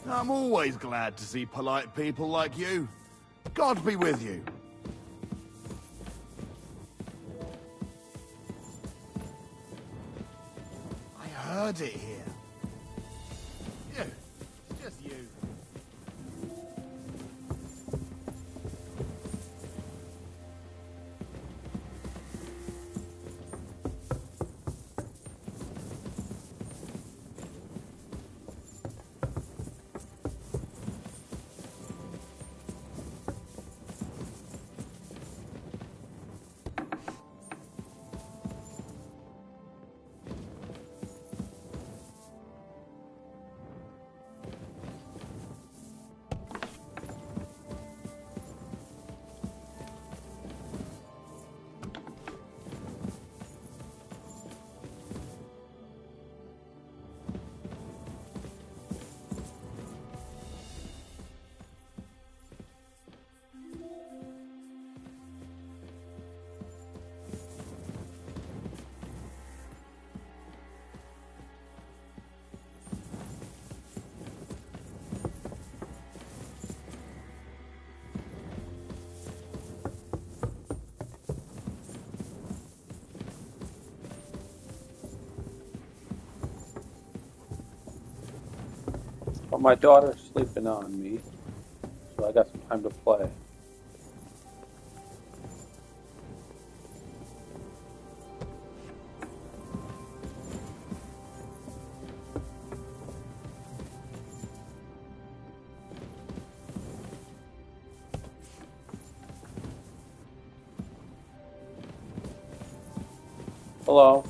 I'm always glad to see polite people like you. God be with you. I heard it here. You. It's just you. But my daughter's sleeping on me, so I got some time to play. Hello.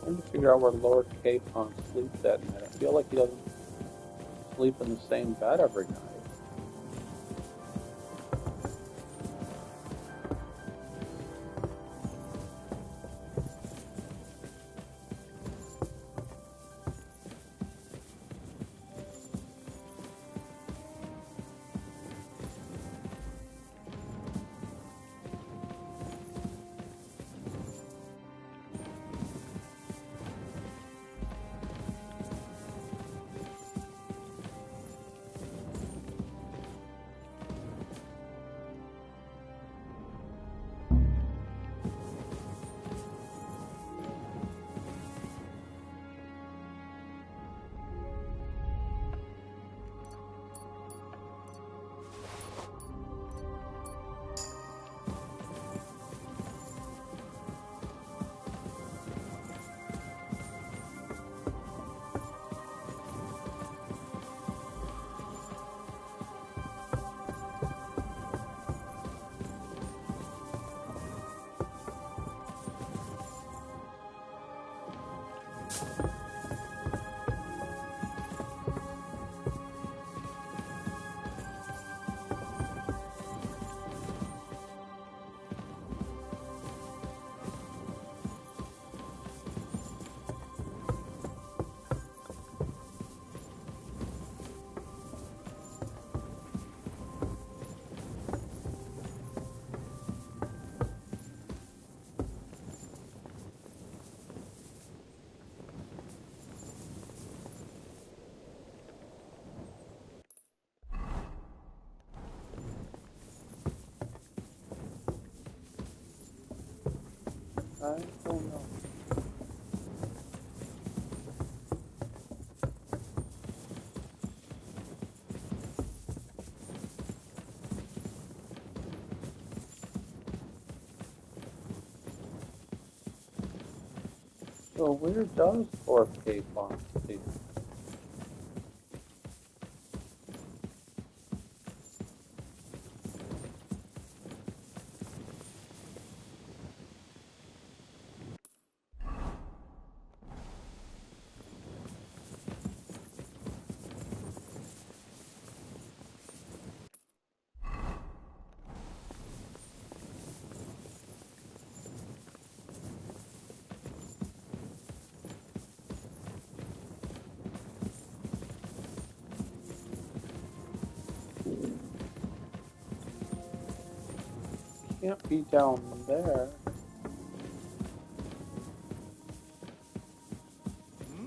I'm trying to figure out where Lord Capon sleeps at night. I feel like he doesn't sleep in the same bed every night. I don't know. So where does Fourth Capon sleep? Can't be down there. Hmm?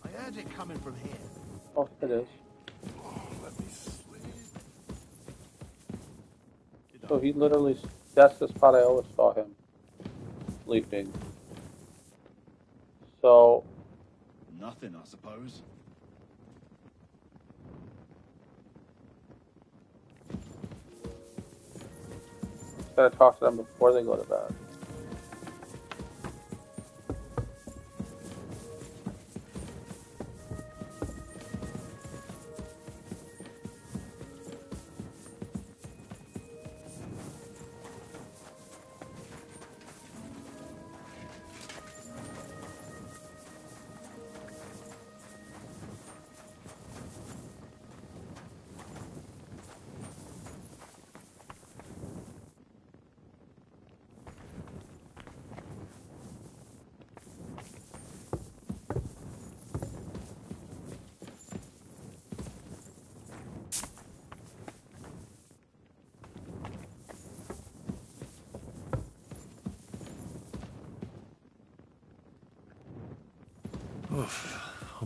I heard it coming from here. Oh, it is. Oh, let me sleep. So he literally, that's the spot I always saw him sleeping. So, Nothing, I suppose. gotta talk to them before they go to bed.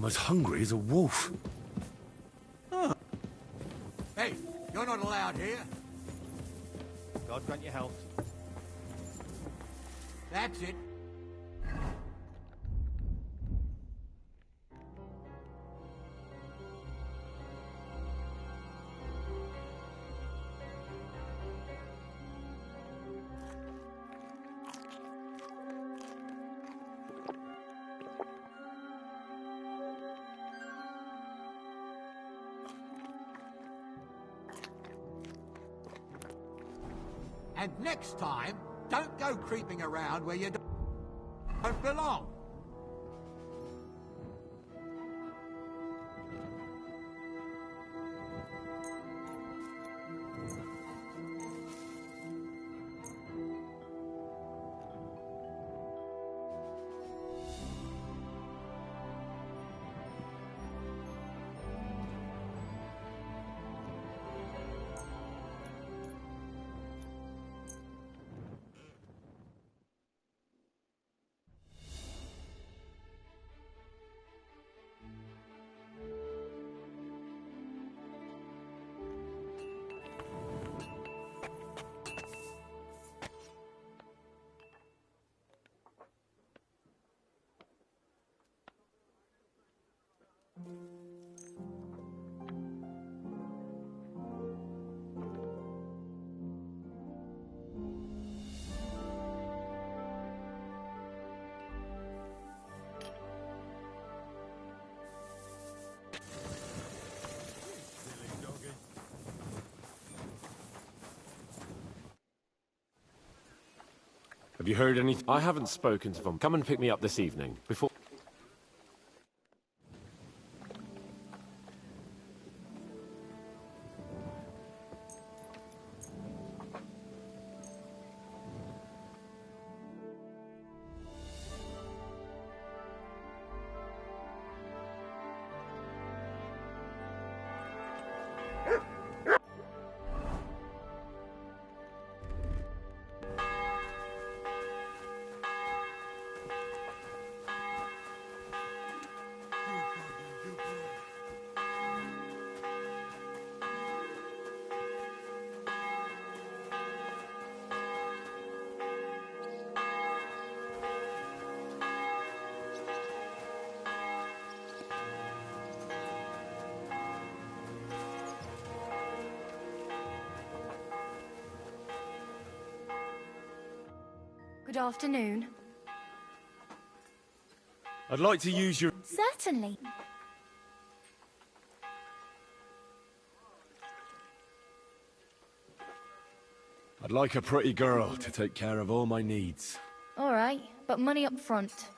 I'm as hungry as a wolf. Huh. Hey, you're not allowed here. God grant you health. That's it. And next time, don't go creeping around where you don't belong. Have you heard anything? I haven't spoken to them. Come and pick me up this evening. Before... Good afternoon. I'd like to use your... Certainly. I'd like a pretty girl to take care of all my needs. All right, but money up front.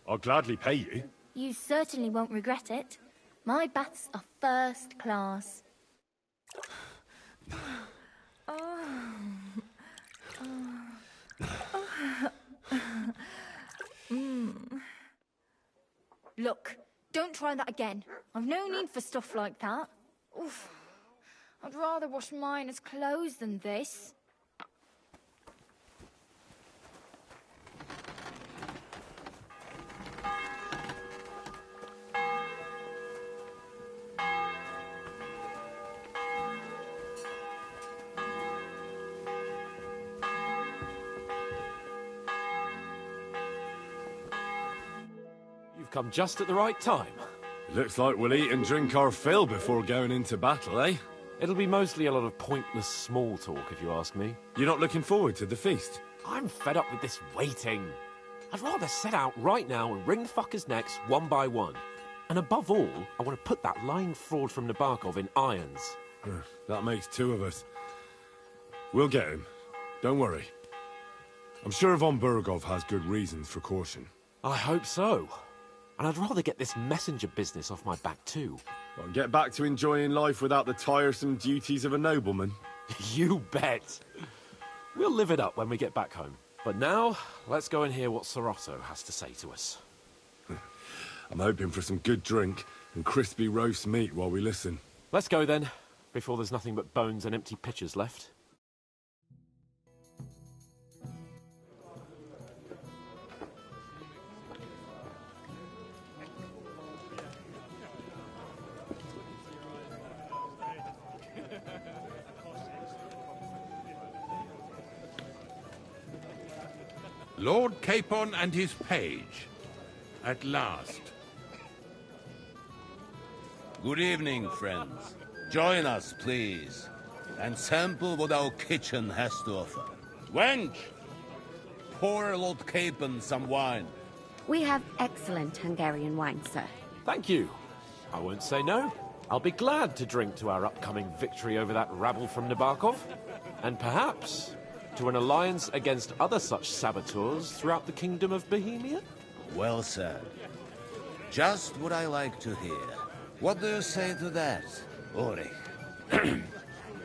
I'll gladly pay you. You certainly won't regret it. My baths are first class. Look, don't try that again. I've no need for stuff like that. Oof. I'd rather wash mine as clothes than this. You've come just at the right time. Looks like we'll eat and drink our fill before going into battle, eh? It'll be mostly a lot of pointless small talk, if you ask me. You're not looking forward to the feast? I'm fed up with this waiting. I'd rather set out right now and wring fuckers' necks one by one. And above all, I want to put that lying fraud from Nabokov in irons. That makes two of us. We'll get him. Don't worry. I'm sure Von Burgov has good reasons for caution. I hope so. And I'd rather get this messenger business off my back too. Well, get back to enjoying life without the tiresome duties of a nobleman. You bet. We'll live it up when we get back home. But now, let's go and hear what Sorotto has to say to us. I'm hoping for some good drink and crispy roast meat while we listen. Let's go then, before there's nothing but bones and empty pitchers left. Lord Capon and his page. At last. Good evening, friends. Join us, please, and sample what our kitchen has to offer. Wench! Pour Lord Capon some wine. We have excellent Hungarian wine, sir. Thank you. I won't say no. I'll be glad to drink to our upcoming victory over that rabble from Nabokov. And perhaps to an alliance against other such saboteurs throughout the Kingdom of Bohemia? Well said. Just what I like to hear. What do you say to that, Ulrich?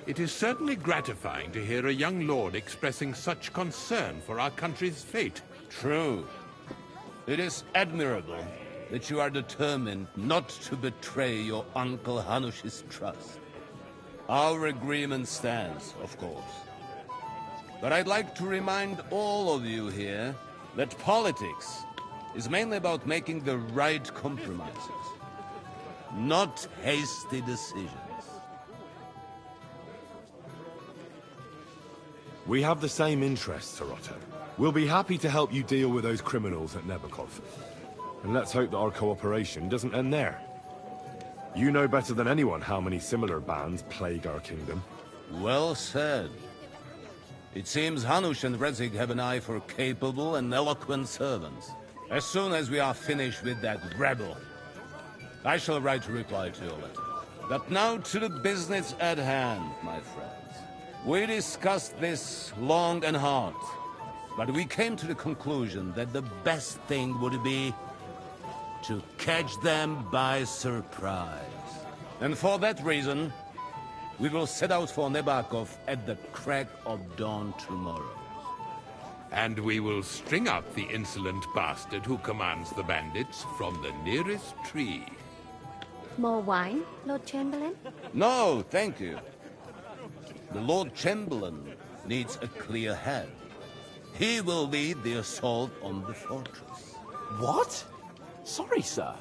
It is certainly gratifying to hear a young lord expressing such concern for our country's fate. True. It is admirable that you are determined not to betray your Uncle Hanush's trust. Our agreement stands, of course. But I'd like to remind all of you here that politics is mainly about making the right compromises, not hasty decisions. We have the same interests, Sorotto. We'll be happy to help you deal with those criminals at Nabokov. And let's hope that our cooperation doesn't end there. You know better than anyone how many similar bands plague our kingdom. Well said. It seems Hanush and Rezig have an eye for capable and eloquent servants. As soon as we are finished with that rebel, I shall write a reply to your letter. But now to the business at hand, my friends. We discussed this long and hard, but we came to the conclusion that the best thing would be to catch them by surprise. And for that reason, we will set out for Nabokov at the crack of dawn tomorrow. And we will string up the insolent bastard who commands the bandits from the nearest tree. More wine, Lord Chamberlain? No, thank you. The Lord Chamberlain needs a clear head. He will lead the assault on the fortress. What? Sorry, sir.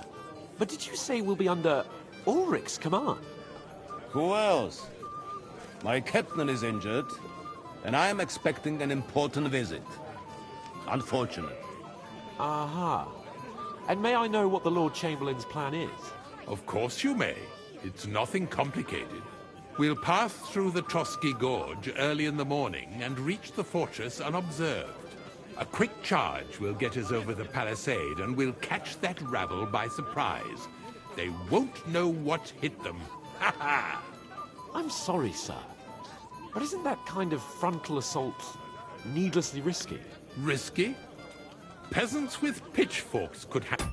But did you say we'll be under Ulrich's command? Who else? My captain is injured, and I am expecting an important visit. Unfortunate. Aha. And may I know what the Lord Chamberlain's plan is? Of course you may. It's nothing complicated. We'll pass through the Trosky Gorge early in the morning and reach the fortress unobserved. A quick charge will get us over the palisade, and we'll catch that rabble by surprise. They won't know what hit them. Ha ha! I'm sorry, sir, but isn't that kind of frontal assault needlessly risky? Risky? Peasants with pitchforks could have...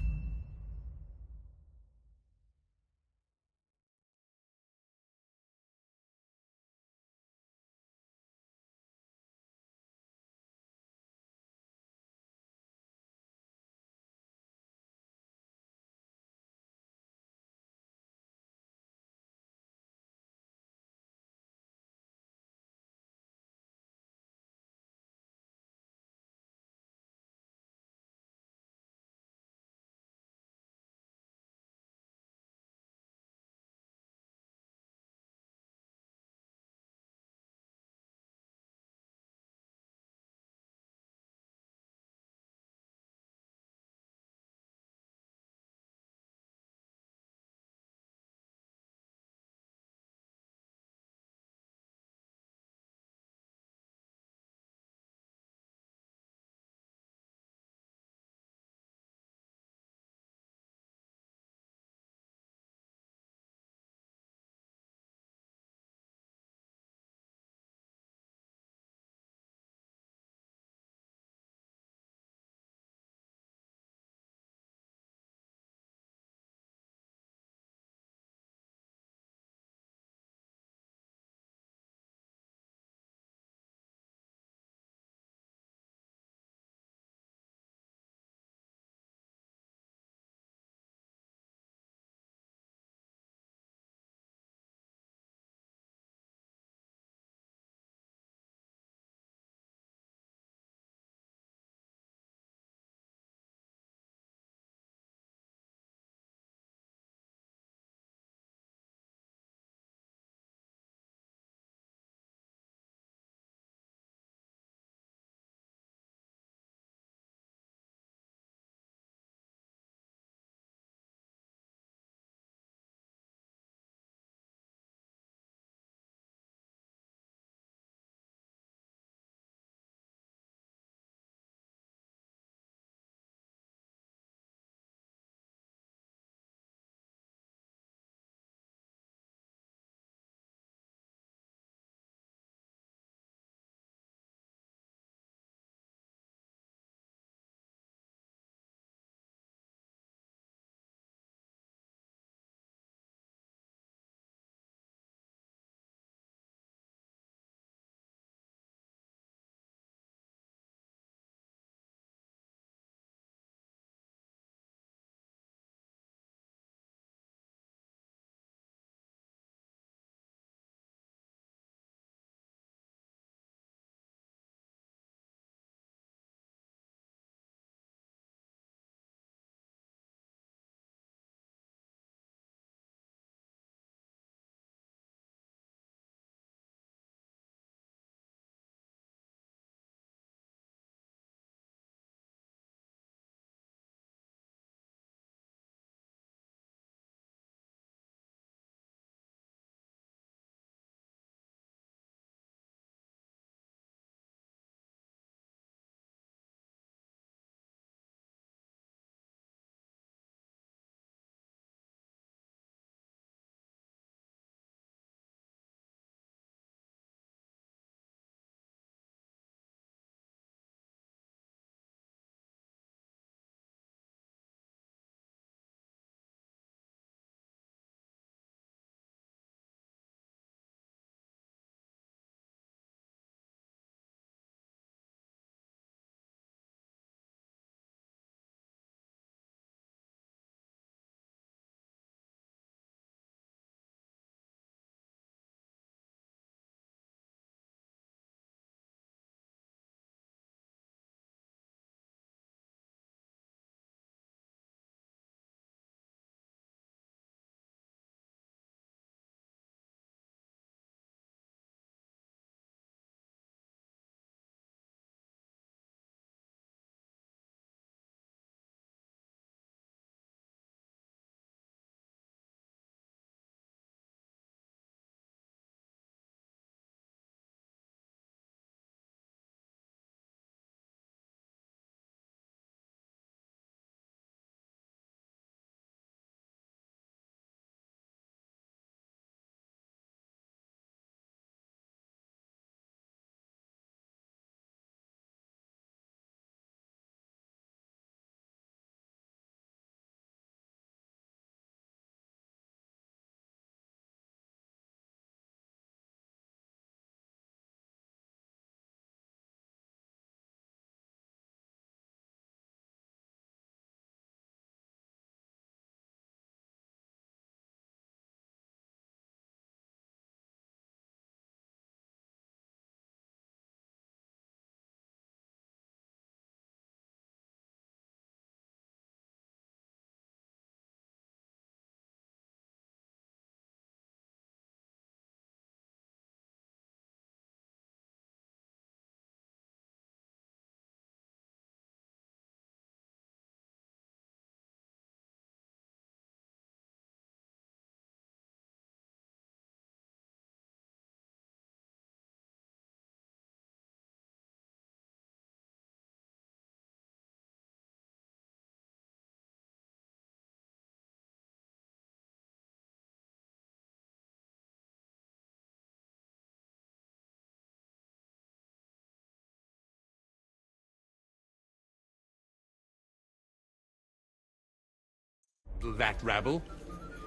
handle that rabble.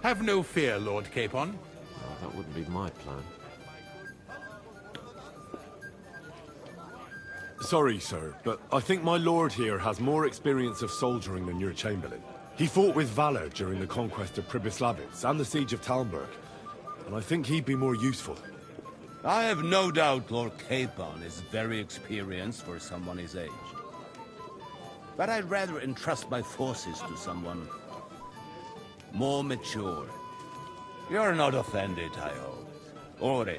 Have no fear, Lord Capon. Well, that wouldn't be my plan. Sorry, sir, but I think my lord here has more experience of soldiering than your chamberlain. He fought with valor during the conquest of Pribyslavitz and the siege of Talmberg, and I think he'd be more useful. I have no doubt Lord Capon is very experienced for someone his age. But I'd rather entrust my forces to someone more mature. You're not offended, I hope. Ore.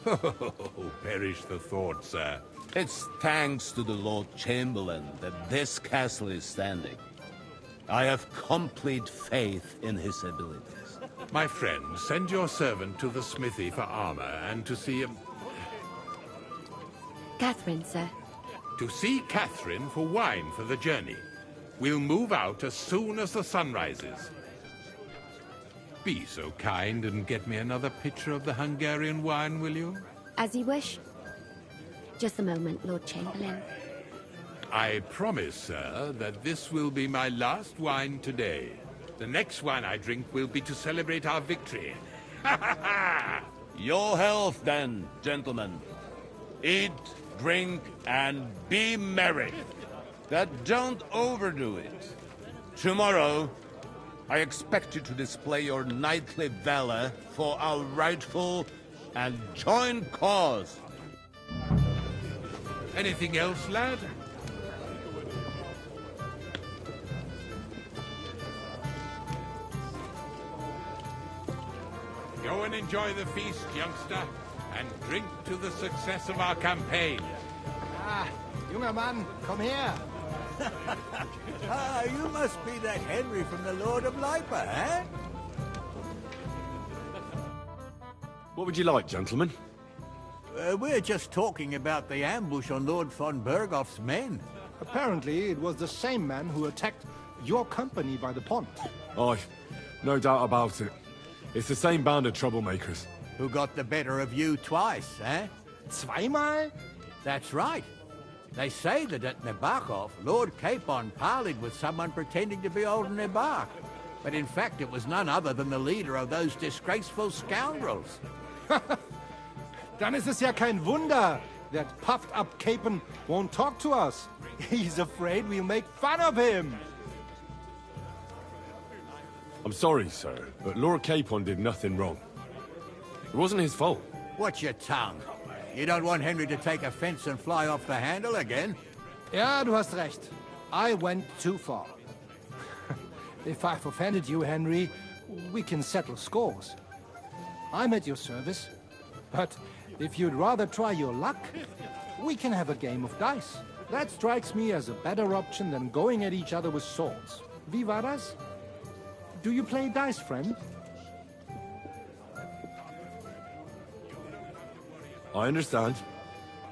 Oh, perish the thought, sir. It's thanks to the Lord Chamberlain that this castle is standing. I have complete faith in his abilities. My friend, send your servant to the smithy for armor and to see him. Catherine, sir. To see Catherine for wine for the journey. We'll move out as soon as the sun rises. Be so kind and get me another pitcher of the Hungarian wine, will you? As you wish. Just a moment, Lord Chamberlain. I promise, sir, that this will be my last wine today. The next wine I drink will be to celebrate our victory. Ha ha ha! Your health, then, gentlemen. Eat, drink, and be merry. But don't overdo it. Tomorrow, I expect you to display your knightly valor for our rightful and joint cause. Anything else, lad? Go and enjoy the feast, youngster, and drink to the success of our campaign. Ah, junger Mann, komm her. Ah, you must be that Henry from the Lord of Lipa, eh? What would you like, gentlemen? We're just talking about the ambush on Lord von Bergoff's men. Apparently, it was the same man who attacked your company by the pond. Aye, no doubt about it. It's the same band of troublemakers. Who got the better of you twice, eh? Zweimal? That's right. They say that at Nebachov, Lord Capon parleyed with someone pretending to be old Nebach. But in fact, it was none other than the leader of those disgraceful scoundrels. Dann ist es ja kein Wunder that puffed-up Capon won't talk to us. He's afraid we'll make fun of him. I'm sorry, sir, but Lord Capon did nothing wrong. It wasn't his fault. Watch your tongue. You don't want Henry to take offense and fly off the handle again? Ja, du hast recht. I went too far. If I've offended you, Henry, we can settle scores. I'm at your service. But if you'd rather try your luck, we can have a game of dice. That strikes me as a better option than going at each other with swords. Wie war das? Do you play dice, friend? I understand.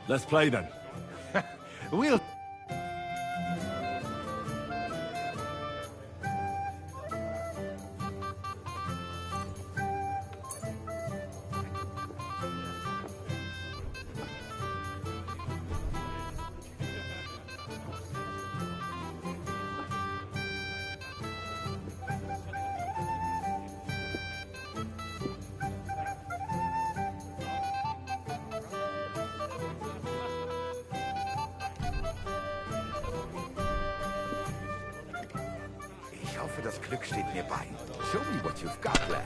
Let's play then. We'll Ich hoffe, das Glück steht mir bei. Show me what you've got, lad.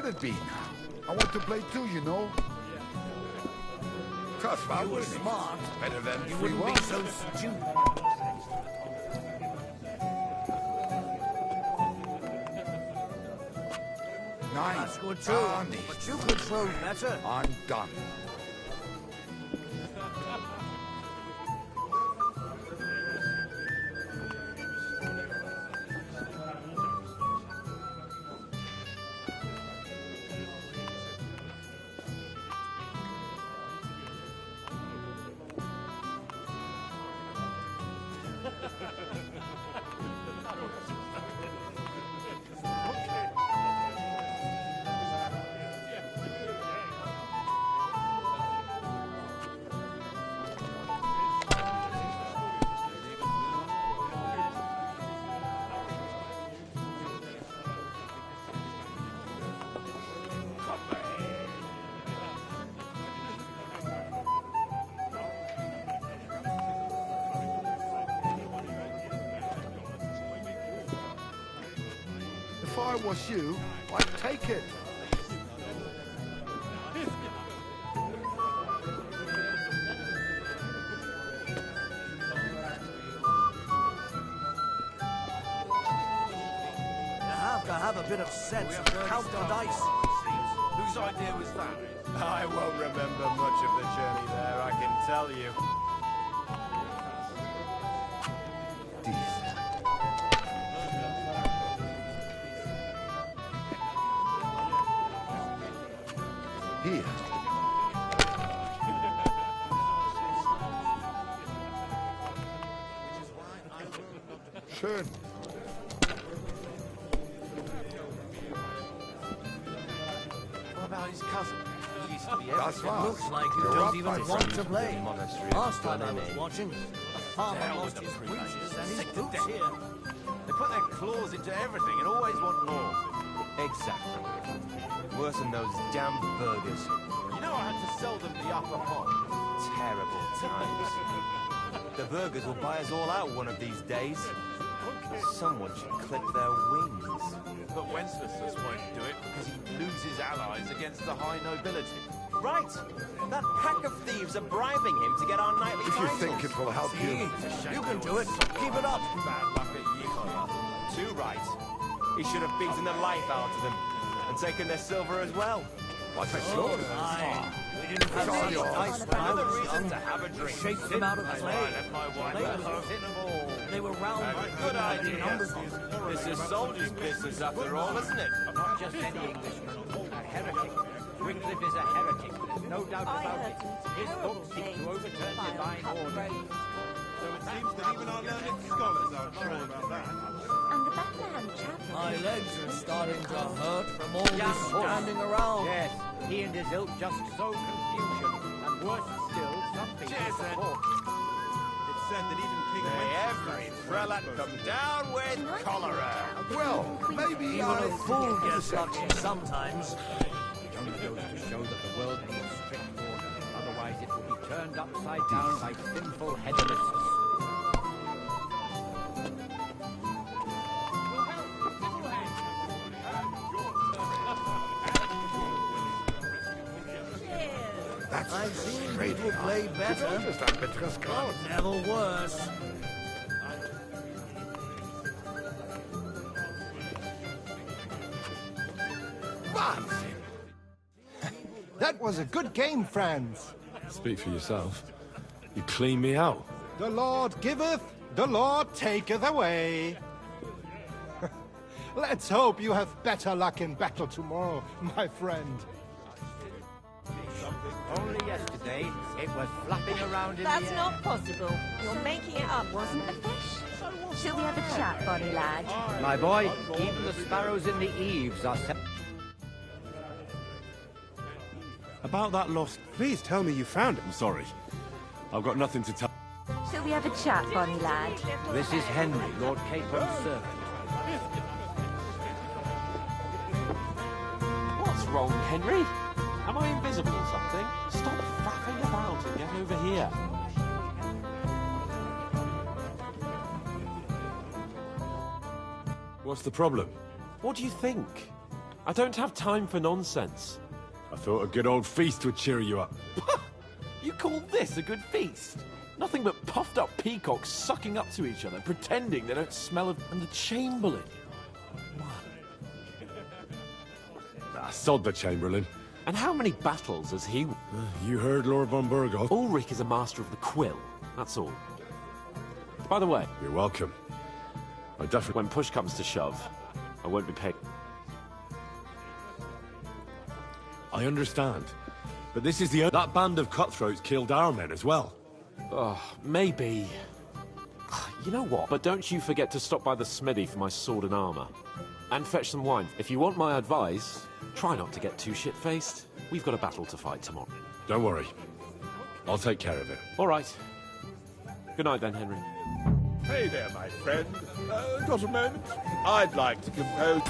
Let it be now. I want to play too, you know. Trust me, You were smart. better than You free wouldn't one. be so stupid. Nine. That's good too. Garnish. But you could throw better. I'm done. If I was you, I'd take it. You have to have a bit of sense to count the dice. Whose idea was that? I won't remember much of the journey there, I can tell you. Here. Schön. What about his cousin? He used to be Das everything. war's. Looks like you You're don't up, even my want friend. to play. Monastery Last of time I was Godwin. watching, a farmer Hell lost with his the breeches preachers. and his Sick to boots death. here. They put their claws into everything and always want more. Exactly. Worse than those damn burgers. You know I had to sell them the upper pot. Terrible times. The burgers will buy us all out one of these days. Someone should clip their wings. But Wenceslas won't do it because he loses allies against the high nobility. Right! That pack of thieves are bribing him to get our nightly If you titles. think it will help you. You can do it. Keep it up. Bad luck at Yikon. Too right. He should have beaten the life out of them and taken their silver as well. What's that? We didn't have all such yours. dice when I Another was reason young. to have a drink. Shaped them out of That's clay. why I left my wife They at were- home. Hit them all. They were round. Good idea. Numbers. This is soldiers' business after all, isn't it? Not just any Englishman, a heretic. Wycliffe is a heretic, there's no doubt about it. His books seek to overturn divine order. So it seems that even our learned scholars aren't sure about that. And the Bethlehem Chapel. My legs are starting to hurt from all Yes, this horse. standing around. Yes, he and his ilk just sow confusion, and worse still, some people Cheers, then. support. It's said that even King every prelate come down with cholera. Well, maybe Even I... a fool gets lucky sometimes. It only goes to show that the world needs strict order, otherwise it will be turned upside down by sinful hedonists. That's I've seen straight people play better, Just ein bitteres Kraut. never worse. Wahnsinn. That was a good game, friends. Speak for yourself. You clean me out. The Lord giveth, the Lord taketh away. Let's hope you have better luck in battle tomorrow, my friend. Only yesterday, it was flapping around in That's the air. not possible. You're making it up. Wasn't a fish? Shall we have a chat, bonny lad? My boy, even the sparrows in the eaves are About that lost... Please tell me you found it. I'm sorry. I've got nothing to tell... Shall we have a chat, bonny lad? This is Henry, Lord Capon's servant. What's wrong, Henry? Am I invisible or something? Stop faffing about and get over here. What's the problem? What do you think? I don't have time for nonsense. I thought a good old feast would cheer you up. You call this a good feast? Nothing but puffed up peacocks sucking up to each other, pretending they don't smell of... And the Chamberlain. Sod the Chamberlain. And how many battles has he... You heard Lord von Burghoff? Ulrich is a master of the quill, that's all. By the way... You're welcome. I definitely... When push comes to shove, I won't be paid. I understand. But this is the... That band of cutthroats killed our men as well. Oh, maybe... You know what? But don't you forget to stop by the smithy for my sword and armor. And fetch some wine. If you want my advice, try not to get too shit-faced. We've got a battle to fight tomorrow. Don't worry. I'll take care of it. All right. Good night then, Henry. Hey there, my friend. Got a moment? I'd like to compose...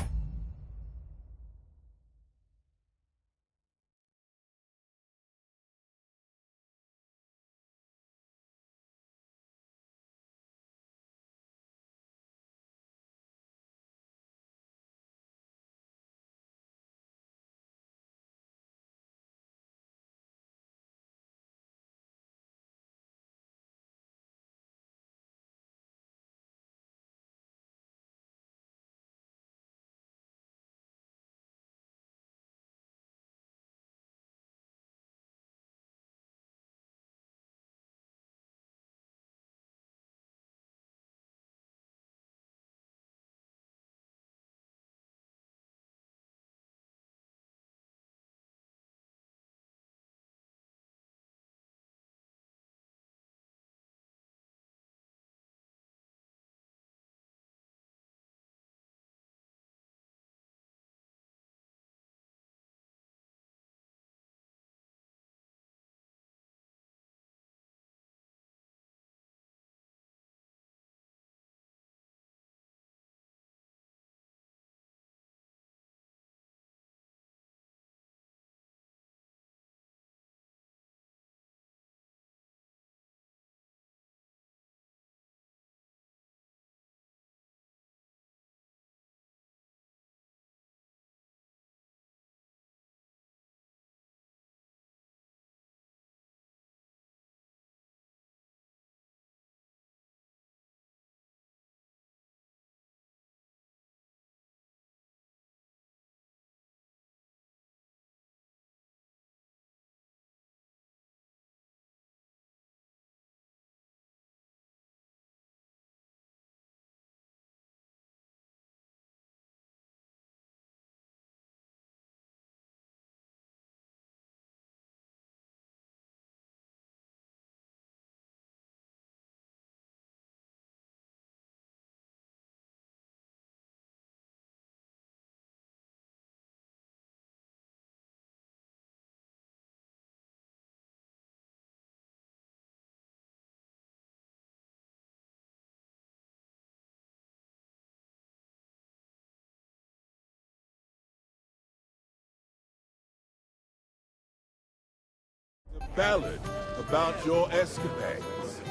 A ballad about your escapades.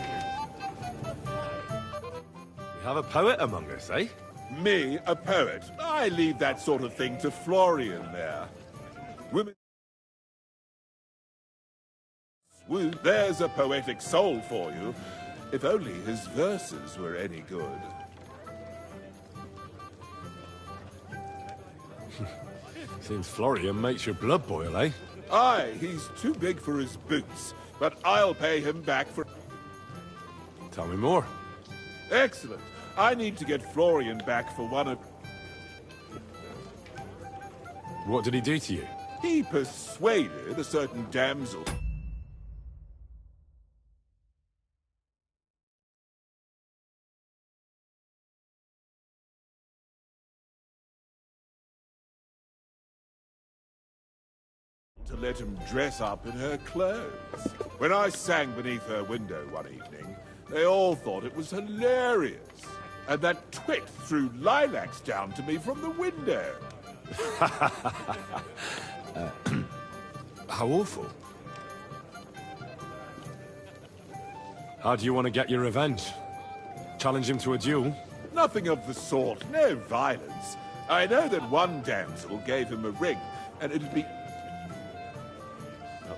We have a poet among us, eh? Me, a poet. I leave that sort of thing to Florian there. Women... Swoon, there's a poetic soul for you. If only his verses were any good. Seems Florian makes your blood boil, eh? Aye, he's too big for his boots, but I'll pay him back for... Tell me more. Excellent. I need to get Florian back for one of... What did he do to you? He persuaded a certain damsel... to let him dress up in her clothes. When I sang beneath her window one evening, they all thought it was hilarious. And that twit threw lilacs down to me from the window. How awful. How do you want to get your revenge? Challenge him to a duel? Nothing of the sort. No violence. I know that one damsel gave him a ring, and it'd be... Now,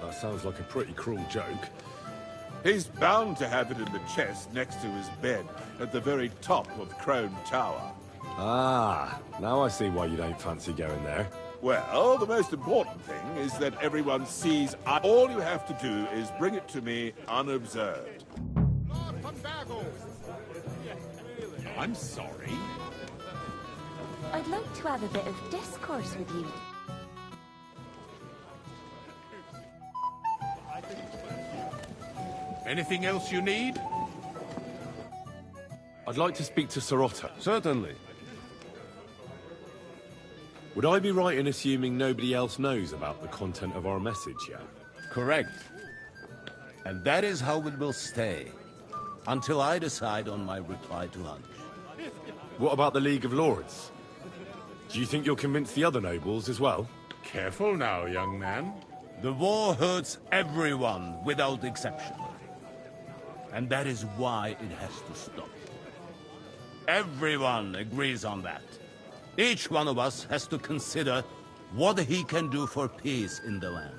that sounds like a pretty cruel joke. He's bound to have it in the chest next to his bed, at the very top of Crone Tower. Ah, now I see why you don't fancy going there. Well, the most important thing is that everyone sees... All you have to do is bring it to me unobserved. I'm sorry. I'd like to have a bit of discourse with you. Anything else you need? I'd like to speak to Sir Otto. Certainly. Would I be right in assuming nobody else knows about the content of our message yet? Correct. And that is how it will stay, until I decide on my reply to lunch. What about the League of Lords? Do you think you'll convince the other nobles as well? Careful now, young man. The war hurts everyone, without exception. And that is why it has to stop. Everyone agrees on that. Each one of us has to consider what he can do for peace in the land.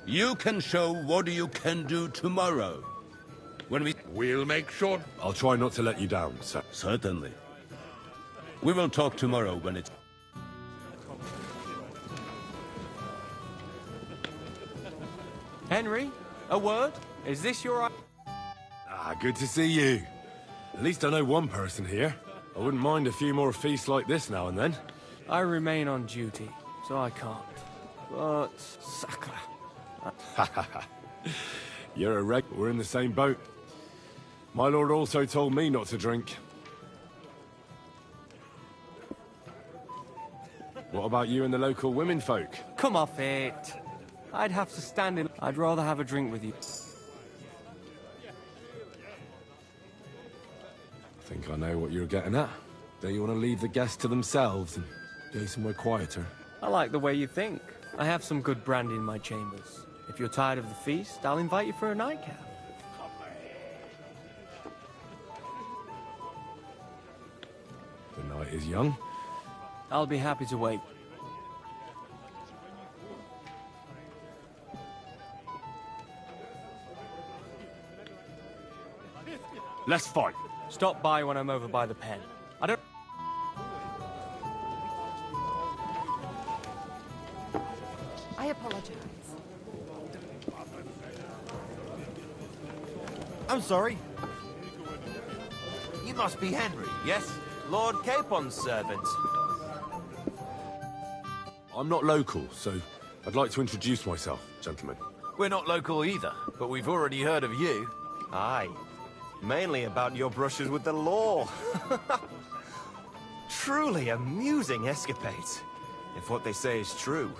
You can show what you can do tomorrow. We'll make sure... I'll try not to let you down, sir. Certainly. We will talk tomorrow when it's... Henry, a word? Is this your... Ah, good to see you. At least I know one person here. I wouldn't mind a few more feasts like this now and then. I remain on duty, so I can't. But... Sacre. You're a reg... We're in the same boat. My lord also told me not to drink. What about you and the local women folk? Come off it. I'd have to stand in... I'd rather have a drink with you. I think I know what you're getting at. Don't you want to leave the guests to themselves and go somewhere quieter? I like the way you think. I have some good brandy in my chambers. If you're tired of the feast, I'll invite you for a nightcap. The night is young. I'll be happy to wait. Let's fight. Stop by when I'm over by the pen. I don't... I apologize. I'm sorry. You must be Henry, yes? Lord Capon's servant. I'm not local, so I'd like to introduce myself, gentlemen. We're not local either, but we've already heard of you. Aye. Mainly about your brushes with the law. Truly amusing escapades, if what they say is true.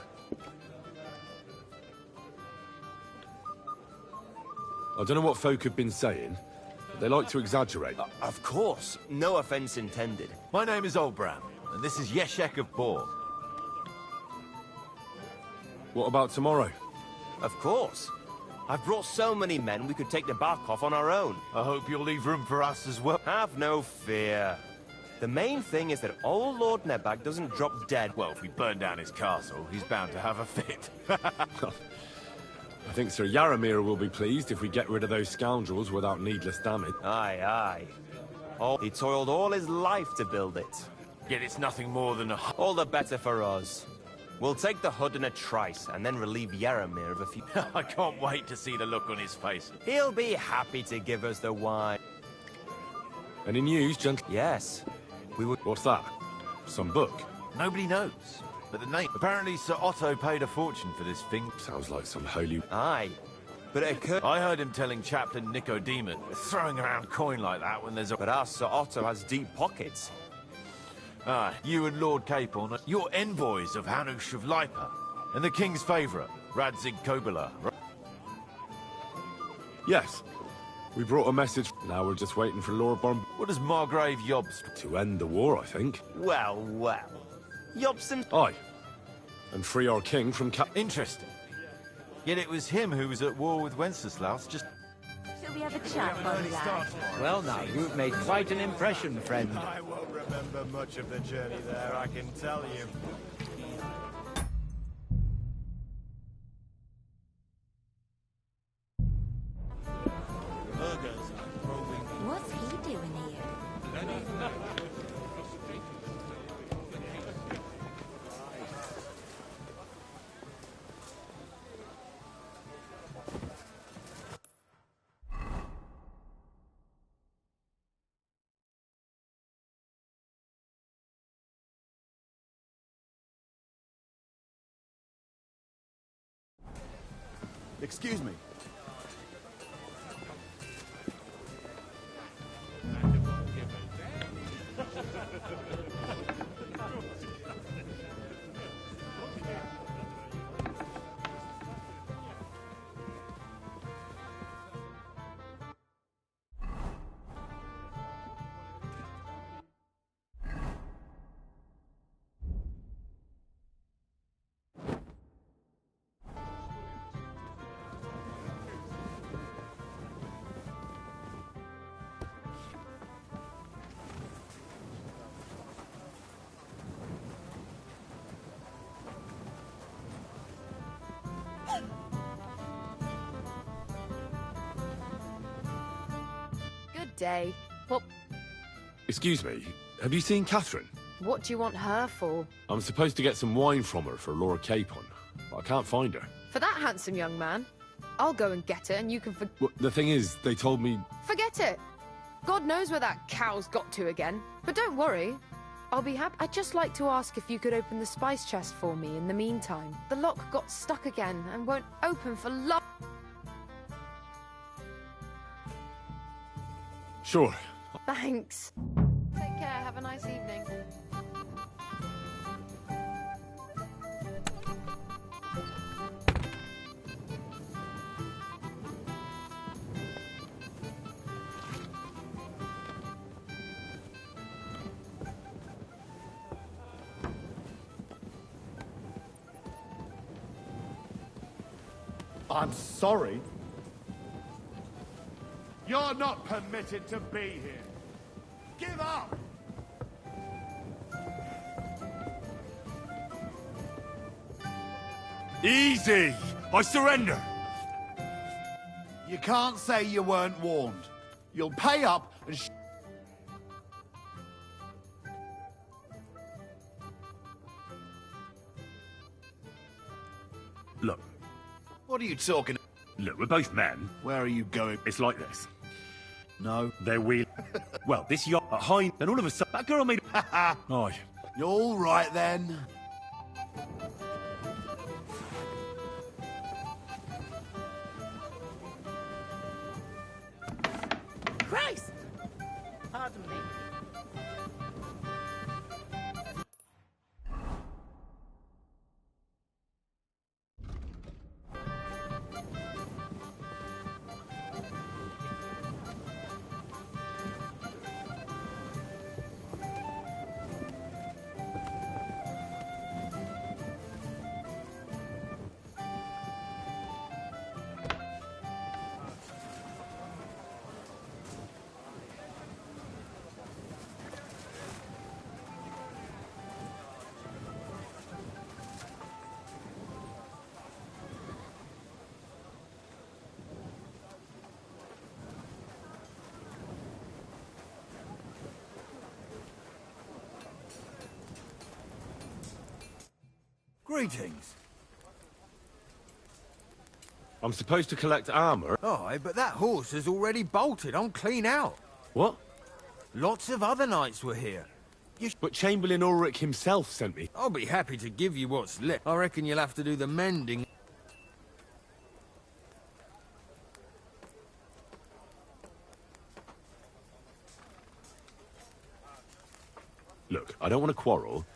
I don't know what folk have been saying, but they like to exaggerate. Of course, no offense intended. My name is Oldbram, and this is Yeshek of Bor. What about tomorrow? Of course. I've brought so many men we could take the bark off on our own. I hope you'll leave room for us as well. Have no fear. The main thing is that old Lord Nebag doesn't drop dead. Well, if we burn down his castle, he's bound to have a fit. I think Sir Yaramir will be pleased if we get rid of those scoundrels without needless damage. Aye, aye. Oh, he toiled all his life to build it. Yet it's nothing more than a... All the better for us. We'll take the hood in a trice, and then relieve Yaramir of a few... I can't wait to see the look on his face. He'll be happy to give us the wine. Any news, gentlemen? Yes. What's that? Some book? Nobody knows. But the name... Apparently Sir Otto paid a fortune for this thing. Sounds like some holy... Aye. But it occurred... I heard him telling Chaplain Nicodemus, throwing around coin like that when there's a... But our Sir Otto has deep pockets. Ah, you and Lord Capon, you're envoys of Hanush of Lipa, and the king's favourite, Radzig Kobyla. Yes. We brought a message. Now we're just waiting for Lord Barn... What does Margrave Jobst... To end the war, I think. Well, well. Jobson... Aye. And free our king from Interesting. Yet it was him who was at war with Wenceslaus just... She'll be have a chat, buddy lad? Well now, you've made quite an impression, friend. I won't remember much of the journey there, I can tell you. What's he doing here? Excuse me. Good day. Well, Excuse me, have you seen Catherine? what do you want her for? I'm supposed to get some wine from her for Lord Capon, but I can't find her. For that handsome young man? I'll go and get it, and you can Well, the thing is, they told me... forget it. God knows where that cow's got to again. But don't worry. I'll be happy. I'd just like to ask if you could open the spice chest for me in the meantime. The lock got stuck again and won't open for long. Sure. Thanks. Take care. Have a nice evening. I'm sorry. You're not permitted to be here. Give up! Easy! I surrender! You can't say you weren't warned. You'll pay up and Look. What are you talking? Look, we're both men. Where are you going? It's like this. No. They're wheel. Well, this yacht at high, and all of a sudden, that girl made. Aye. You're all right then. Christ! Pardon me. Greetings. I'm supposed to collect armor. Aye, but that horse has already bolted. I'm clean out. What? Lots of other knights were here. But Chamberlain Ulrich himself sent me. I'll be happy to give you what's left. I reckon you'll have to do the mending. Look, I don't want to quarrel,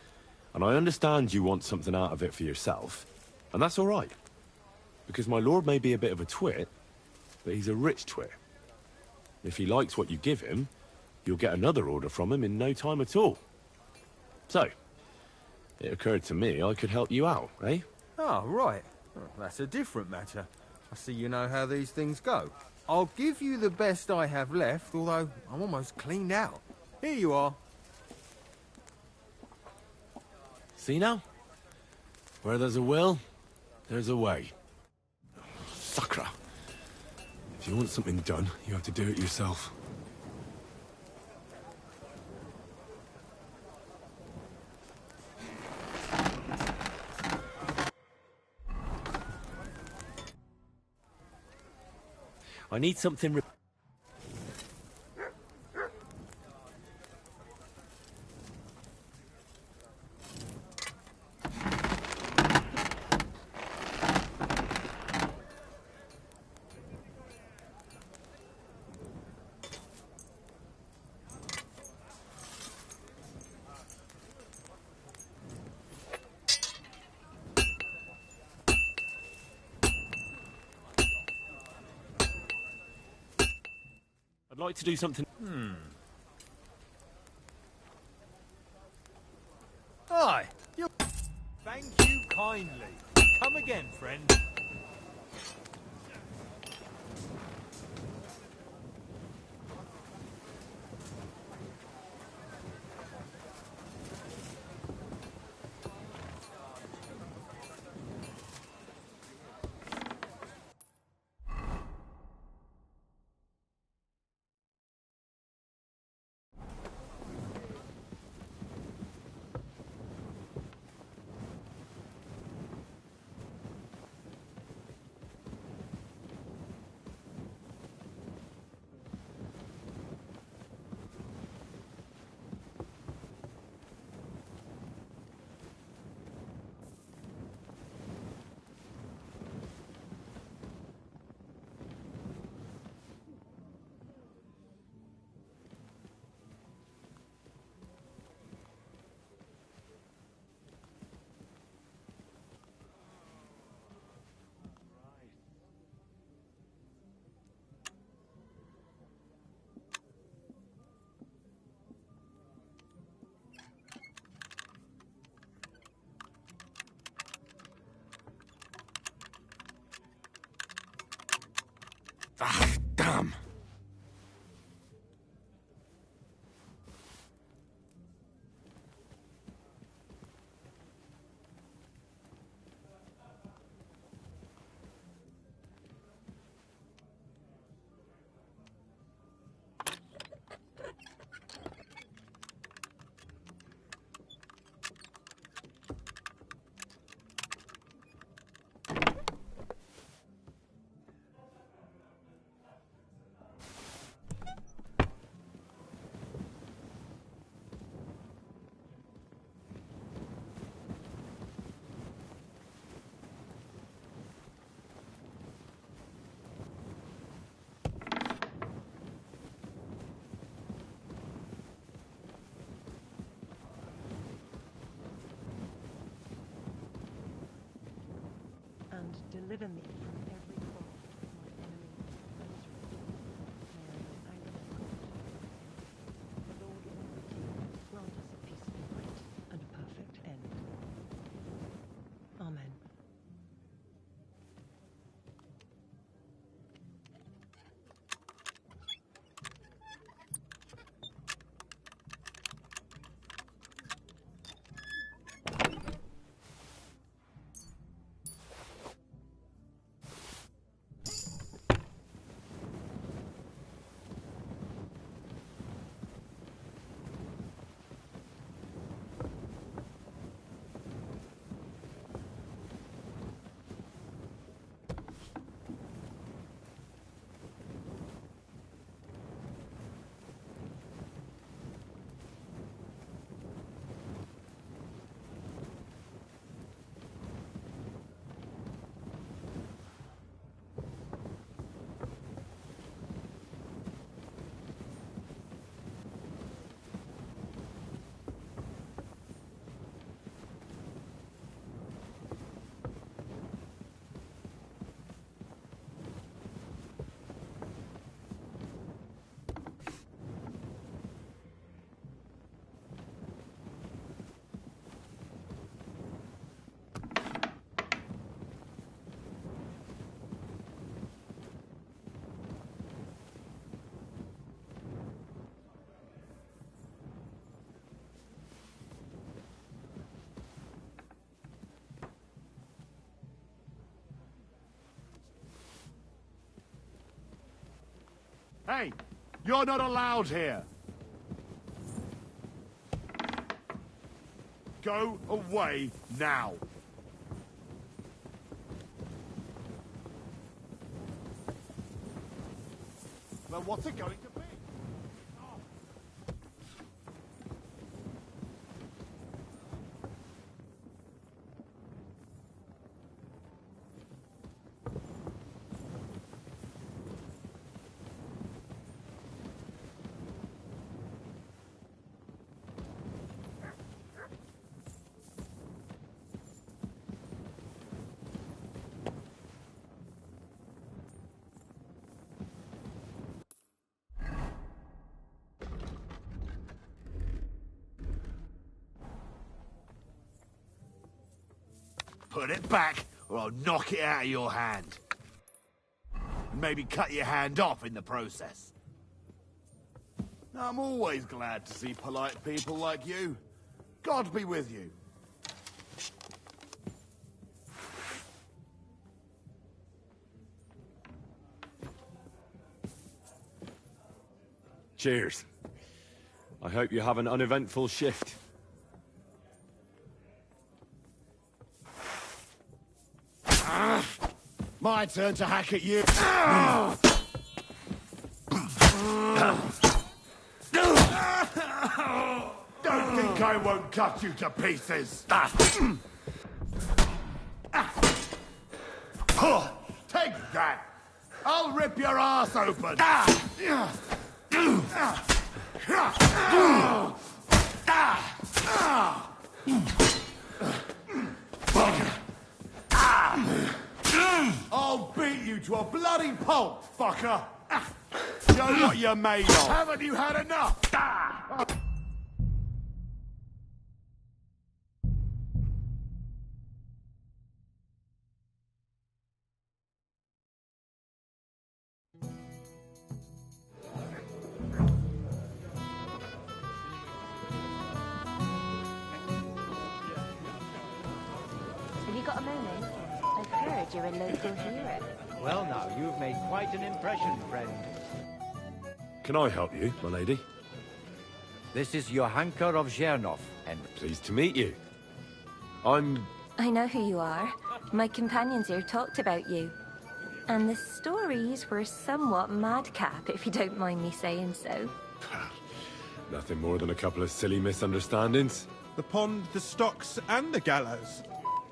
and I understand you want something out of it for yourself, and that's all right. Because my lord may be a bit of a twit, but he's a rich twit. If he likes what you give him, you'll get another order from him in no time at all. So, it occurred to me I could help you out, eh? Oh, right. Well, that's a different matter. I see you know how these things go. I'll give you the best I have left, although I'm almost cleaned out. Here you are. See now? Where there's a will, there's a way. Sucker. If you want something done, you have to do it yourself. I need something... I'd like to do something... Aye. Thank you kindly. Come again, friend. Ah, damn! And deliver me from every craft of my enemy and may I know anger of God. The Lord Almighty grant us a peaceful night and a perfect end. Amen. Hey, you're not allowed here. Go away now. Well, what's it going to be? Put it back, or I'll knock it out of your hand. Maybe cut your hand off in the process. I'm always glad to see polite people like you. God be with you. Cheers. I hope you have an uneventful shift. My turn to hack at you. Don't think I won't cut you to pieces. Take that. I'll rip your ass open. I'll beat you to a bloody pulp, fucker! Show what you're made of! Haven't you had enough? Have you got a moment? I've heard you're a local hero. Well now, you've made quite an impression, friend. Can I help you, my lady? This is Johanka of Zhernov, and... Pleased to meet you. I know who you are. My companions here talked about you. And the stories were somewhat madcap, if you don't mind me saying so. Nothing more than a couple of silly misunderstandings. The pond, the stocks, and the gallows.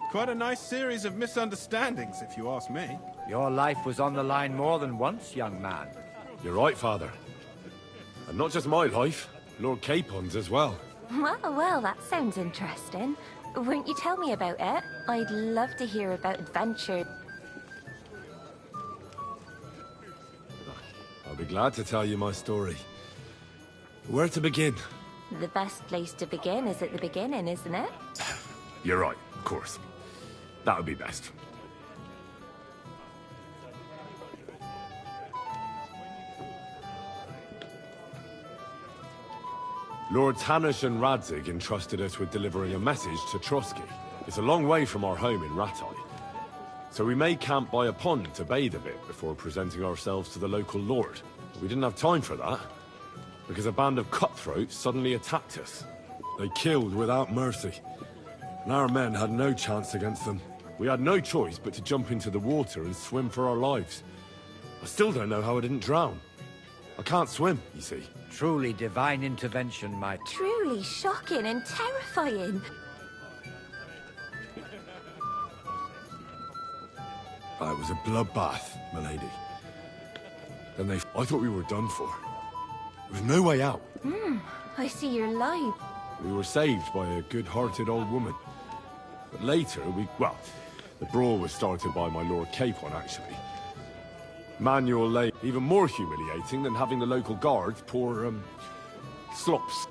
Quite a nice series of misunderstandings, if you ask me. Your life was on the line more than once, young man. You're right, Father. And not just my life, Lord Capon's as well. Well, that sounds interesting. Won't you tell me about it? I'd love to hear about adventure. I'll be glad to tell you my story. Where to begin? The best place to begin is at the beginning, isn't it? You're right, of course. That would be best. Lords Hanush and Radzig entrusted us with delivering a message to Trosky. It's a long way from our home in Ratai. So we made camp by a pond to bathe a bit before presenting ourselves to the local lord. But we didn't have time for that, because a band of cutthroats suddenly attacked us. They killed without mercy, and our men had no chance against them. We had no choice but to jump into the water and swim for our lives. I still don't know how I didn't drown. I can't swim, you see. Truly divine intervention, my... Truly shocking and terrifying. It was a bloodbath, my lady. Then I thought we were done for. There was no way out. I see you're alive. We were saved by a good-hearted old woman. But later, the brawl was started by my Lord Capon, actually. Manual labor, even more humiliating than having the local guards pour, slops.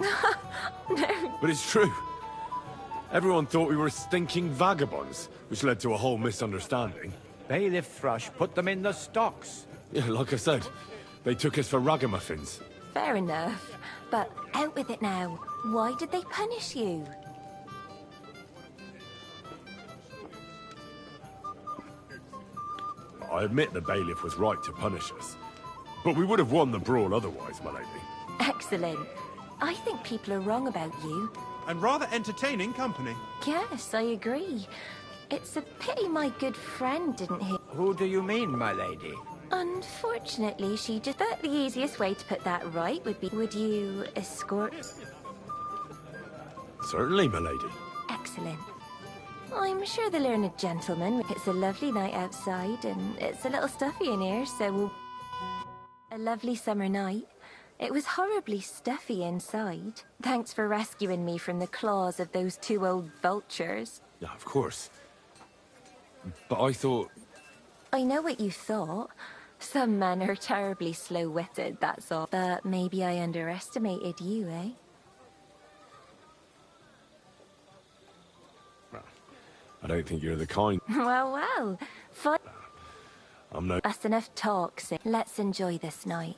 No. But it's true. Everyone thought we were stinking vagabonds, which led to a whole misunderstanding. Bailiff Thrush put them in the stocks. Yeah, like I said, they took us for ragamuffins. Fair enough. But out with it now. Why did they punish you? I admit the bailiff was right to punish us. But we would have won the brawl otherwise, my lady. Excellent. I think people are wrong about you. And rather entertaining company. Yes, I agree. It's a pity my good friend didn't hear. Who do you mean, my lady? Unfortunately, she just thought the easiest way to put that right would be, would you escort? Certainly, my lady. Excellent. I'm sure the learned gentleman. It's a lovely night outside, and it's a little stuffy in here, so we'll... A lovely summer night. It was horribly stuffy inside. Thanks for rescuing me from the claws of those two old vultures. Yeah, of course. But I thought... I know what you thought. Some men are terribly slow-witted, that's all. But maybe I underestimated you, eh? I don't think you're the kind... Well. Fun. I'm no... That's enough talk, so let's enjoy this night.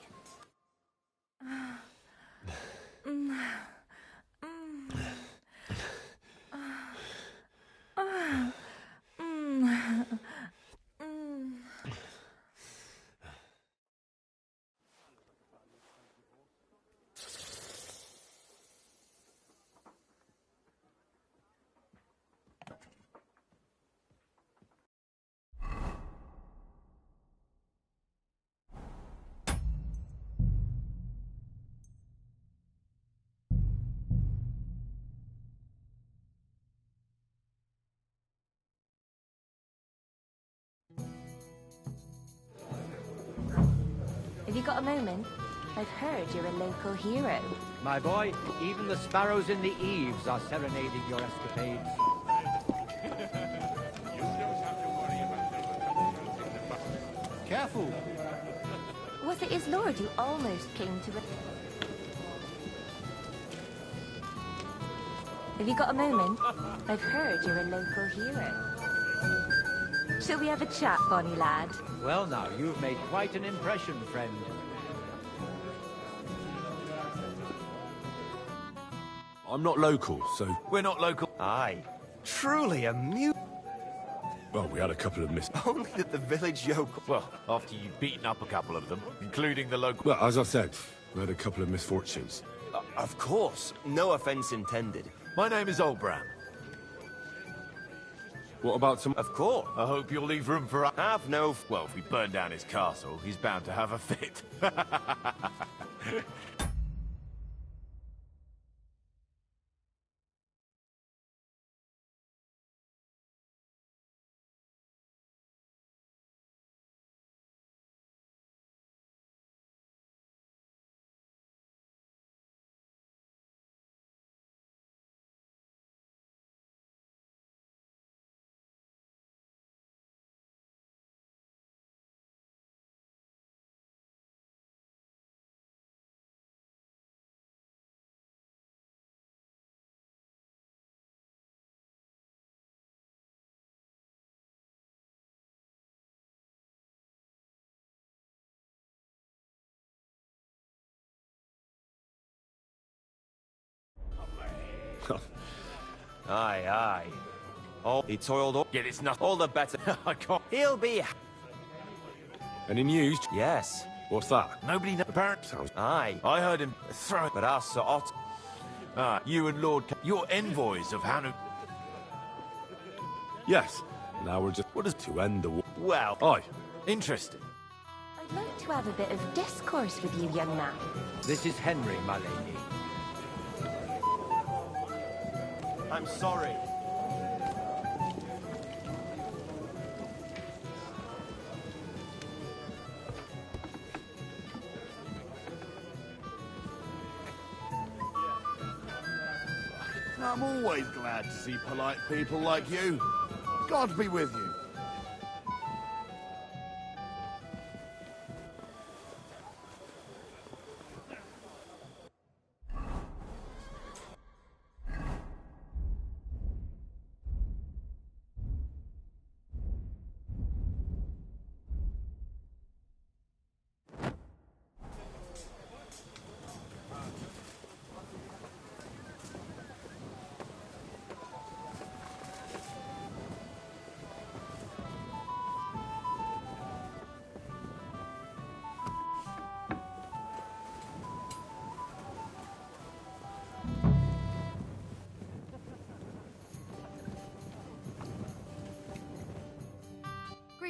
Have you got a moment? I've heard you're a local hero. My boy, even the sparrows in the eaves are serenading your escapades. Careful! Was it his lord who almost came to... Have you got a moment? I've heard you're a local hero. Shall we have a chat, bonny lad? Well now, you've made quite an impression, friend. I'm not local, so... We're not local. Aye. Truly amusing. Well, we had a couple of Only that the village yoke... Well, after you'd beaten up a couple of them, including the local... Well, as I said, we had a couple of misfortunes. Of course. No offence intended. My name is Oldbram. What about some... Of course. I hope you'll leave room for... Have no... Well, if we burn down his castle, he's bound to have a fit. Aye, aye. Oh, he toiled up. Yet it's not... All the better. I can't... He'll be... Any news? Yes. What's that? Nobody knows. Apparently... Sounds... Aye. I heard him throw it. But us, Sir Ot... You and Lord... You're envoys of Hanu... Yes. Now we're just... What is to end the war? Well... Aye. Interesting. I'd like to have a bit of discourse with you, young man. This is Henry, my lady. I'm sorry. I'm always glad to see polite people like you. God be with you.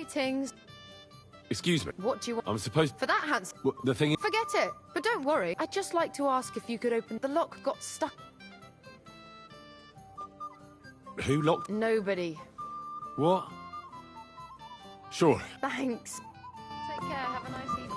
Greetings. Excuse me. What do you want? I'm supposed... For that handsome... Well, the thing is... Forget it. But don't worry. I'd just like to ask if you could open... The lock got stuck. Who locked... Nobody. What? Sure. Thanks. Take care. Have a nice evening.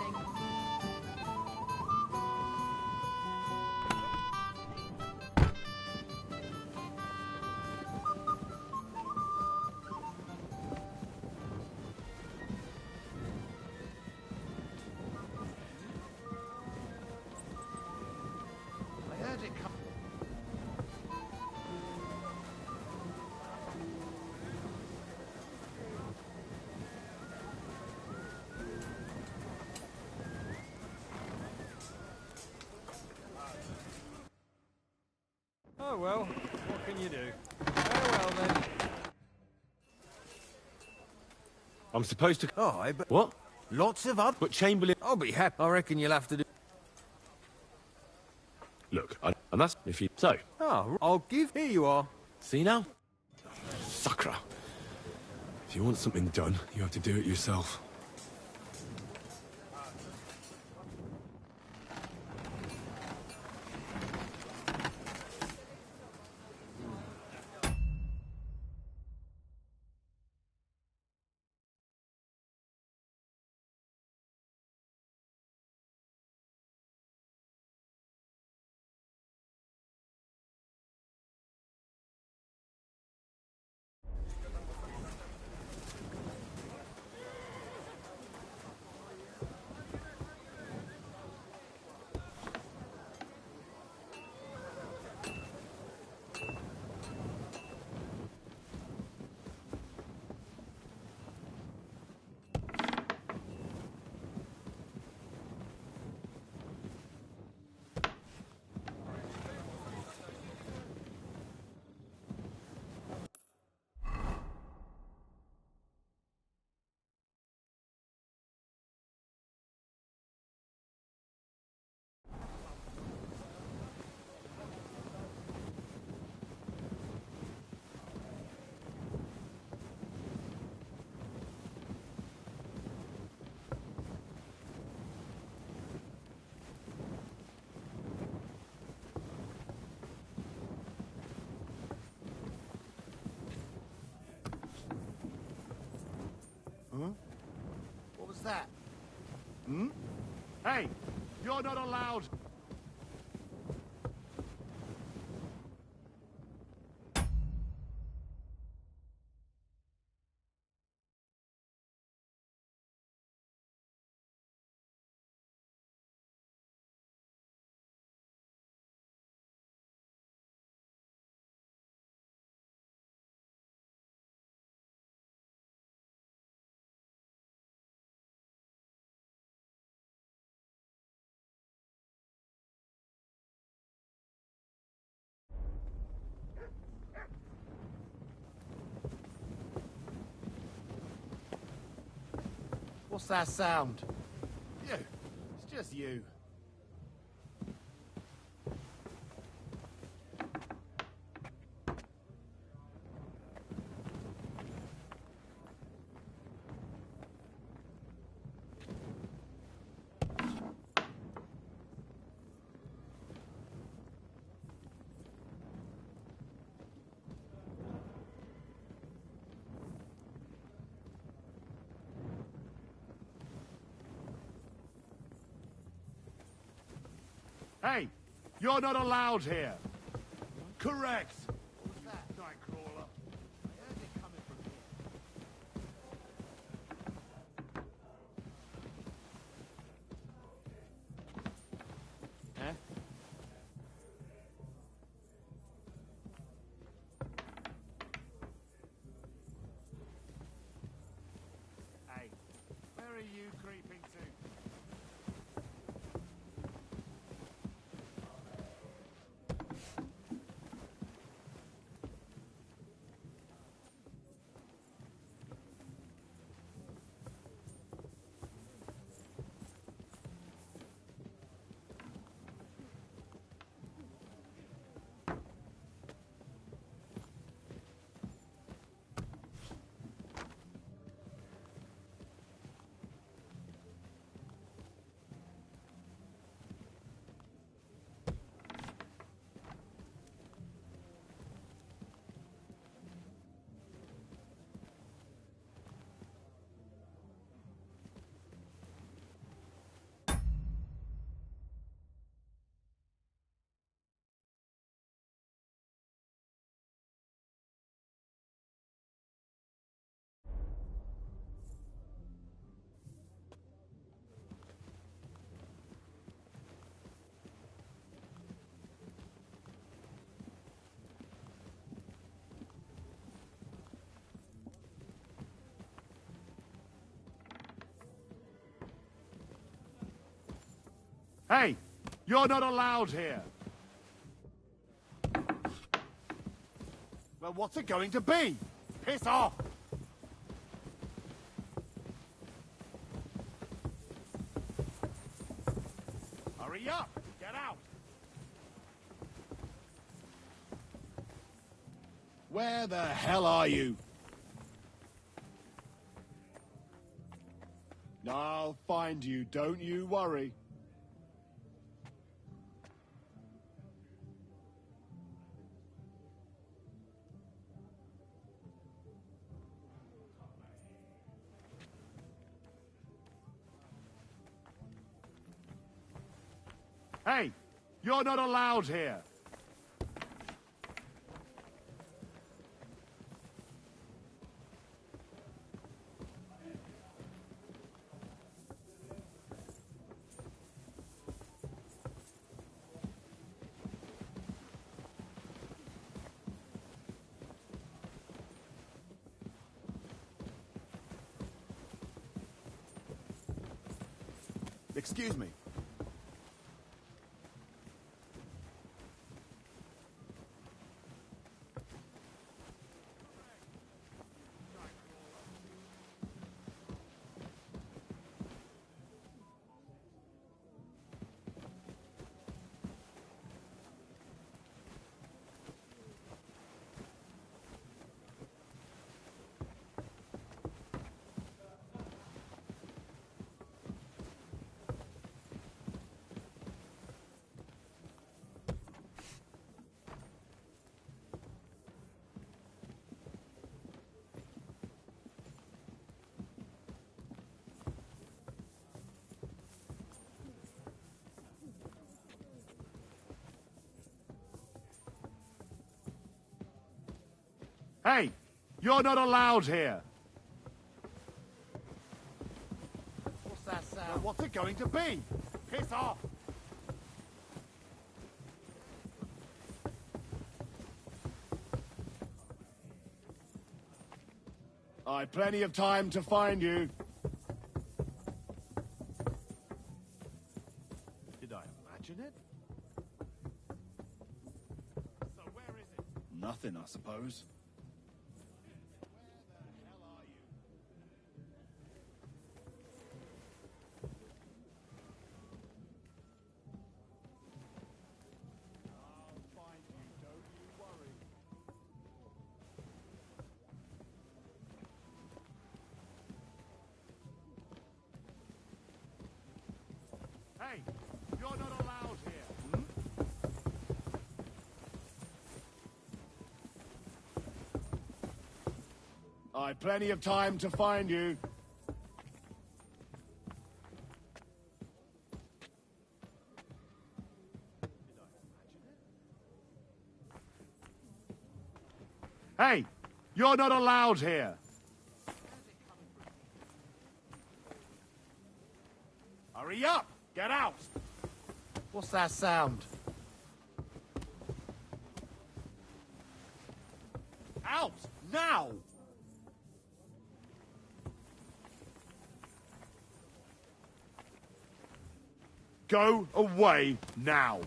I heard it come. Oh well, what can you do? Farewell then. I'm supposed to... Oh, but... What? Lots of other... But Chamberlain... I'll be happy. I reckon you'll have to do... Look, and that's... If you... So... Oh, I'll give... Here you are. See now? Sucker. If you want something done, you have to do it yourself. Huh? What was that? Hmm? Hey! You're not allowed! What's that sound? You. It's just you. Hey! You're not allowed here! Correct! What was that, Nightcrawler? I heard it coming from here. Eh? Hey, where are you creeping to? Hey, you're not allowed here. Well, what's it going to be? Piss off! Hurry up! Get out! Where the hell are you? I'll find you, don't you worry. Hey, you're not allowed here. Excuse me. Hey, you're not allowed here. What's that sound? Well, what's it going to be? Piss off! I've plenty of time to find you. Did I imagine it? So where is it? Nothing, I suppose. Hey, you're not allowed here. I've plenty of time to find you. Hey, you're not allowed here. Hurry up! Get out! What's that sound? Out! Now! Go away now!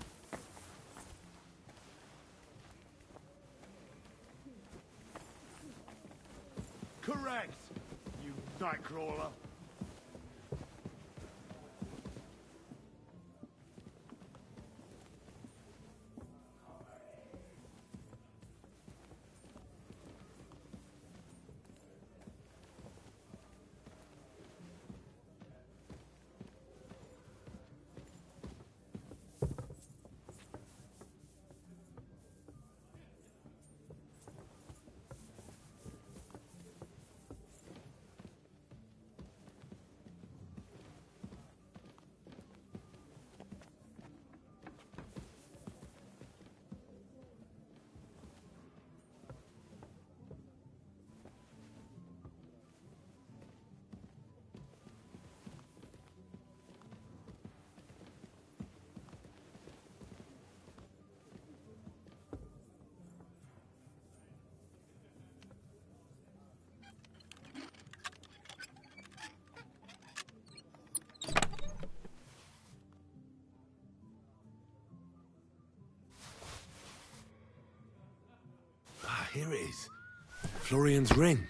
Correct, you nightcrawler. Here it is. Florian's ring.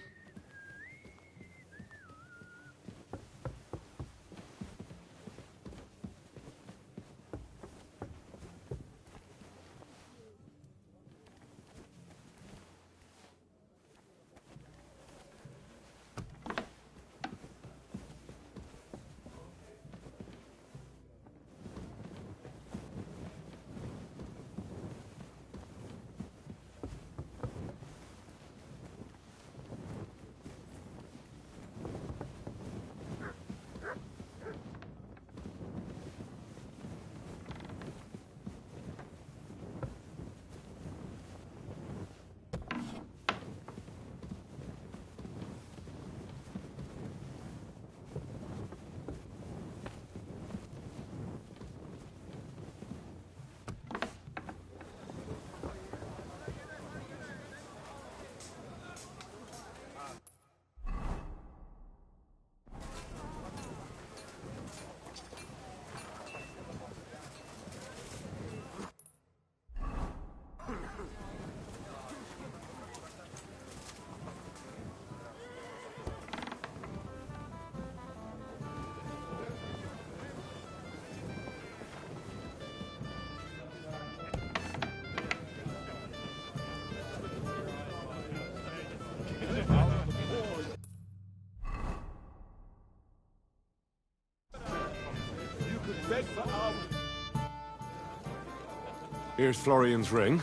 Here's Florian's ring.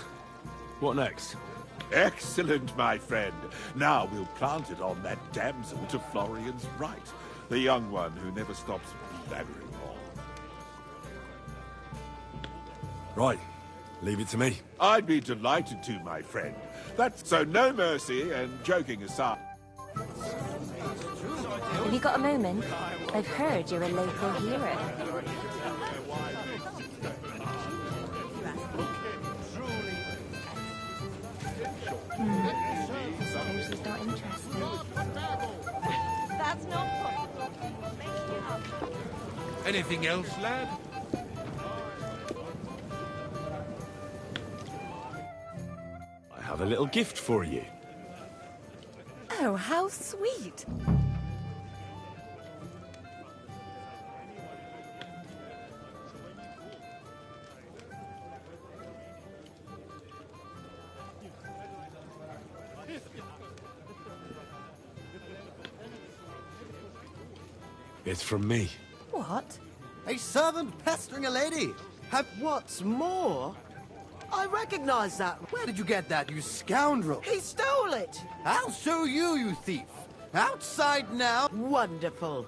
What next? Excellent, my friend. Now we'll plant it on that damsel to Florian's right. The young one who never stops blabbering on. Right. Leave it to me. I'd be delighted to, my friend. That's so no mercy, and joking aside. Have you got a moment? I've heard you're a local hero. Suppose he's not interested. That's not possible. Anything else, lad? I have a little gift for you. Oh, how sweet. It's from me. What? A servant pestering a lady? What's more? I recognize that. Where did you get that, you scoundrel? He stole it. I'll show you, you thief. Outside now. Wonderful.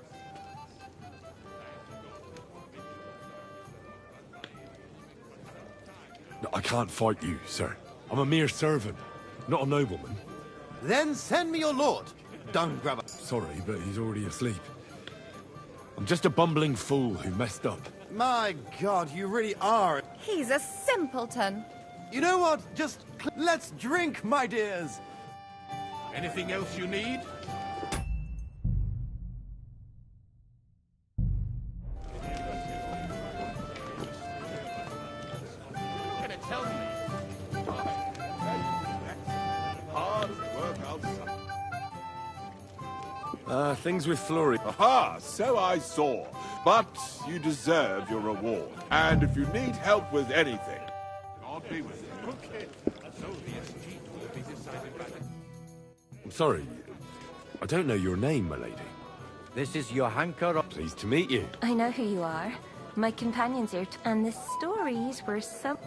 No, I can't fight you, sir. I'm a mere servant, not a nobleman. Then send me your lord, dung grabber. Sorry, but he's already asleep. I'm just a bumbling fool who messed up. My God, you really are. He's a simpleton. You know what? Just let's drink, my dears. Anything else you need? Things with Florian. Aha, so I saw. But you deserve your reward. And if you need help with anything, God be with you. Okay. So the SG will be decided by the... I'm sorry. I don't know your name, my lady. This is Johanka. Pleased to meet you. I know who you are. My companions are, and the stories were some...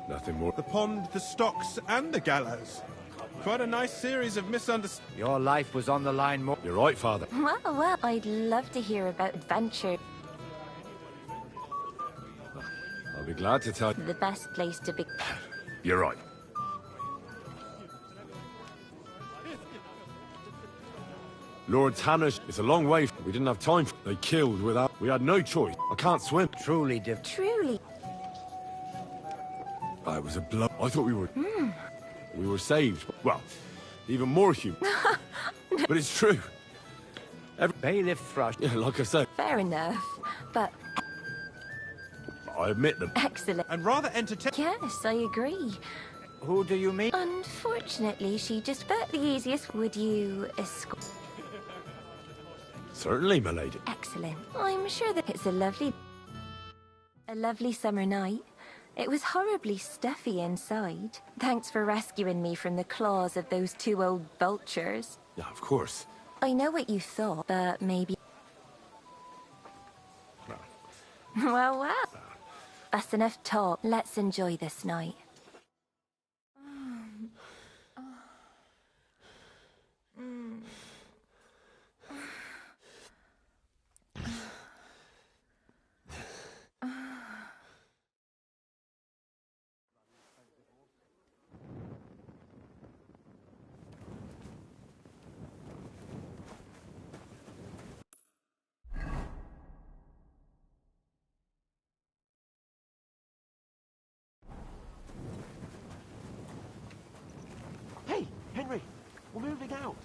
Nothing more. The pond, the stocks, and the gallows. Quite a nice series of misunderstandings. Your life was on the line more. You're right, Father. Well, I'd love to hear about adventure. I'll be glad to tell you. The best place to be... You're right. Lord Hanish, it's a long way. We didn't have time. They killed without... We had no choice. I can't swim. Truly, Truly. It was a blow. I thought we were... We were saved. Well, even more human. But it's true. Bailiff Thrush. Yeah, like I said. Fair enough, but... I admit them. Excellent. And rather entertaining. Yes, I agree. Who do you mean? Unfortunately, she just felt the easiest. Would you escort? Certainly, my lady. Excellent. I'm sure that it's a lovely summer night. It was horribly stuffy inside. Thanks for rescuing me from the claws of those two old vultures. Yeah, of course. I know what you thought, but maybe... Well. That's enough talk. Let's enjoy this night. Hey, Henry, we're moving out.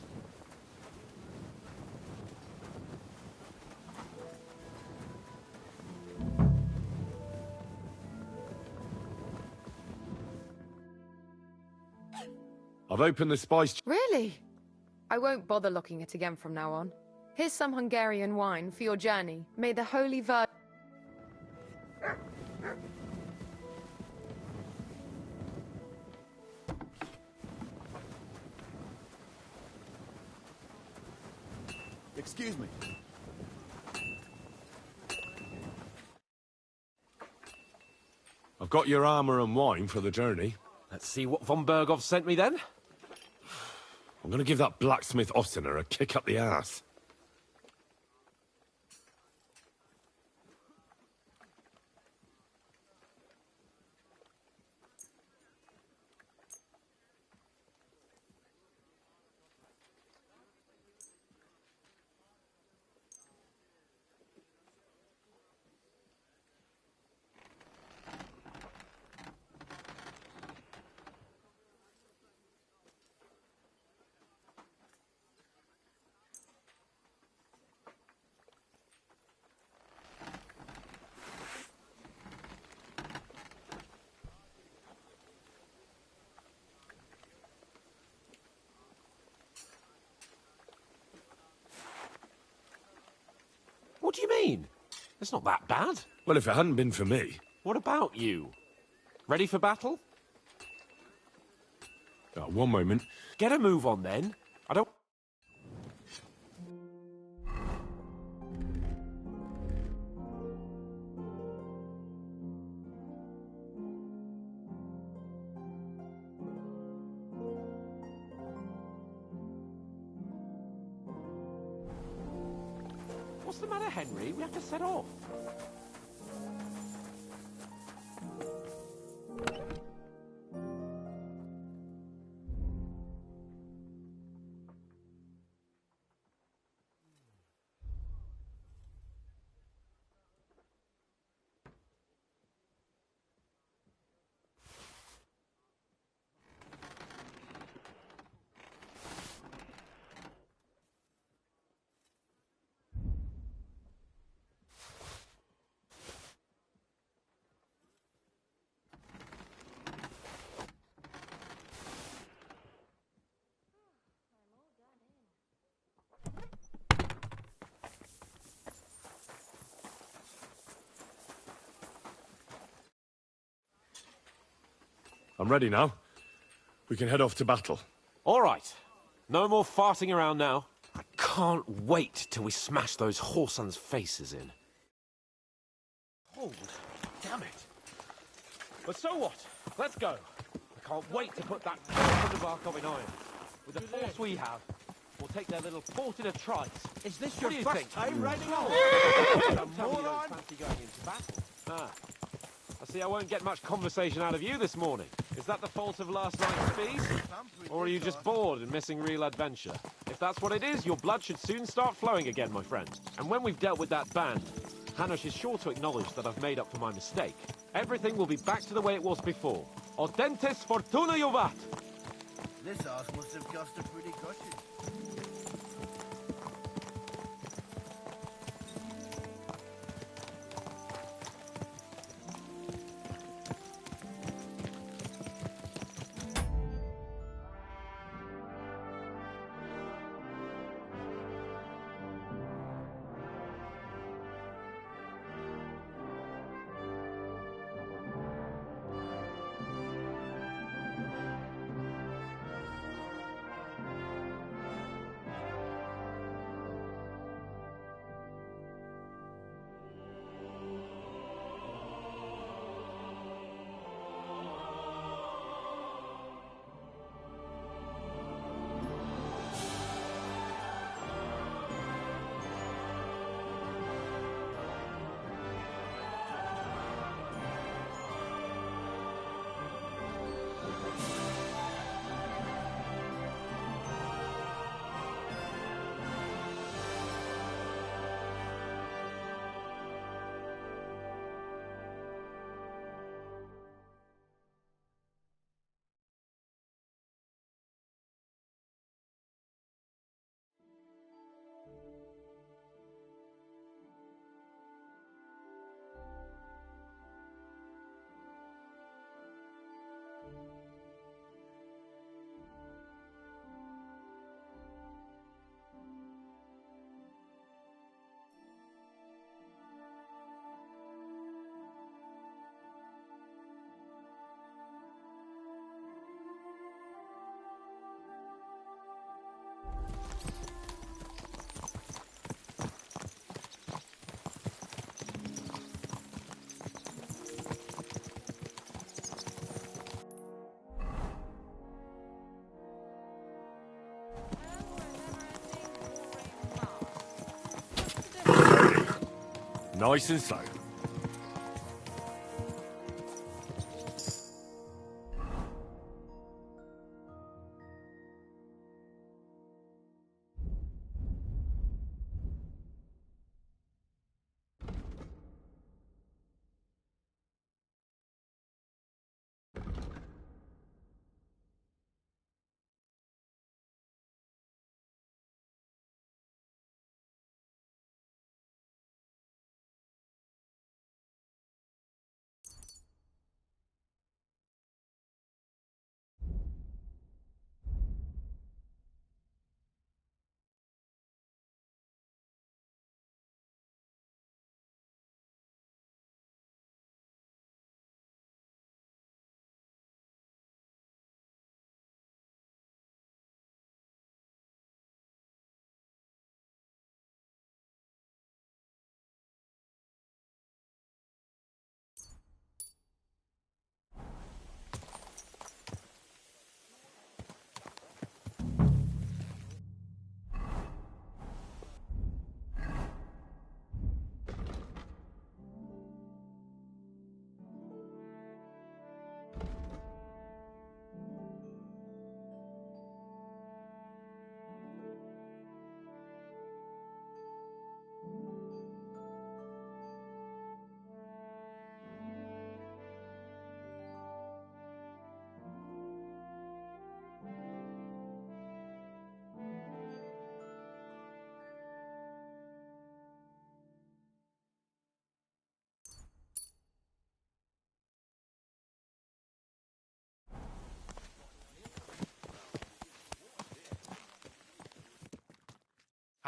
I've opened the spice... Really? I won't bother locking it again from now on. Here's some Hungarian wine for your journey. May the Holy Virgin... Excuse me. I've got your armour and wine for the journey. Let's see what von Berghoff sent me then. I'm going to give that blacksmith Ossiner a kick up the ass. What do you mean? It's not that bad. Well, if it hadn't been for me... What about you? Ready for battle? One moment. Get a move on then. I don't... What's the matter, Henry? We have to set off. I'm ready now. We can head off to battle. All right. No more farting around now. I can't wait till we smash those whoresons' faces in. Hold. Damn it. But so what? Let's go. I can't wait to put that Barkov in iron. With the force we have, we'll take their little fort in a trice. Is this What your do you first think? time riding on? Don't tell me you don't fancy going into battle. Ah. I see I won't get much conversation out of you this morning. Is that the fault of last night's feast? Or are you just bored and missing real adventure? If that's what it is, your blood should soon start flowing again, my friend. And when we've dealt with that band, Hanush is sure to acknowledge that I've made up for my mistake. Everything will be back to the way it was before. Audentes fortuna juvat! This ass must have cost a pretty cushion. Nice and slow.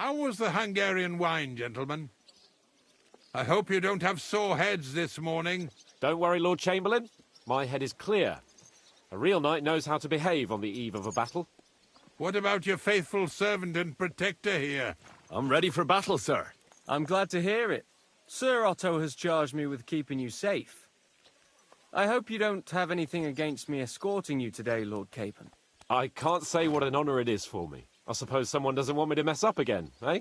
How was the Hungarian wine, gentlemen? I hope you don't have sore heads this morning. Don't worry, Lord Chamberlain. My head is clear. A real knight knows how to behave on the eve of a battle. What about your faithful servant and protector here? I'm ready for battle, sir. I'm glad to hear it. Sir Otto has charged me with keeping you safe. I hope you don't have anything against me escorting you today, Lord Capon. I can't say what an honour it is for me. I suppose someone doesn't want me to mess up again, eh?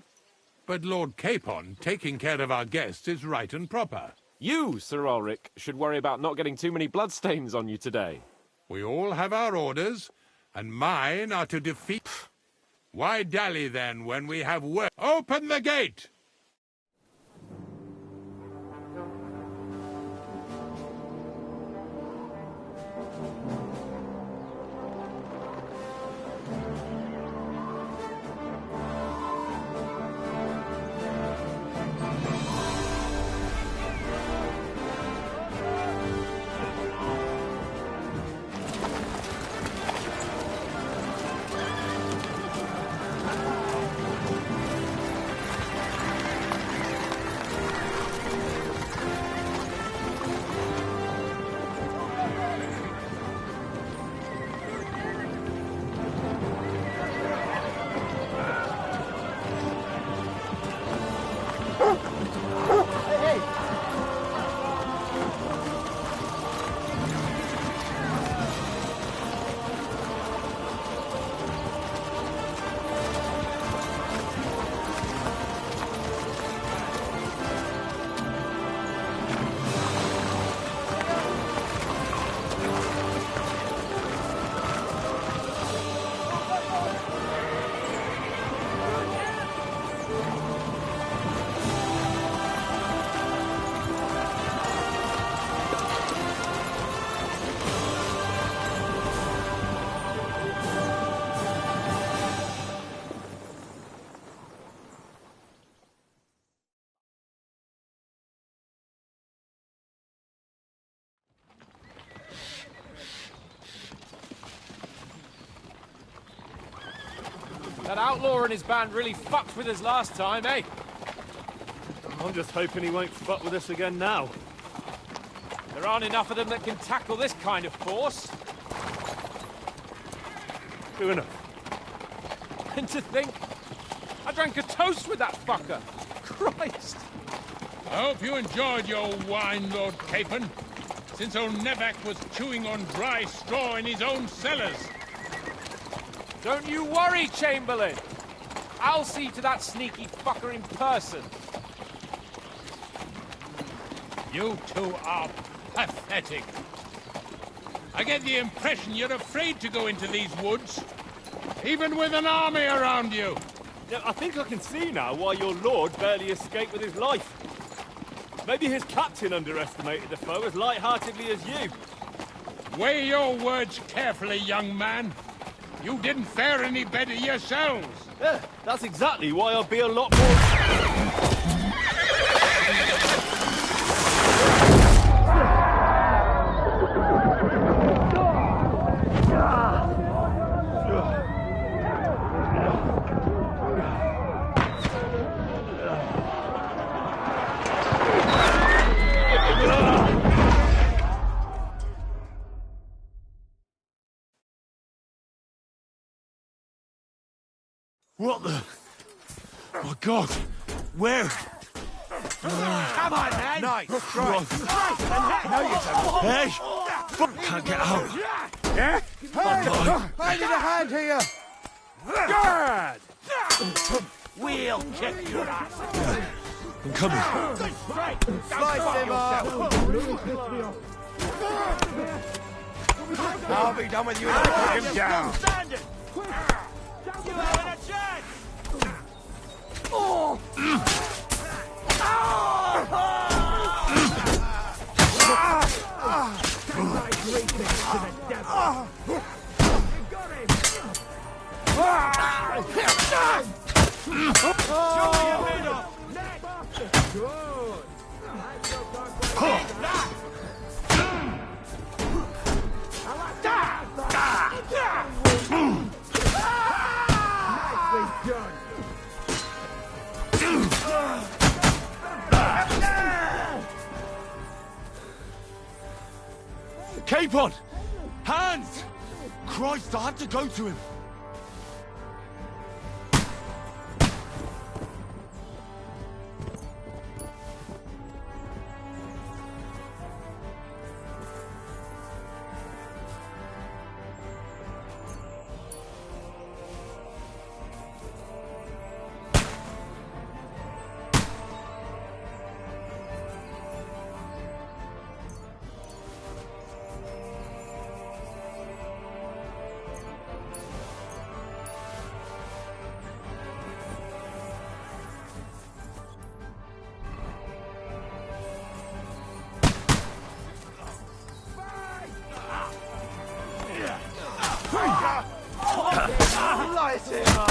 But Lord Capon, taking care of our guests is right and proper. You, Sir Ulrich, should worry about not getting too many bloodstains on you today. We all have our orders, and mine are to defeat... Why dally, then, when we have work? Open the gate! That outlaw and his band really fucked with us last time, eh? I'm just hoping he won't fuck with us again now. There aren't enough of them that can tackle this kind of force. True enough. And to think, I drank a toast with that fucker. Christ! I hope you enjoyed your wine, Lord Capon, since old Nevak was chewing on dry straw in his own cellars. Don't you worry, Chamberlain. I'll see to that sneaky fucker in person. You two are pathetic. I get the impression you're afraid to go into these woods, even with an army around you. Yeah, I think I can see now why your lord barely escaped with his life. Maybe his captain underestimated the foe as light-heartedly as you. Weigh your words carefully, young man. You didn't fare any better yourselves. Yeah, that's exactly why I'll be a lot more... What the... My God! Where? Come on, man! Nice! Strike! No, you don't. Hey! Can't get out. Yeah? Hey! I need a hand here! Good! We'll kick your ass! I'm coming. Slice him up! I'll be done with you in a Put him down. You haven't a chance! Oh! Capon! Hands! Christ, I had to go to him. Light him up!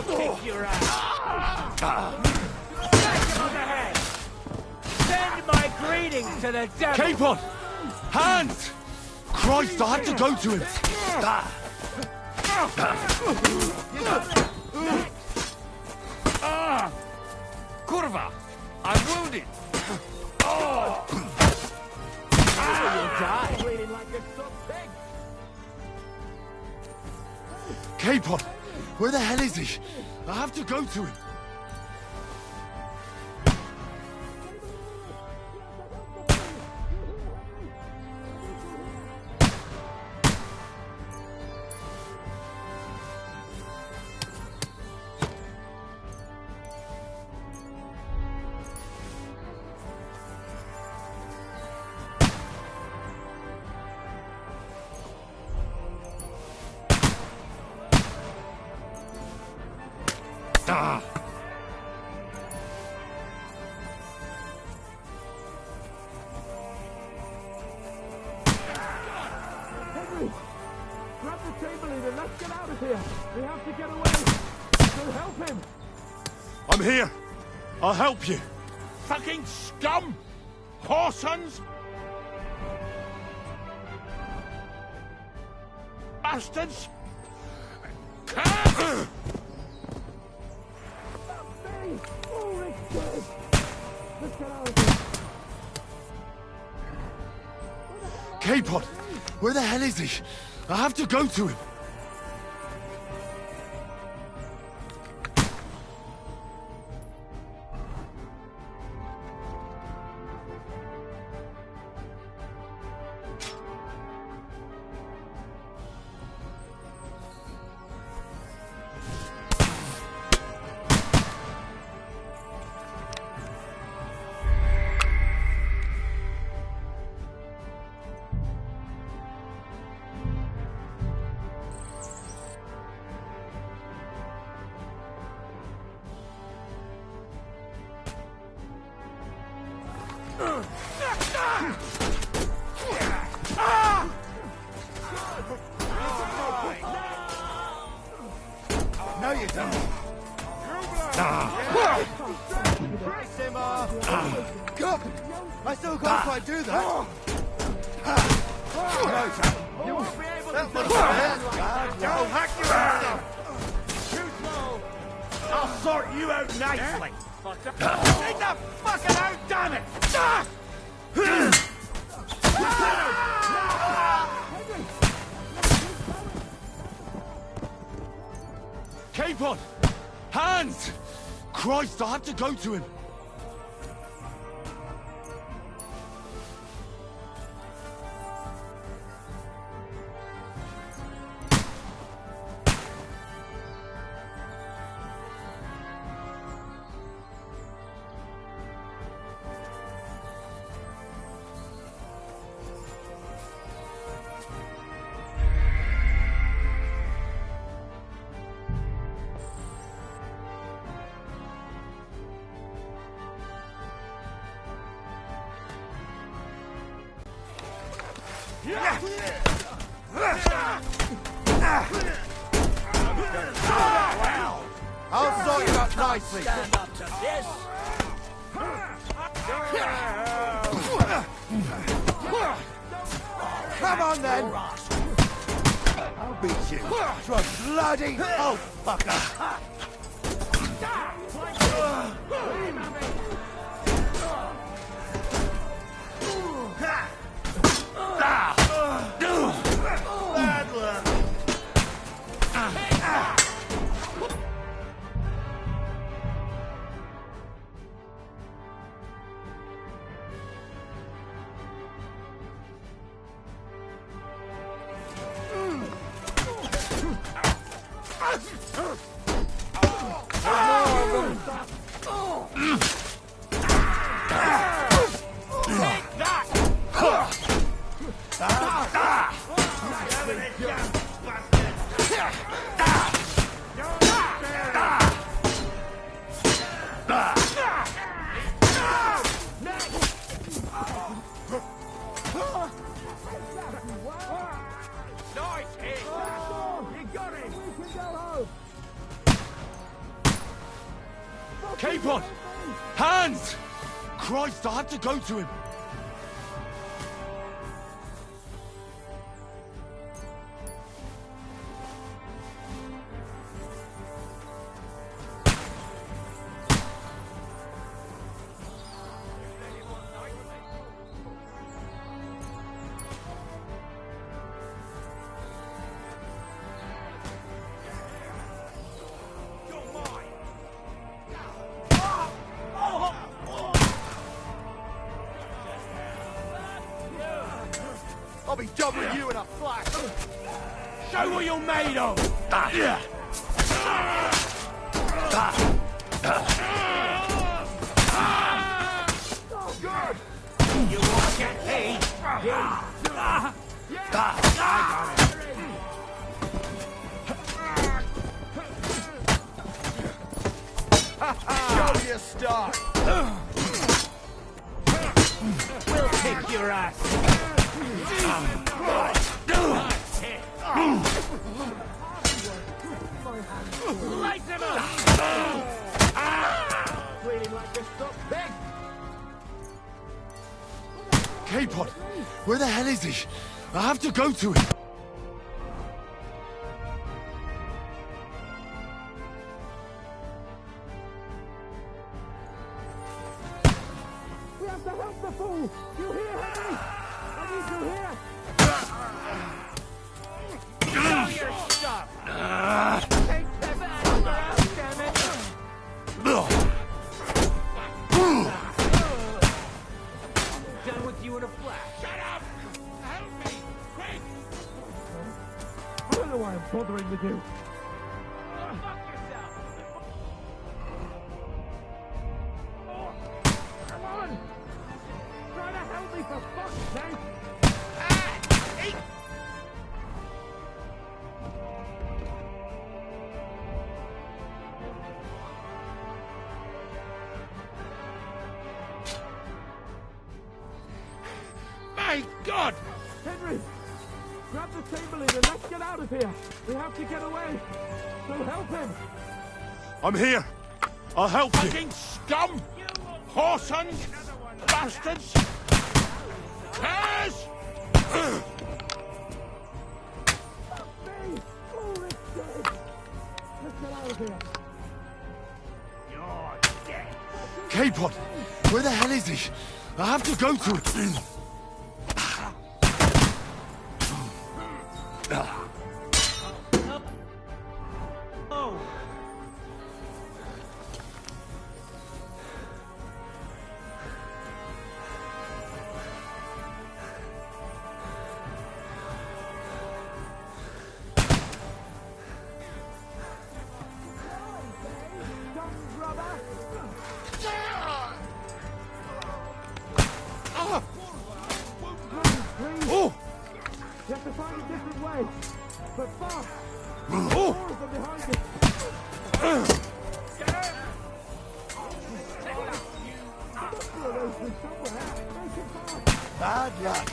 We'll kick your ass! Back on the head! Send my greetings to the devil! Capon! Hands! Christ, I had to go to him. Curva! I'm wounded! Oh! You'll die! Bleeding like a stuck pig! Capon! Where the hell is he? I have to go to him. Ah! Henry! Grab the table leader, let's get out of here! We have to get away! So help him! I'm here. I'll help you. Fucking scum! Whoresons! Bastards! Curse! Capon! Where the hell is he? I have to go to him. you done? Brace him up! Good! I still can't quite do that! You won't be able to do that! I'll hack you out! Too slow! I'll sort you out nicely! Take the fucking out, damn it! Capon! Hands! Christ, I have to go to him! I'll sort you out nicely. Stand up to this. Come on then. I'll beat you to a bloody pulp, fucker. Bad luck! Capon! Hands! Christ, I have to go to him! I'll be done with you in a flash! Show what you're made of! Good! You won't get me! I got it! Show me a star! We'll kick your ass! Light him up! Bleeding like a stuck pig! Capon! Where the hell is he? I have to go to him! We have to help the fool! You hear, Henry? I need you here! Show your stuff! Take that fucker out, damn it! Done with you in a flash. Shut up! Help me! Quick! I don't know why I'm bothering with you. Fuck yourself! Oh, come on! Try to help me for fuck's sake! My God! Henry! Grab the table and let's get out of here! We have to get away! So help him! I'm here. I'll help you. Fucking scum! Whoresons! Bastards! Curs! Capon! Where the hell is he? I have to go to him. You have to find a different way. But fast! Oh! More of them behind you. Bad luck.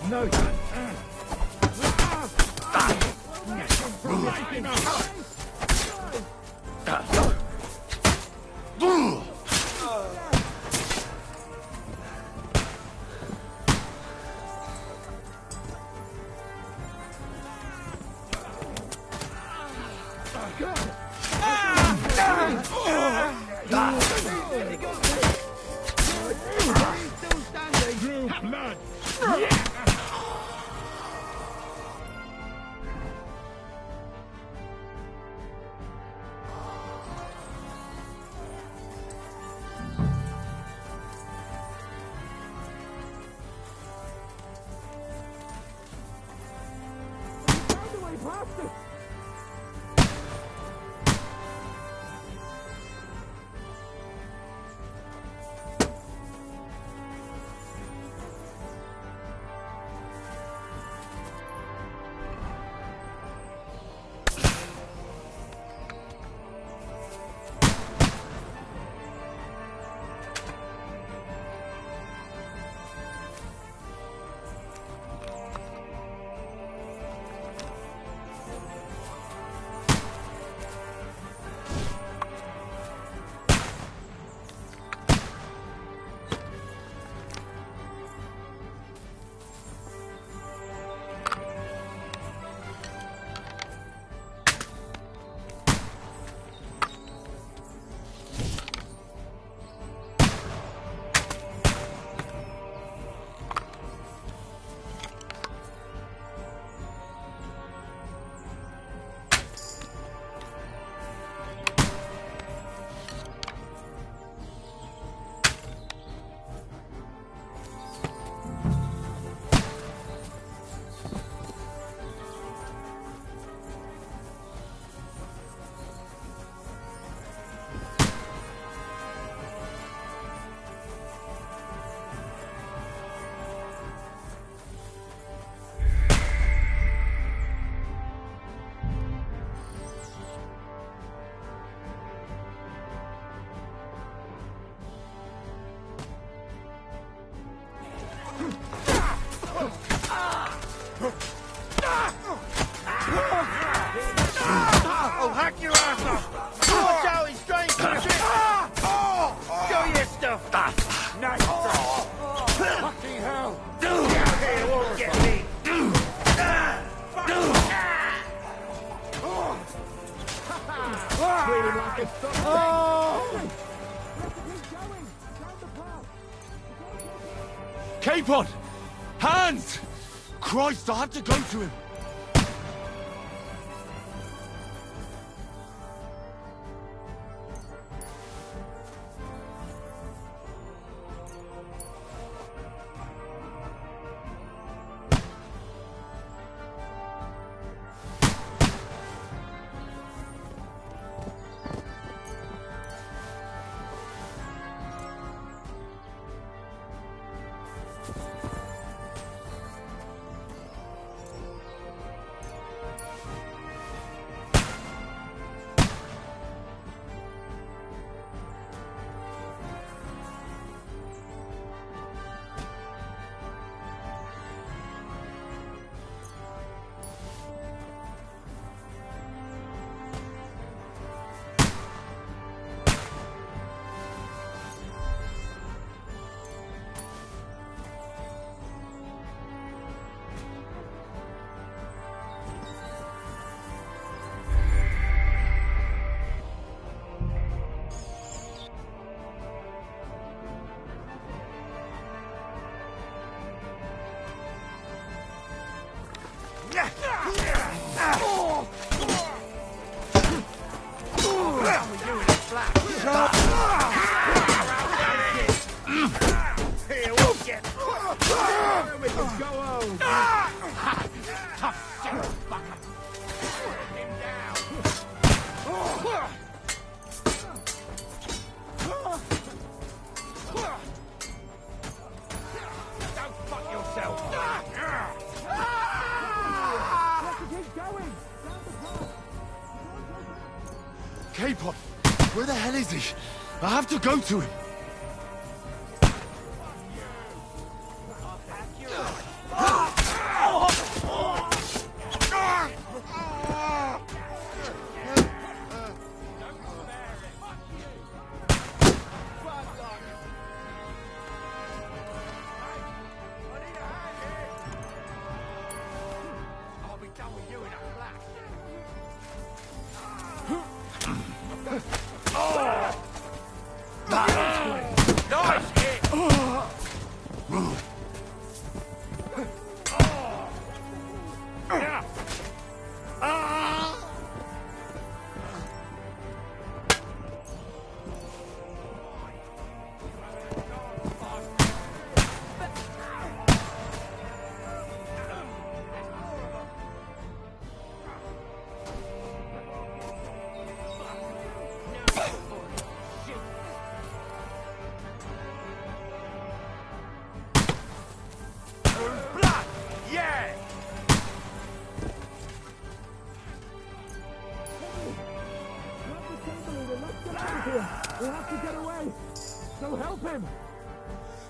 No. I'll hack your ass up! Watch out, he's trying to shit! Show your stuff! Nice stuff! Fucking hell! Here, won't get me! Bleeding like a Capon! Hands! Christ, I have to go to him. Here, we'll get... We can go home. Tough shit, fucker. Put him down. Don't fuck yourself. Keep going! Capon, where the hell is he? I have to go to him.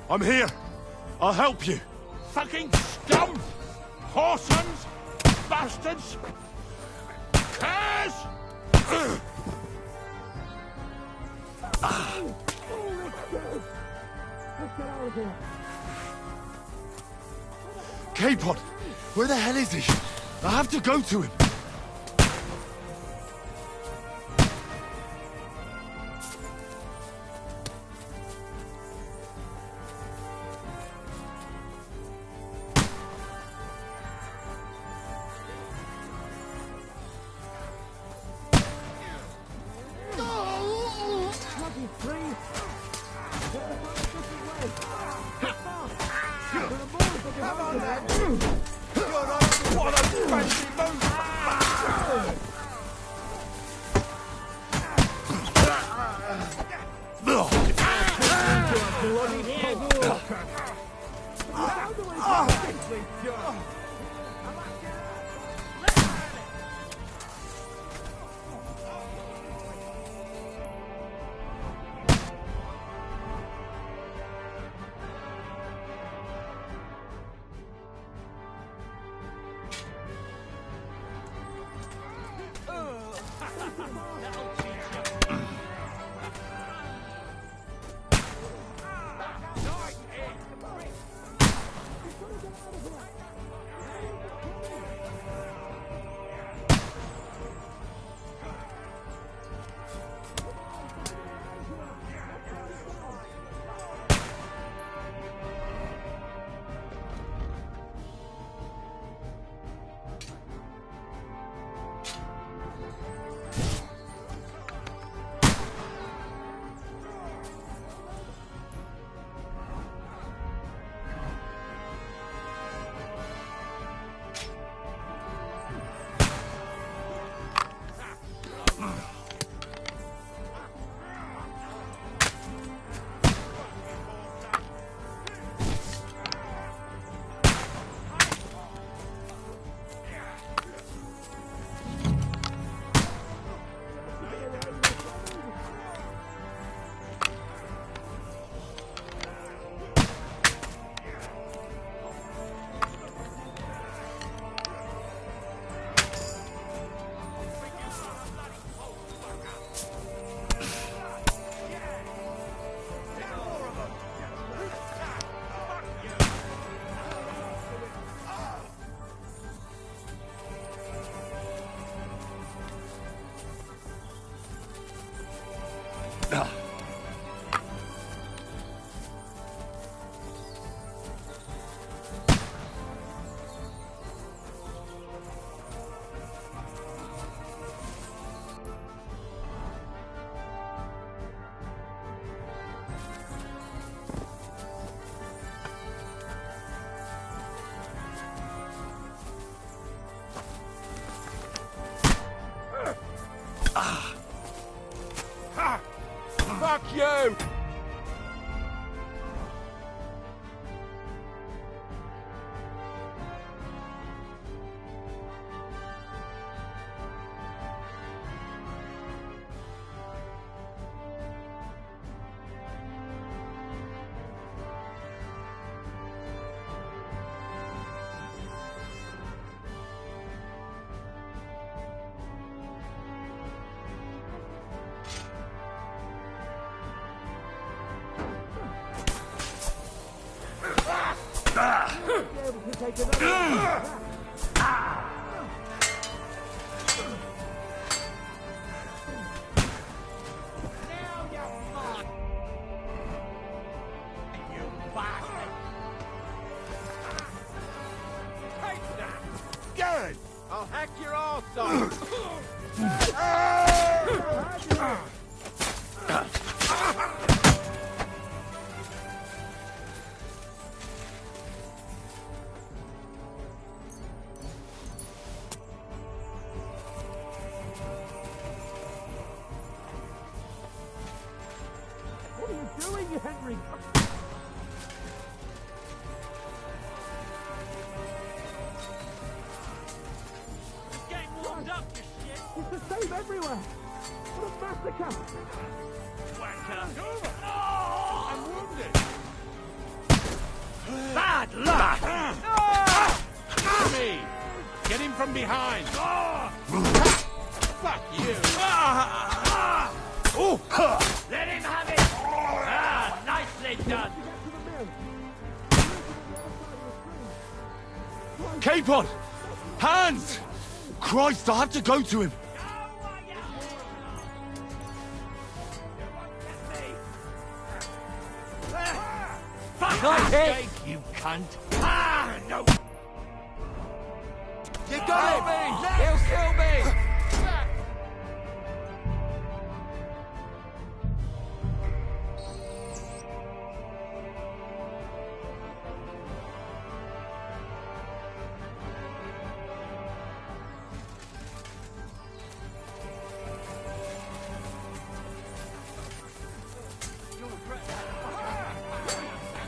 I'm here. I'll help you. Fucking scum! Whoresomes! Bastards! Curs! Capon, where the hell is he? I have to go to him. through! Good! I'll hack your arse off! What are you doing, Henry? Getting warmed up, you shit! It's the same everywhere! What a massacre! Wanker! I'm wounded! Bad luck! Me! Get him from behind! Fuck you! Let him have it! Nicely done! Capon! Hands! Christ, I have to go to him! Fuck Not that it. steak, you cunt! No! You got him! He'll kill me!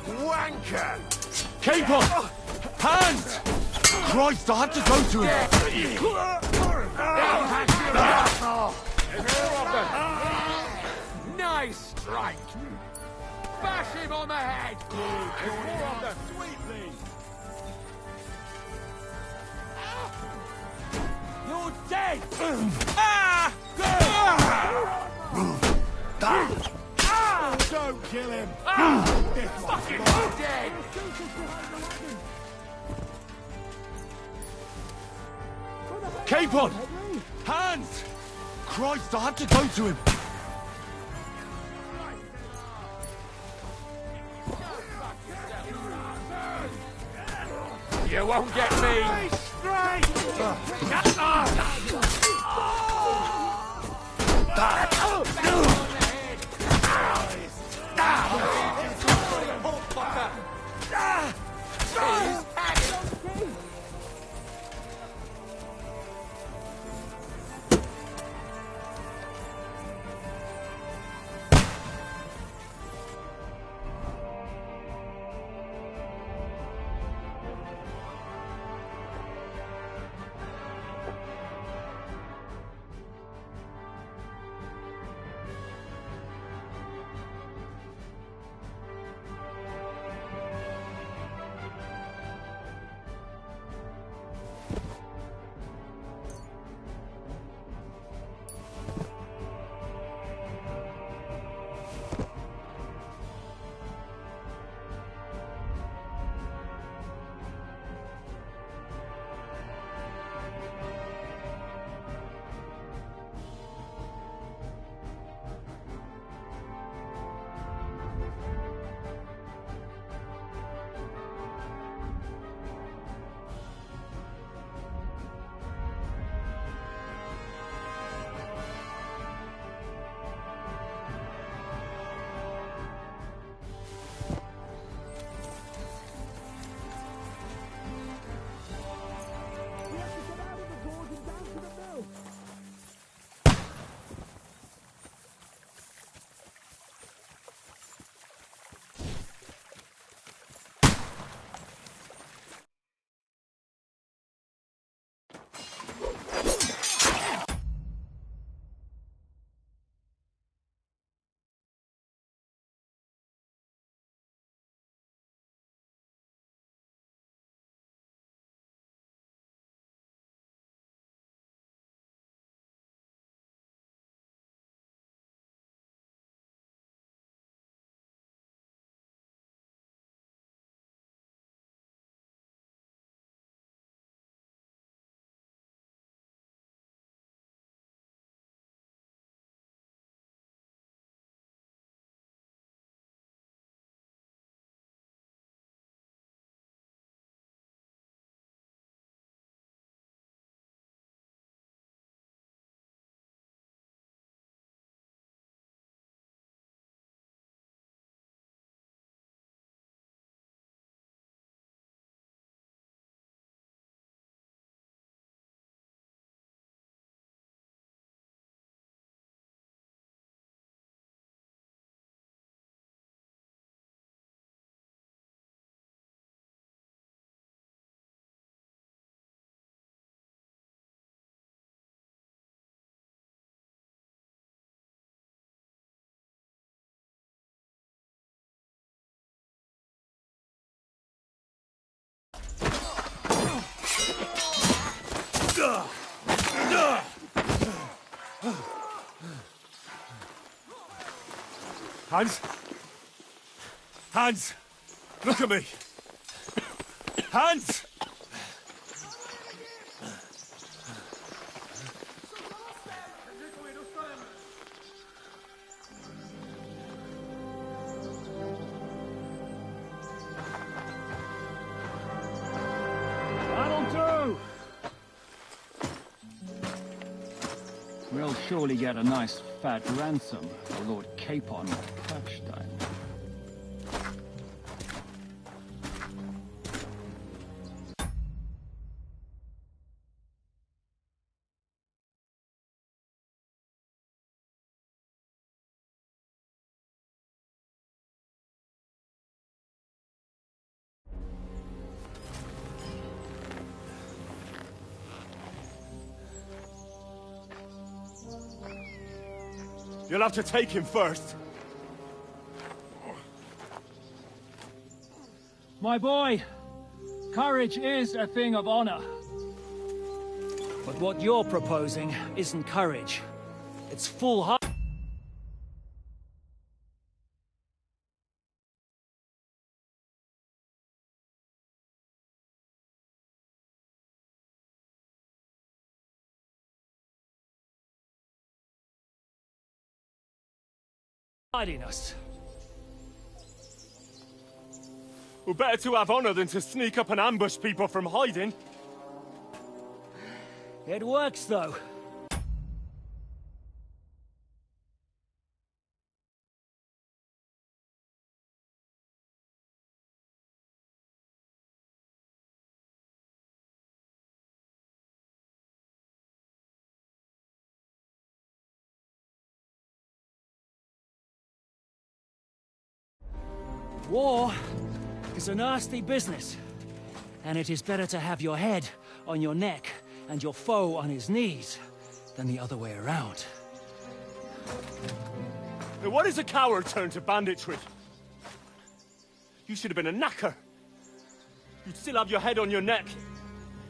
Wanker! Capon! Hands! Christ, I have to go to him! Nice strike! Bash him on the head! Sweetly! You're dead! Don't kill him! Fucking dead! Capon! Hands! Christ, I have to go to him! You won't get me! Hans? Hans! Look at me! Hans! That'll do! We'll surely get a nice fat ransom for Lord Capon of Kirkstein. You'll have to take him first. My boy, courage is a thing of honor. But what you're proposing isn't courage. It's foolhardy. Us. Well, better to have honor than to sneak up and ambush people from hiding. It works, though. War is a nasty business, and it is better to have your head on your neck and your foe on his knees than the other way around. Now what is a coward turn to banditry? You should have been a knacker. You'd still have your head on your neck,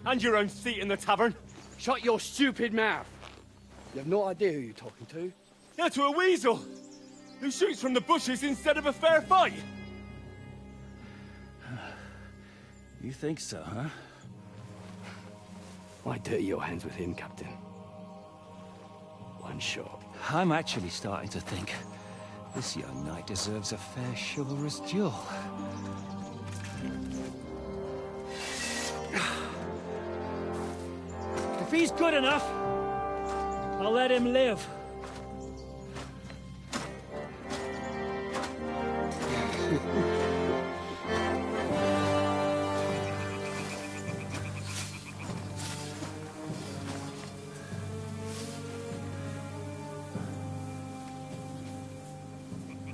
and your own seat in the tavern. Shut your stupid mouth. You have no idea who you're talking to. Yeah, to a weasel, who shoots from the bushes instead of a fair fight. You think so, huh? Why dirty your hands with him, Captain? One shot. I'm actually starting to think this young knight deserves a fair chivalrous duel. If he's good enough, I'll let him live.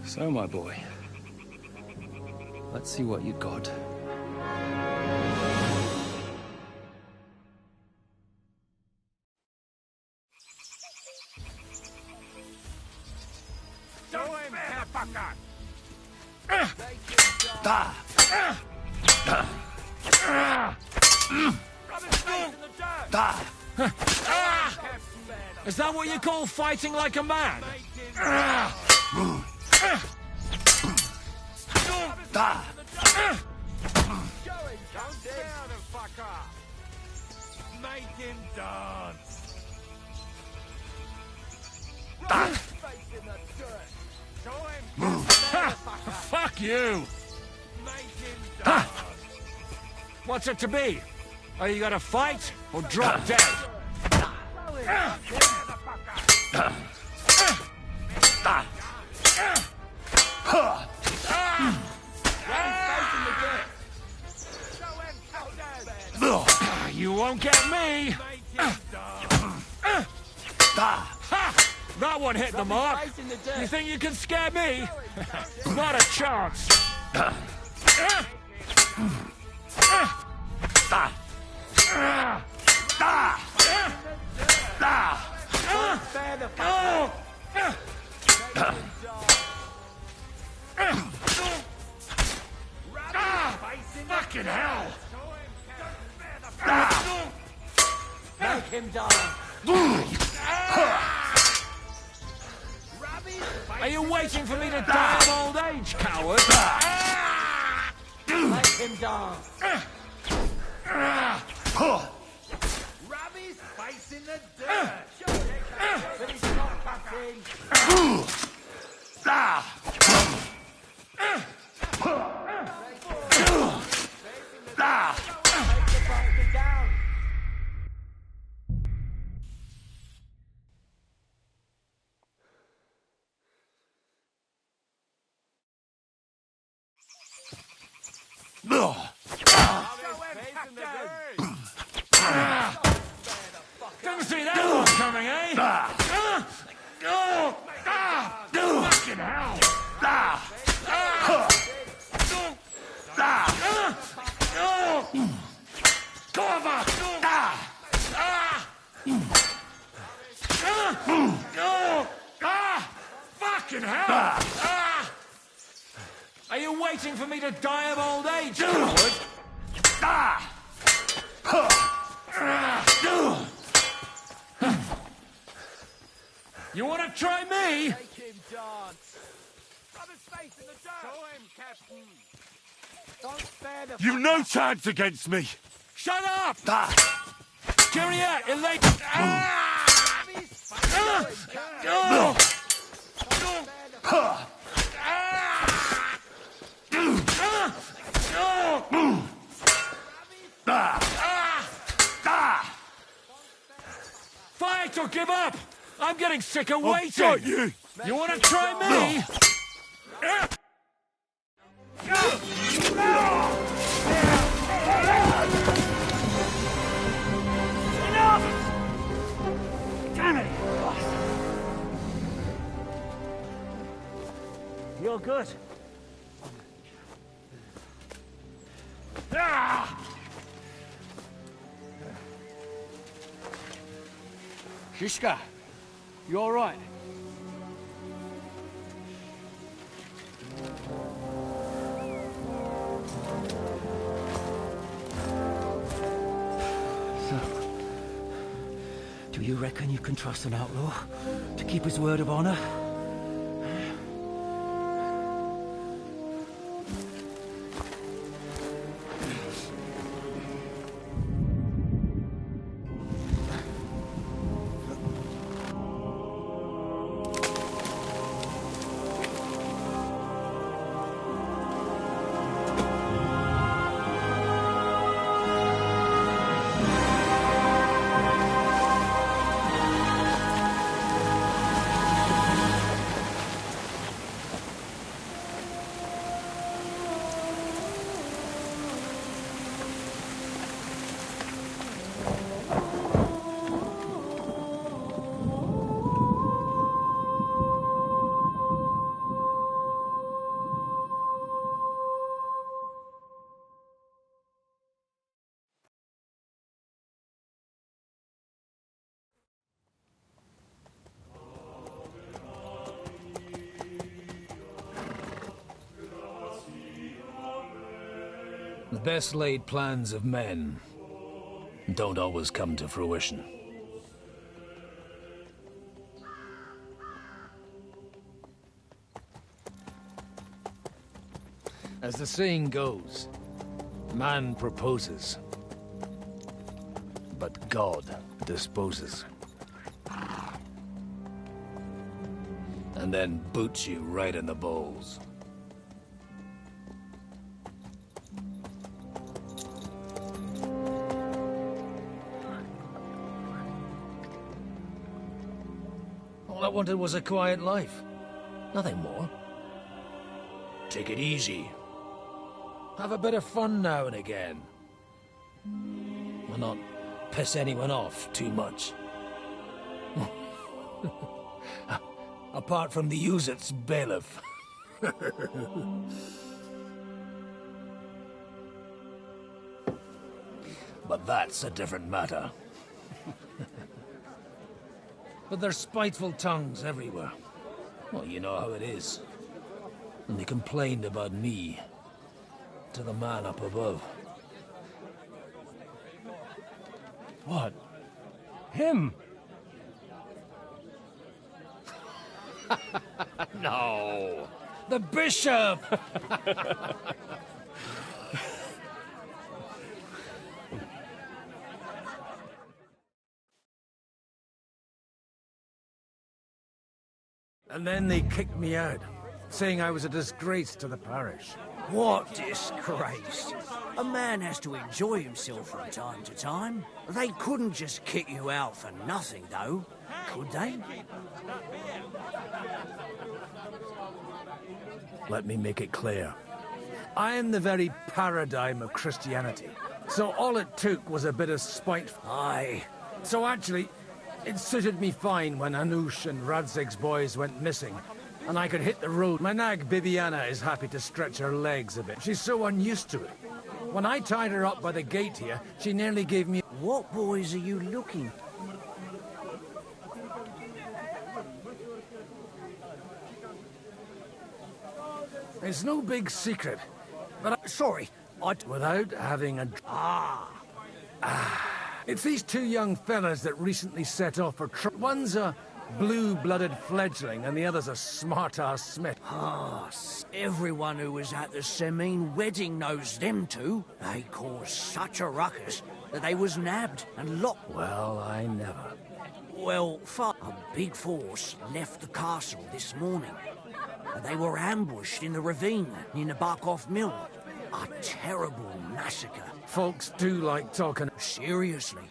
So, my boy, let's see what you got. Is that what you call fighting like a man? Make him dance. Fuck you! What's it to be? Are you gonna fight or drop dead? You won't get me! That one hit the mark. You think you can scare me? Not a chance. Fucking hell! Make him die. Are you waiting for me to die of old age, coward? Make him die. Rub his face in the dirt. But he's not cutting. Didn't see that one coming, eh? Fucking hell! Cover! Fucking hell! Are you waiting for me to die of old age, coward? You want to try me? Make him dance. Rub his face in the dirt. Show him, Captain. Don't spare the... You've no chance against me! Shut up! Kyria, Elaine! Fight or give up! I'm getting sick of waiting! Got you! You want to try me? Enough! Damn it! You're good. Shishka, you all right? Do you reckon you can trust an outlaw to keep his word of honor? The best laid plans of men don't always come to fruition. As the saying goes, man proposes, but God disposes. And then boots you right in the balls. All I wanted was a quiet life. Nothing more. Take it easy. Have a bit of fun now and again. Well, not piss anyone off too much. Apart from the Uzit's bailiff. But that's a different matter. But there's spiteful tongues everywhere. Well, you know how it is. And they complained about me to the man up above. What? Him? No. The bishop! And then they kicked me out, saying I was a disgrace to the parish. What disgrace? A man has to enjoy himself from time to time. They couldn't just kick you out for nothing, though, could they? Let me make it clear. I am the very paradigm of Christianity. So all it took was a bit of spite. Aye. So actually, it suited me fine when Anush and Radzig's boys went missing, and I could hit the road. My nag Bibiana is happy to stretch her legs a bit. She's so unused to it. When I tied her up by the gate here, she nearly gave me... What boys are you looking? It's no big secret, but sorry, without having a... It's these two young fellas that recently set off for... One's a blue-blooded fledgling, and the other's a smart-ass smith. Everyone who was at the Semine wedding knows them two. They caused such a ruckus that they was nabbed and locked. Well, I never. Well, a big force left the castle this morning. They were ambushed in the ravine near the Barkov Mill. A terrible massacre. Folks do like talking... Seriously.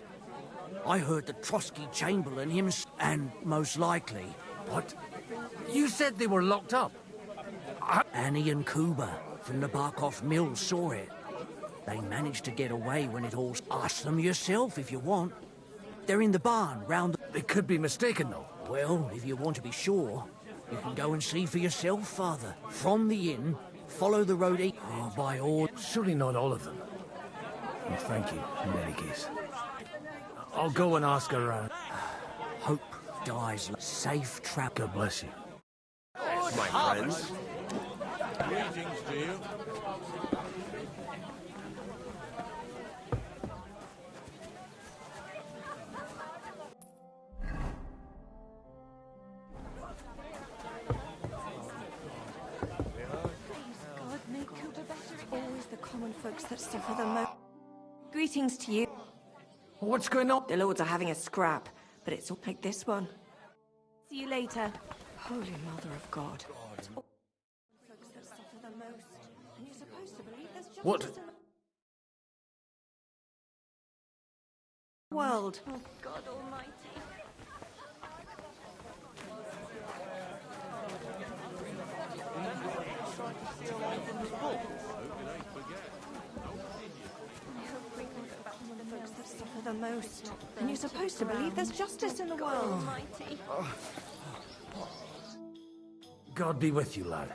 I heard the Trosky Chamberlain and most likely... What? You said they were locked up? Annie and Kuba from the Barkov Mill saw it. They managed to get away when it all... Ask them yourself if you want. They're in the barn round the... They could be mistaken, though. Well, if you want to be sure, you can go and see for yourself, Father. From the inn, follow the road by all... Surely not all of them. Well, thank you, in any case. I'll go and ask around. Hope dies. Safe trap. God bless you. My friends. Greetings to you. Always the common folks that suffer the most. Greetings to you. What's going on? The lords are having a scrap, but it's all like this one. See you later. Holy Mother of God. Folks that suffer the most. And you're supposed to believe there's justice What? in the world. Oh, God Almighty. The most. And you're supposed to believe there's justice in the world. Almighty. God be with you, lad.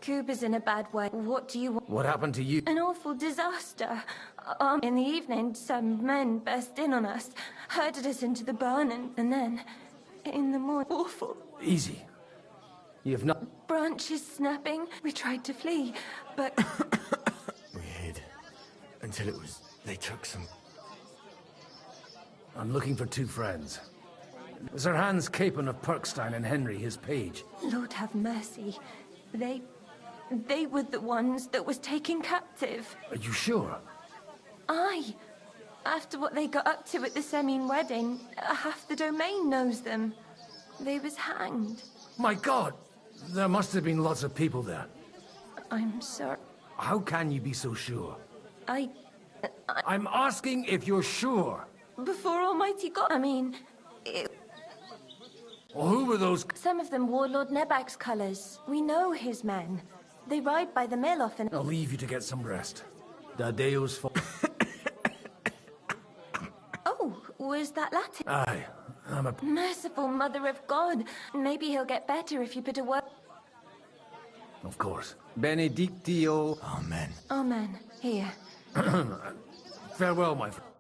Kuba's in a bad way. What do you want? What happened to you? An awful disaster. In the evening, some men burst in on us, herded us into the barn, and then, in the morning, awful. Easy. You've not... Branches snapping. We tried to flee, but... We hid. Until it was... They took some... I'm looking for two friends. Sir Hans Capon of Perkstein and Henry, his page. Lord have mercy. They were the ones that was taken captive. Are you sure? Aye. After what they got up to at the Semine wedding, half the domain knows them. They was hanged. My God! There must have been lots of people there. I'm sorry. How can you be so sure? I'm asking if you're sure. Before Almighty God, Well, who were those? Some of them wore Lord Nebag's colours. We know his men. They ride by the mill often. I'll leave you to get some rest. Dadeo's fault. Oh, was that Latin? Aye, I'm a... Merciful Mother of God. Maybe he'll get better if you put a word... Of course. Benedictio. Amen. Amen. Here. Farewell, my friend.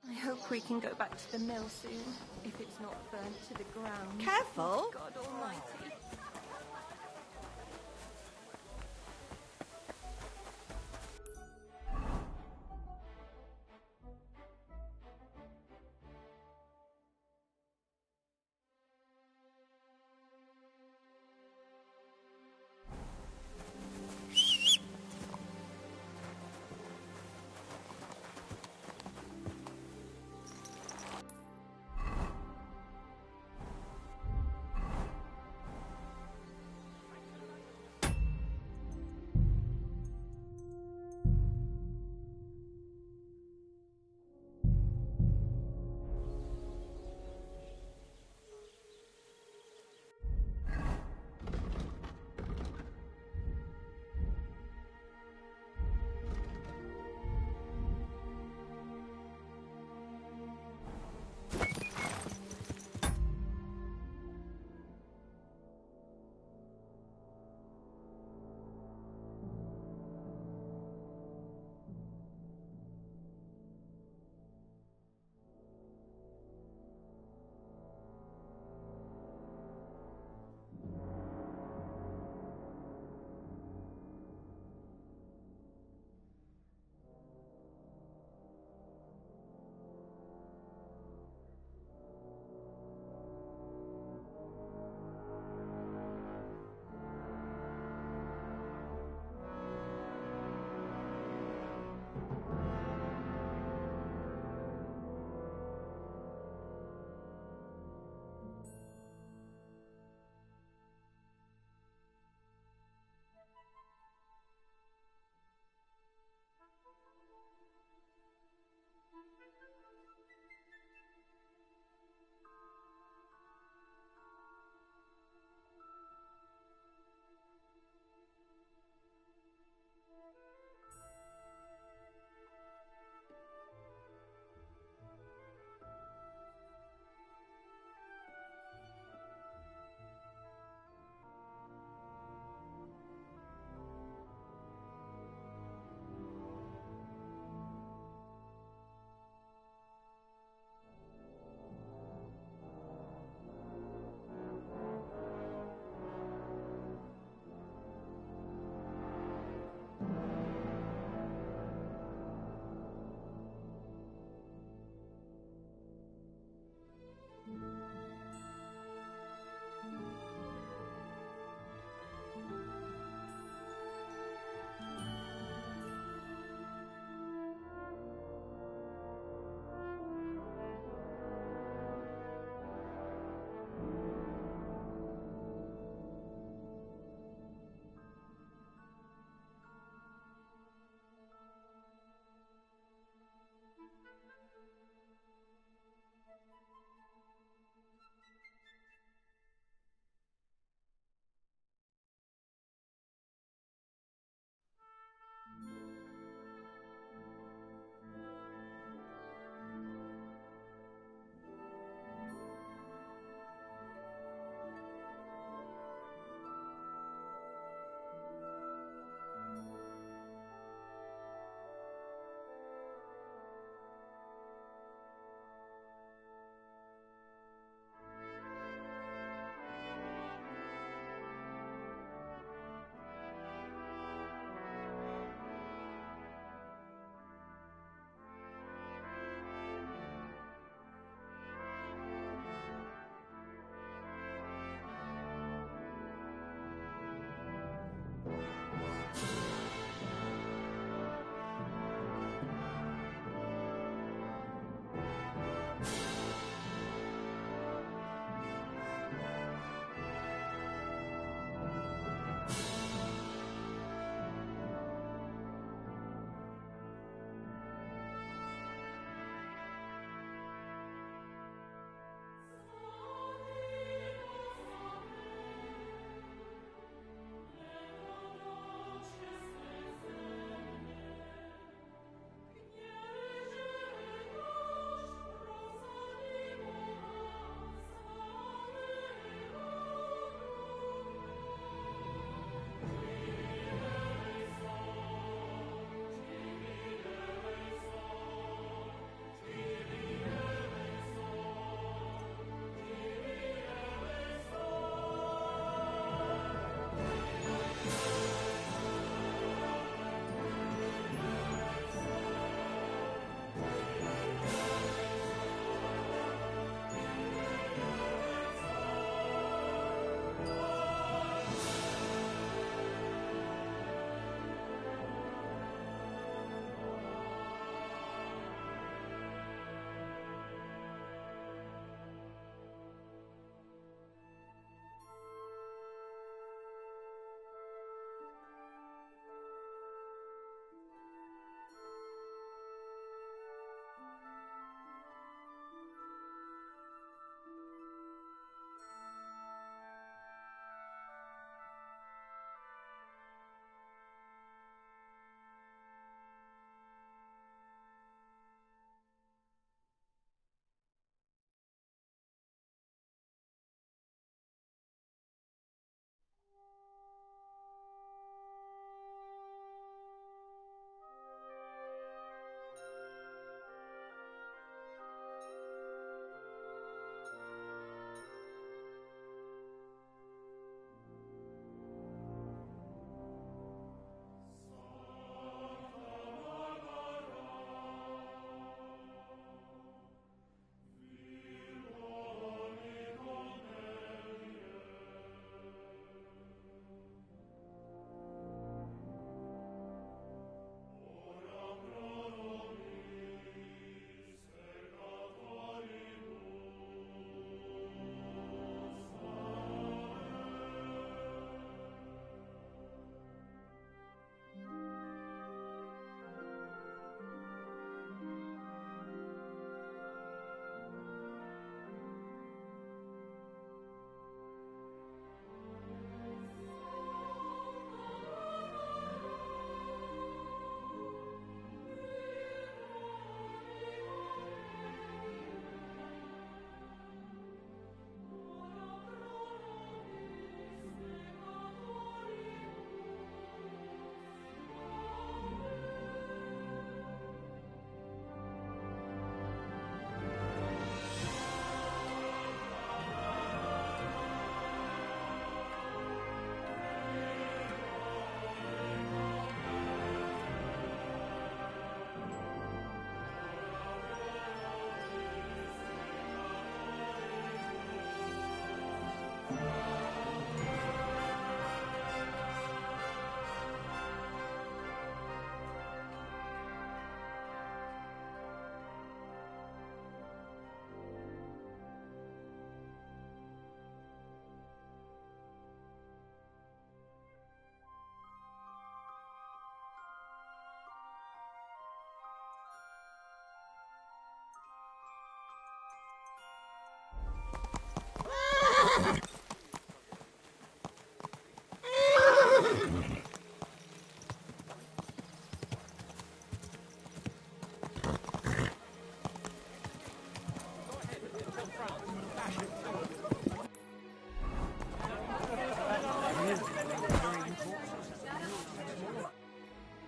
I hope we can go back to the mill soon, if it's not burnt to the ground. Careful. God Almighty.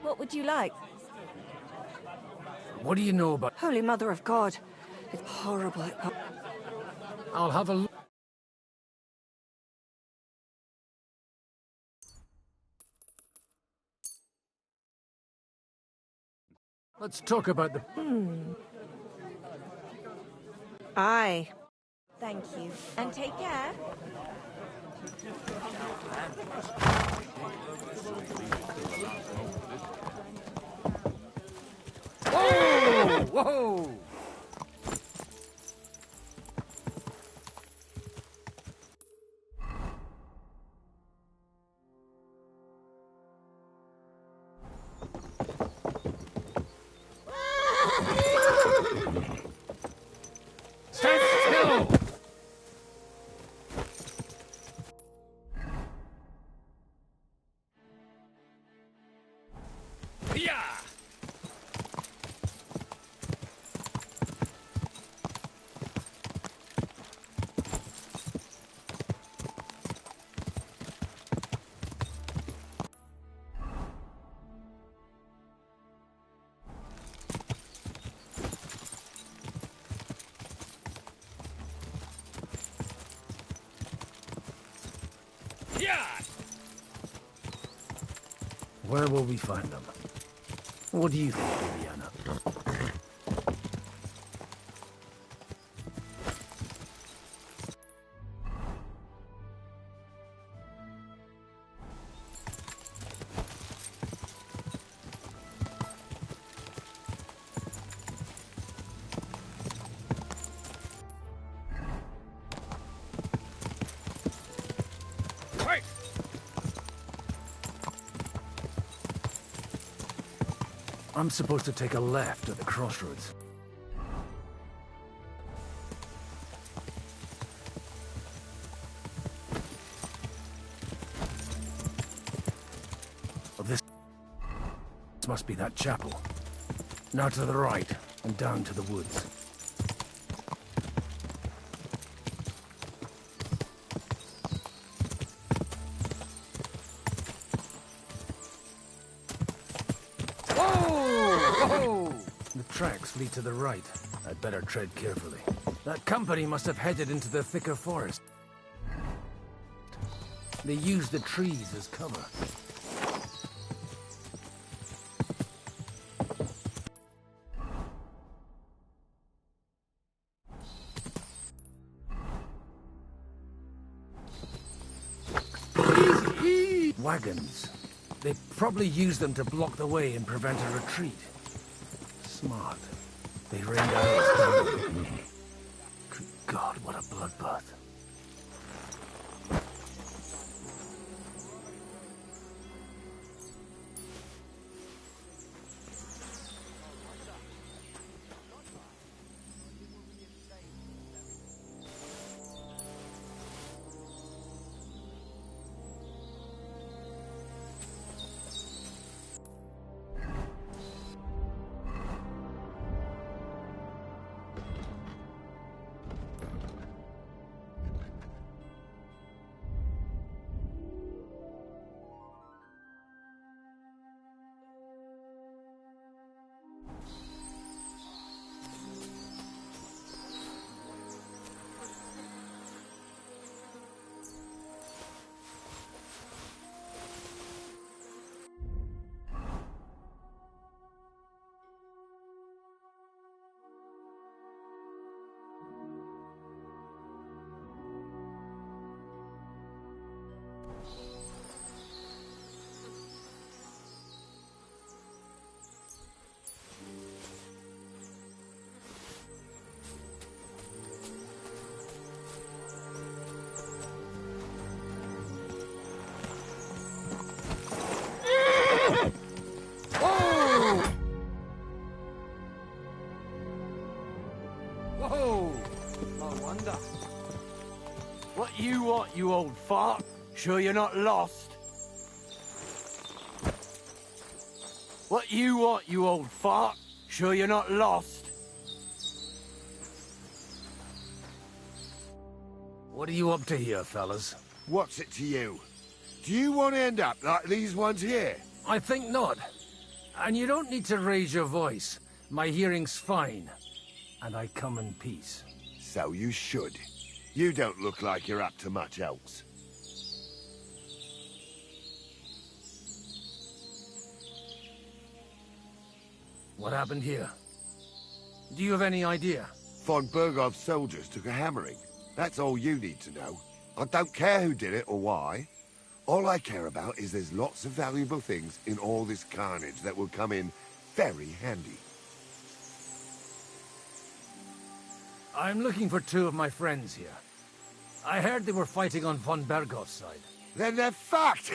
What would you like? What do you know about... Holy Mother of God. It's horrible. I'll have a look. Let's talk about the... Aye. Thank you. And take care. Whoa! Whoa! Stand still! Yeah! Where will we find them? What do you think, Viviana? I'm supposed to take a left at the crossroads. Oh, this must be that chapel. Now to the right, and down to the woods. The tracks lead to the right. I'd better tread carefully. That company must have headed into the thicker forest. They used the trees as cover. Wagons. They probably used them to block the way and prevent a retreat. Smart. They rained arrows down. Good God, what a bloodbath. Whoa! No wonder. What you want, you old fart? Sure you're not lost? What you want, you old fart? Sure you're not lost? What are you up to here, fellas? What's it to you? Do you want to end up like these ones here? I think not. And you don't need to raise your voice. My hearing's fine. And I come in peace. So you should. You don't look like you're up to much else. What happened here? Do you have any idea? Von Bergov's soldiers took a hammering. That's all you need to know. I don't care who did it or why. All I care about is there's lots of valuable things in all this carnage that will come in very handy. I'm looking for two of my friends here. I heard they were fighting on von Bergov's side. Then they're fucked!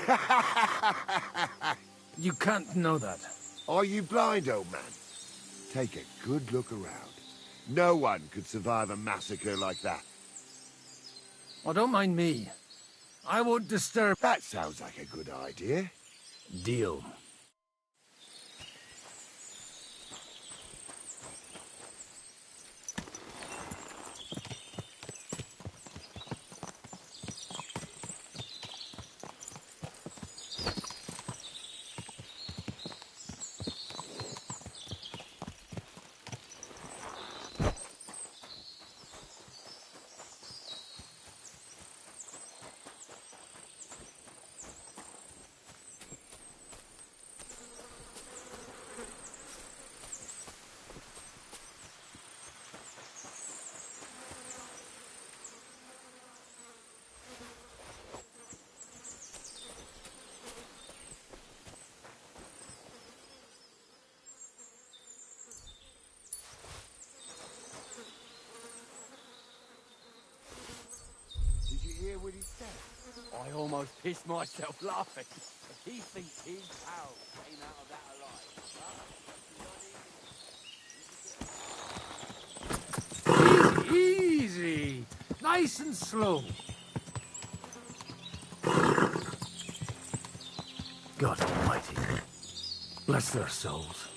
You can't know that. Are you blind, old man? Take a good look around. No one could survive a massacre like that. Oh, don't mind me. I won't disturb... That sounds like a good idea. Deal. What he said. I almost pissed myself laughing. He thinks his pal came out of that alive. Easy! Nice and slow. God Almighty. Bless their souls.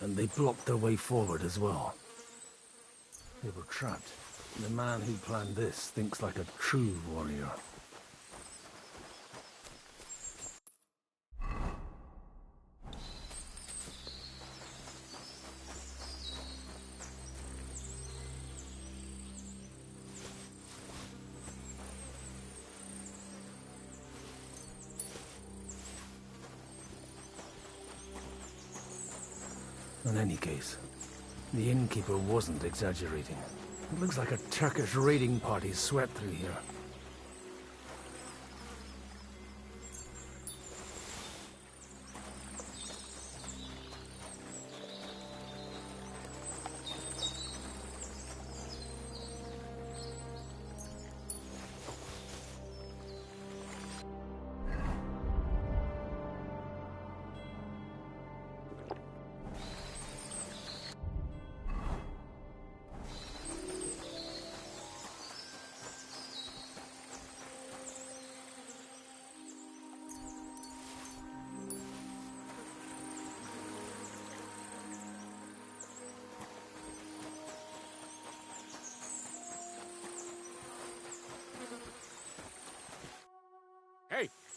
And they blocked their way forward as well. They were trapped. The man who planned this thinks like a true warrior. In any case, the innkeeper wasn't exaggerating. It looks like a Turkish raiding party swept through here.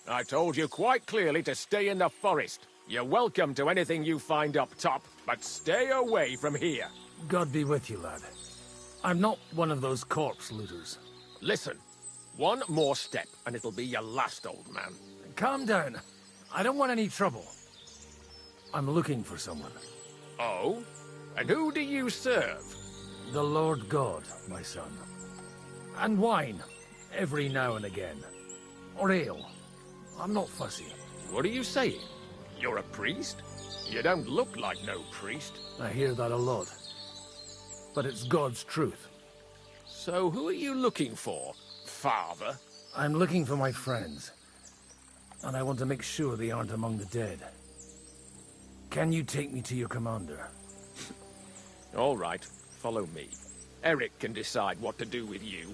I told you quite clearly to stay in the forest. You're welcome to anything you find up top, but stay away from here. God be with you, lad. I'm not one of those corpse looters. Listen, one more step and it'll be your last, old man. Calm down. I don't want any trouble. I'm looking for someone. Oh? And who do you serve? The Lord God, my son. And wine, every now and again. Or ale. I'm not fussy. What are you saying? You're a priest? You don't look like no priest. I hear that a lot. But it's God's truth. So who are you looking for, Father? I'm looking for my friends. And I want to make sure they aren't among the dead. Can you take me to your commander? All right, follow me. Eric can decide what to do with you.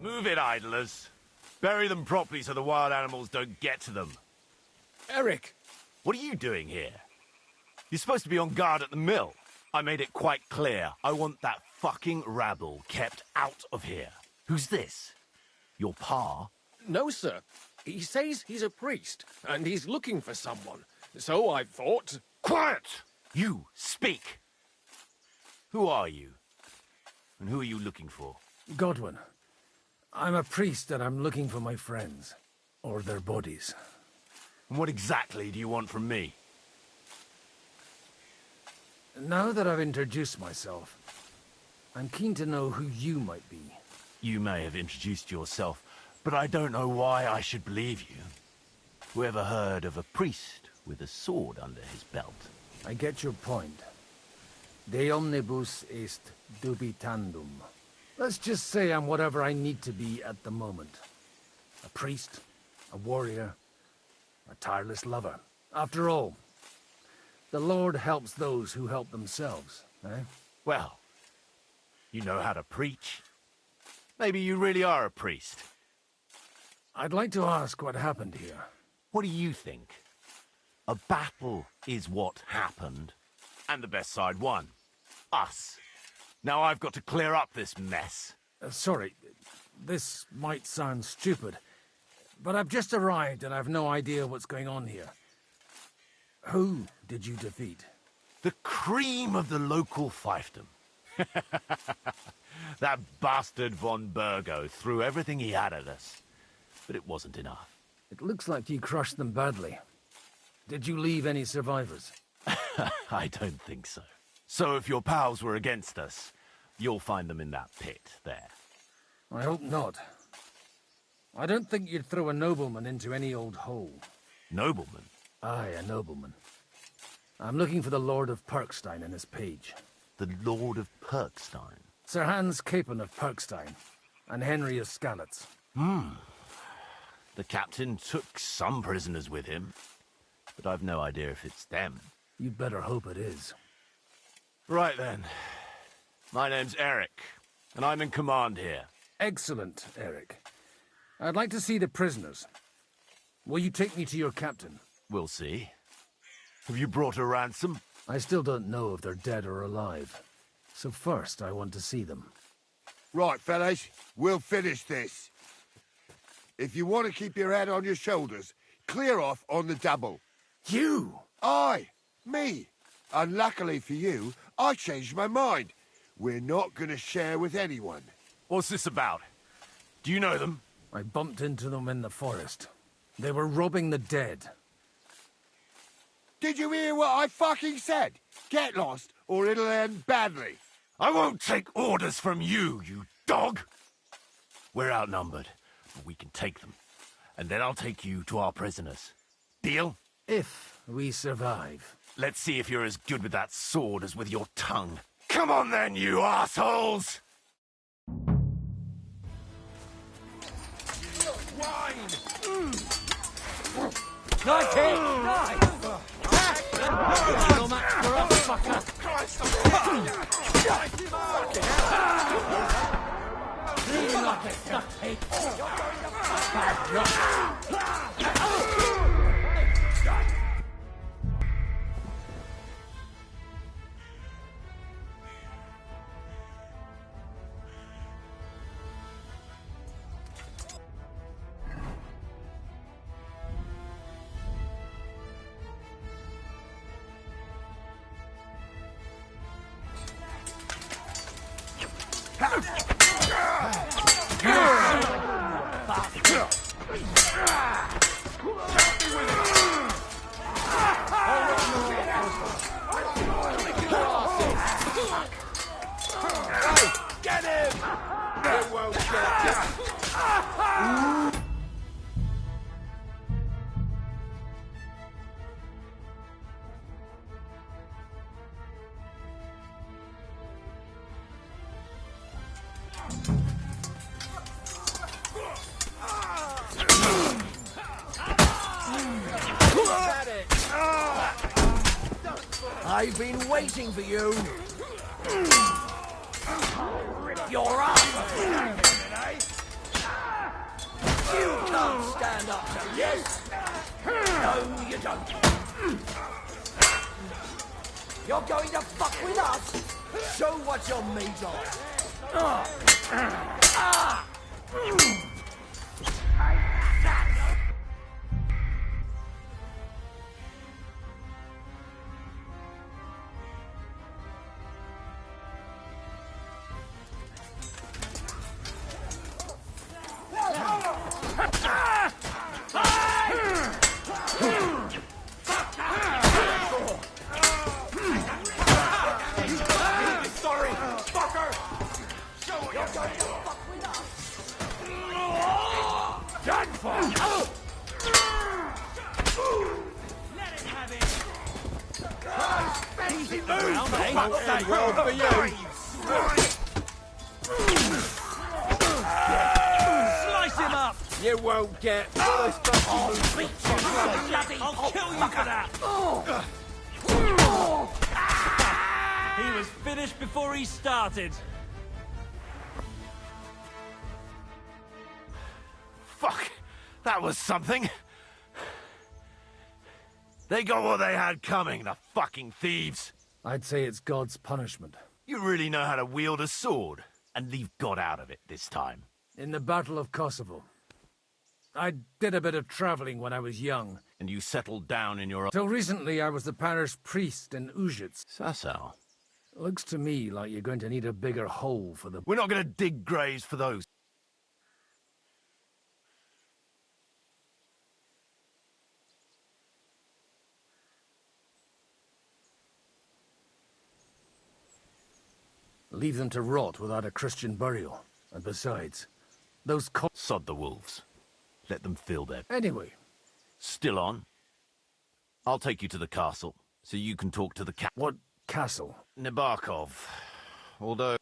Move it, idlers. Bury them properly so the wild animals don't get to them. Eric! What are you doing here? You're supposed to be on guard at the mill. I made it quite clear. I want that fucking rabble kept out of here. Who's this? Your pa? No, sir. He says he's a priest, and he's looking for someone. So I thought... Quiet! You, speak! Who are you? And who are you looking for? Godwin. I'm a priest and I'm looking for my friends. Or their bodies. And what exactly do you want from me? Now that I've introduced myself, I'm keen to know who you might be. You may have introduced yourself, but I don't know why I should believe you. Whoever heard of a priest with a sword under his belt? I get your point. De omnibus est dubitandum. Let's just say I'm whatever I need to be at the moment. A priest, a warrior, a tireless lover. After all, the Lord helps those who help themselves, eh? Well, you know how to preach. Maybe you really are a priest. I'd like to ask what happened here. What do you think? A battle is what happened, and the best side won. Us. Now I've got to clear up this mess. Sorry, this might sound stupid, but I've just arrived and I've no idea what's going on here. Who did you defeat? The cream of the local fiefdom. That bastard von Burgo threw everything he had at us, but it wasn't enough. It looks like you crushed them badly. Did you leave any survivors? I don't think so. So if your pals were against us, you'll find them in that pit there. I hope not. I don't think you'd throw a nobleman into any old hole. Nobleman? Aye, a nobleman. I'm looking for the Lord of Perkstein and his page. The Lord of Perkstein? Sir Hans Capon of Perkstein, and Henry of Skalitz. The captain took some prisoners with him, but I've no idea if it's them. You'd better hope it is. Right then. My name's Eric, and I'm in command here. Excellent, Eric. I'd like to see the prisoners. Will you take me to your captain? We'll see. Have you brought a ransom? I still don't know if they're dead or alive. So first, I want to see them. Right, fellas, we'll finish this. If you want to keep your head on your shoulders, clear off on the double. You? Aye, me. Unluckily for you, I changed my mind. We're not going to share with anyone. What's this about? Do you know them? I bumped into them in the forest. They were robbing the dead. Did you hear what I fucking said? Get lost, or it'll end badly. I won't take orders from you, you dog! We're outnumbered, but we can take them. And then I'll take you to our prisoners. Deal? If we survive. Let's see if you're as good with that sword as with your tongue. Come on then, you assholes! Wine! Nice hit! Nice! No match for us, fucker! Really like a duck head. Bad luck. Get him! You won't get him! I've been waiting for you. You're up. You can't stand up to this. No, you don't. You're going to fuck with us? Show what you're made of. Sorry, fucker! Show what you're going to fuck with us! Done for! Let it have it! Easy move! Well for you! Slice him up! You won't get... I'll beat you! I'll kill you for that! He was finished before he started. Fuck! That was something. They got what they had coming, the fucking thieves. I'd say it's God's punishment. You really know how to wield a sword and leave God out of it this time. In the Battle of Kosovo. I did a bit of traveling when I was young. And you settled down in your... Till recently I was the parish priest in Ujits. So. Looks to me like you're going to need a bigger hole for the... We're not going to dig graves for those. Leave them to rot without a Christian burial. And besides, those Sod the wolves. Let them fill their... Anyway. Still on? I'll take you to the castle, so you can talk to the cat. What castle? Nabokov. Although...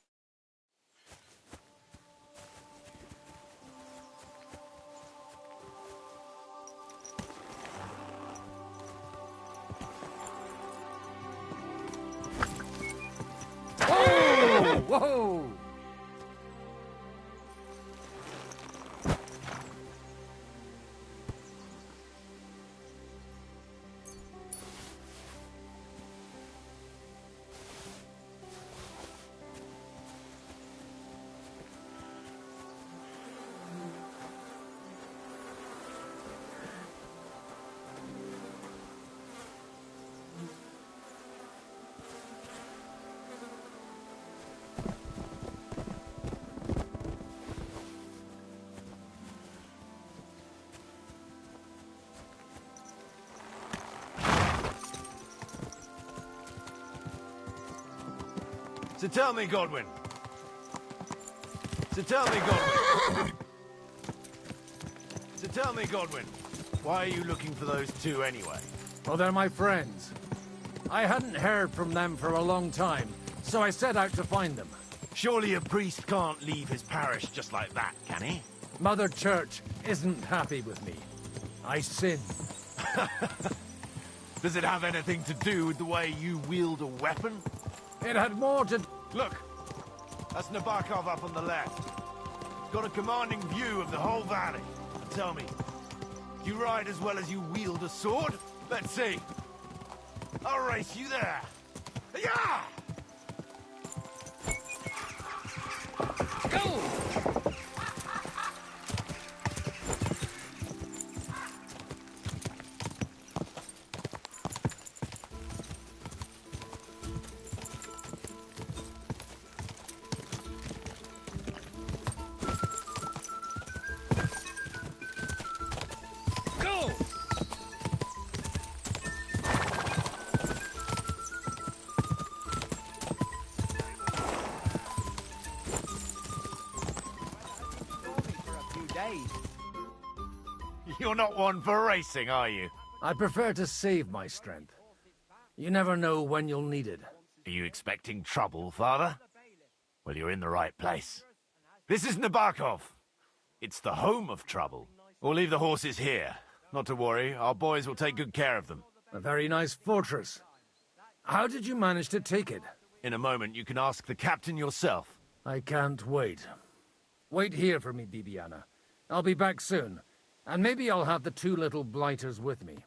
Whoa! Whoa! So tell me, Godwin. So tell me, Godwin. So tell me, Godwin. Why are you looking for those two anyway? Well, they're my friends. I hadn't heard from them for a long time, so I set out to find them. Surely a priest can't leave his parish just like that, can he? Mother Church isn't happy with me. I sin. Does it have anything to do with the way you wield a weapon? It had more to... Look, that's Nabokov up on the left. Got a commanding view of the whole valley. Tell me, do you ride as well as you wield a sword? Let's see. I'll race you there. Yeah! Go! You're not one for racing, are you? I prefer to save my strength. You never know when you'll need it. Are you expecting trouble, Father? Well, you're in the right place. This is Nabokov. It's the home of trouble. We'll leave the horses here. Not to worry, our boys will take good care of them. A very nice fortress. How did you manage to take it? In a moment, you can ask the captain yourself. I can't wait. Wait here for me, Bibiana. I'll be back soon. And maybe I'll have the two little blighters with me.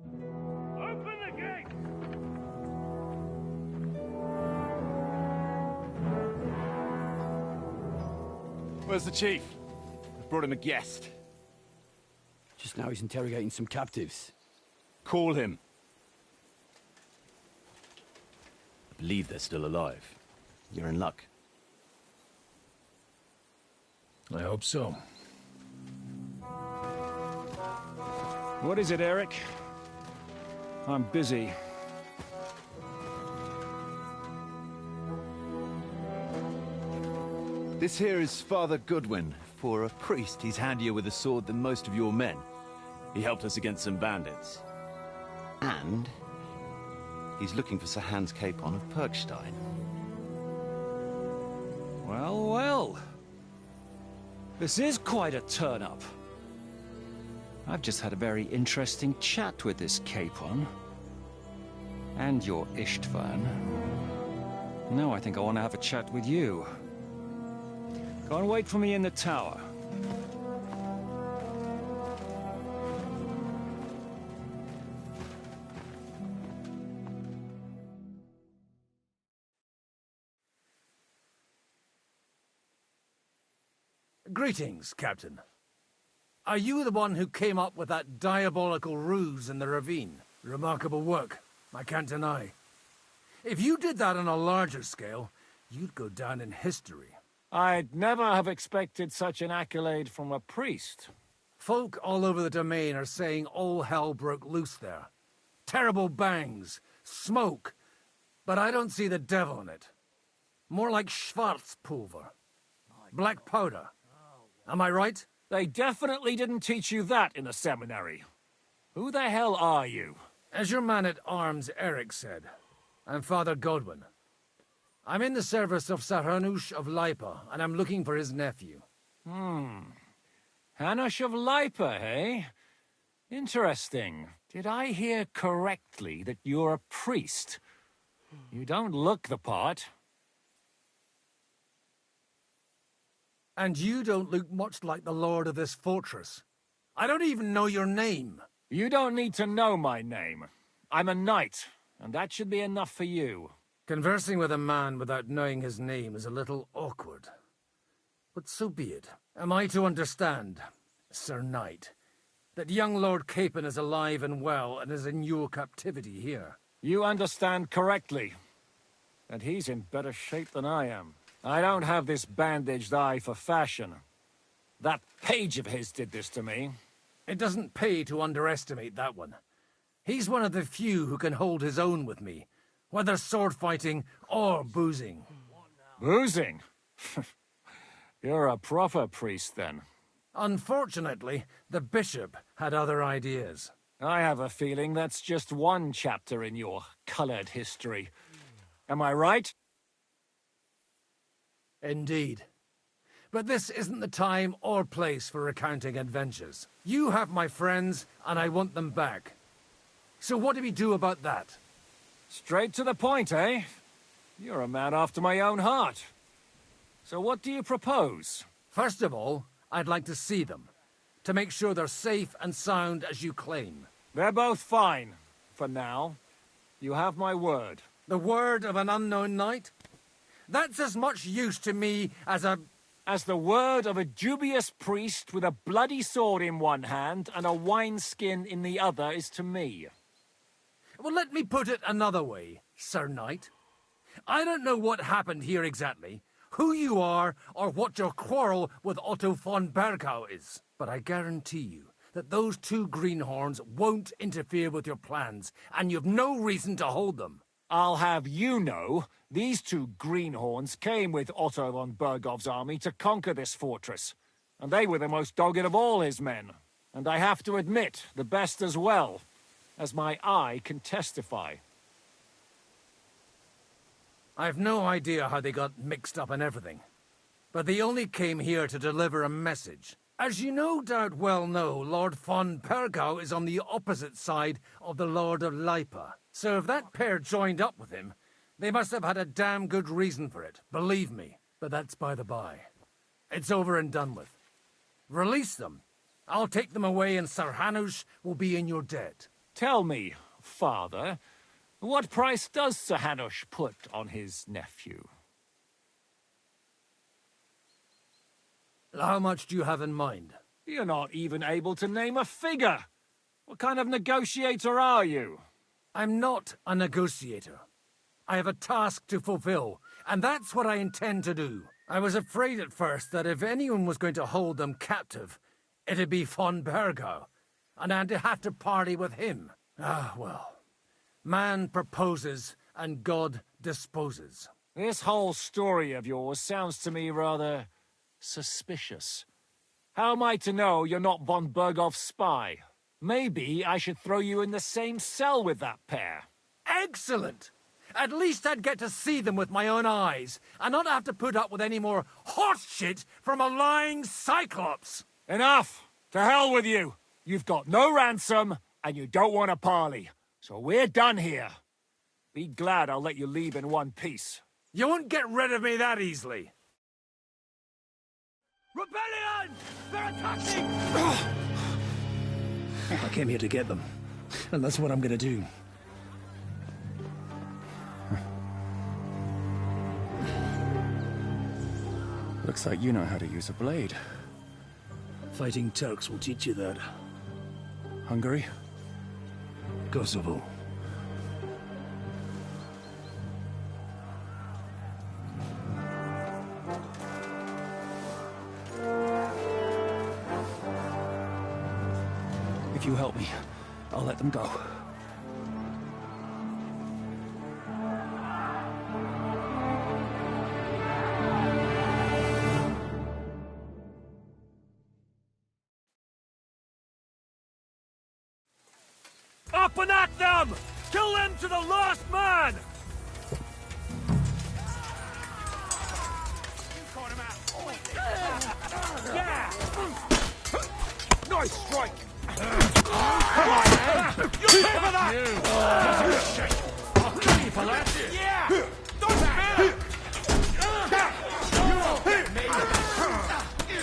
Open the gate! Where's the chief? I've brought him a guest. Just now he's interrogating some captives. Call him. I believe they're still alive. You're in luck. I hope so. What is it, Eric? I'm busy. This here is Father Godwin. For a priest, he's handier with a sword than most of your men. He helped us against some bandits. And he's looking for Sir Hans Capon of Perkstein. Well, well. This is quite a turn-up. I've just had a very interesting chat with this Capon. And your Istvan. Now I think I want to have a chat with you. Go and wait for me in the tower. Greetings, Captain. Are you the one who came up with that diabolical ruse in the ravine? Remarkable work, I can't deny. If you did that on a larger scale, you'd go down in history. I'd never have expected such an accolade from a priest. Folk all over the domain are saying all hell broke loose there. Terrible bangs, smoke, but I don't see the devil in it. More like Schwarzpulver. Black powder. Am I right? They definitely didn't teach you that in a seminary. Who the hell are you? As your man-at-arms Eric said, I'm Father Godwin. I'm in the service of Sahanush of Lipa, and I'm looking for his nephew. Hanush of Lipa, eh? Interesting. Did I hear correctly that you're a priest? You don't look the part. And you don't look much like the lord of this fortress. I don't even know your name. You don't need to know my name. I'm a knight, and that should be enough for you. Conversing with a man without knowing his name is a little awkward. But so be it. Am I to understand, Sir Knight, that young Lord Capon is alive and well and is in your captivity here? You understand correctly. And he's in better shape than I am. I don't have this bandaged eye for fashion. That page of his did this to me. It doesn't pay to underestimate that one. He's one of the few who can hold his own with me, whether sword fighting or boozing. Boozing? You're a proper priest, then. Unfortunately, the bishop had other ideas. I have a feeling that's just one chapter in your colored history. Am I right? Indeed. But this isn't the time or place for recounting adventures. You have my friends, and I want them back. So what do we do about that? Straight to the point, eh? You're a man after my own heart. So what do you propose? First of all, I'd like to see them, to make sure they're safe and sound as you claim. They're both fine, for now. You have my word. The word of an unknown knight? That's as much use to me as the word of a dubious priest with a bloody sword in one hand and a wineskin in the other is to me. Well, let me put it another way, Sir Knight. I don't know what happened here exactly, who you are, or what your quarrel with Otto von Bergau is. But I guarantee you that those two greenhorns won't interfere with your plans, and you've no reason to hold them. I'll have you know, these two greenhorns came with Otto von Bergov's army to conquer this fortress, and they were the most dogged of all his men. And I have to admit, the best as well, as my eye can testify. I've no idea how they got mixed up in everything, but they only came here to deliver a message. As you no doubt well know, Lord von Pergau is on the opposite side of the Lord of Lipa. So if that pair joined up with him, they must have had a damn good reason for it, believe me. But that's by the by. It's over and done with. Release them. I'll take them away and Sir Hanush will be in your debt. Tell me, Father, what price does Sir Hanush put on his nephew? How much do you have in mind? You're not even able to name a figure. What kind of negotiator are you? I'm not a negotiator. I have a task to fulfill, and that's what I intend to do. I was afraid at first that if anyone was going to hold them captive, it'd be von Pergau, and I'd have to party with him. Ah, well. Man proposes, and God disposes. This whole story of yours sounds to me rather suspicious. How am I to know you're not von Bergov's spy? Maybe I should throw you in the same cell with that pair. Excellent! At least I'd get to see them with my own eyes, and not have to put up with any more horse shit from a lying cyclops! Enough! To hell with you! You've got no ransom, and you don't want a parley. So we're done here. Be glad I'll let you leave in one piece. You won't get rid of me that easily. Rebellion! They're attacking! I came here to get them, and that's what I'm gonna do. Looks like you know how to use a blade. Fighting Turks will teach you that. Hungary? Kosovo. If you help me, I'll let them go. Up and at them! Kill them to the last man! Yeah! Nice strike! Come on, man! You pay for that! I'll kill you for that! Yeah! Don't spare! You won't hit me!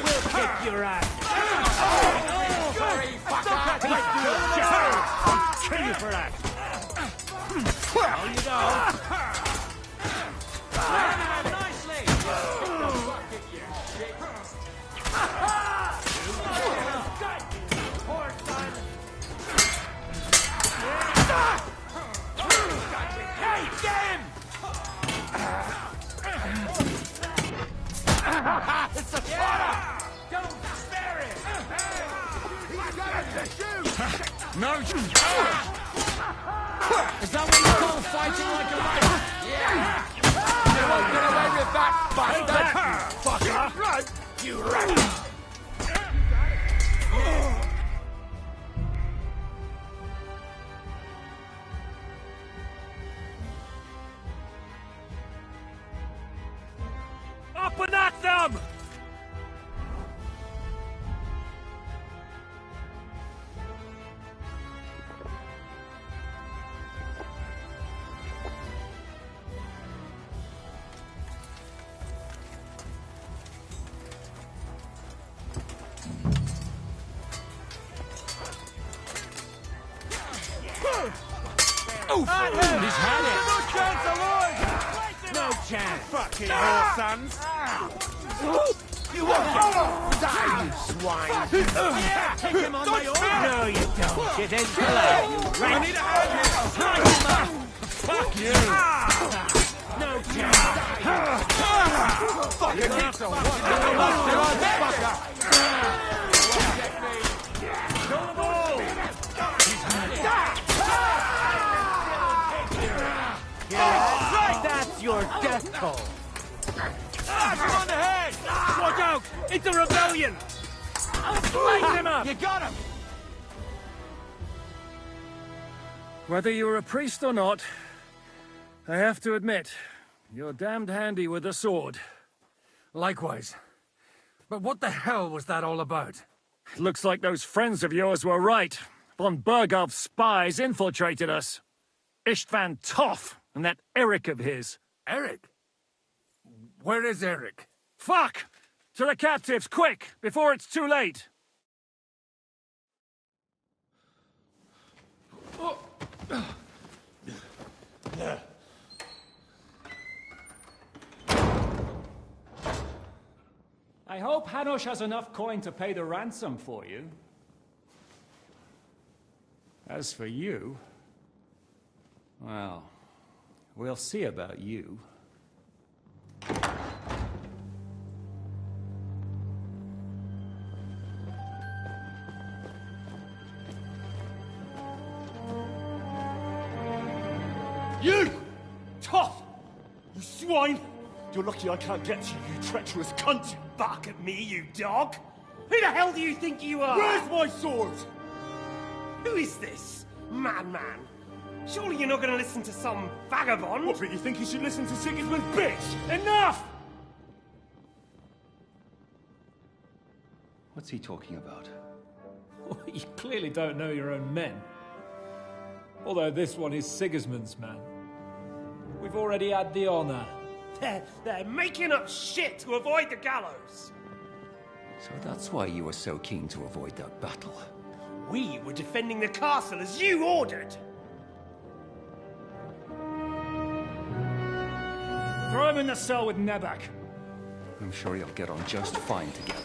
We'll kick your ass! Sorry, fucker! I'll kill you for that! Well, you go! Nicely! Hey, get him! It's a fire! Don't spare him! No! Is that what you call fighting like a man? Yeah! You won't get away with that, bastard! Fucker! Blood! You rat! Up and at them! Oof! He's had it! No chance alive! No chance! Fucking horse sons! You won't die, you swine! Yeah! Take him on my own! No, you don't! Get in below, you rat! I need a hand here! Strike him up! Fuck you! No chance! Fucking hits or what? Kill them all! He's had it! That's your death toll. You're on the head! Watch out! It's a rebellion! Slice him up! You got him! Whether you're a priest or not, I have to admit, you're damned handy with a sword. Likewise. But what the hell was that all about? It looks like those friends of yours were right. Von Bergov's spies infiltrated us. Istvan Toth and that Eric of his. Eric? Where is Eric? Fuck! To the captives, quick, before it's too late! I hope Hanush has enough coin to pay the ransom for you. As for you, well, we'll see about you. You! Tough! You swine! You're lucky I can't get to you, you treacherous cunt! Bark at me, you dog! Who the hell do you think you are? Where's my sword? Who is this? Madman! Surely you're not going to listen to some vagabond? What, but you think you should listen to Sigismund's bitch? Enough! What's he talking about? You clearly don't know your own men. Although this one is Sigismund's man. We've already had the honor. They're making up shit to avoid the gallows. So that's why you were so keen to avoid that battle. We were defending the castle as you ordered. Throw him in the cell with Nebak. I'm sure you'll get on just fine together.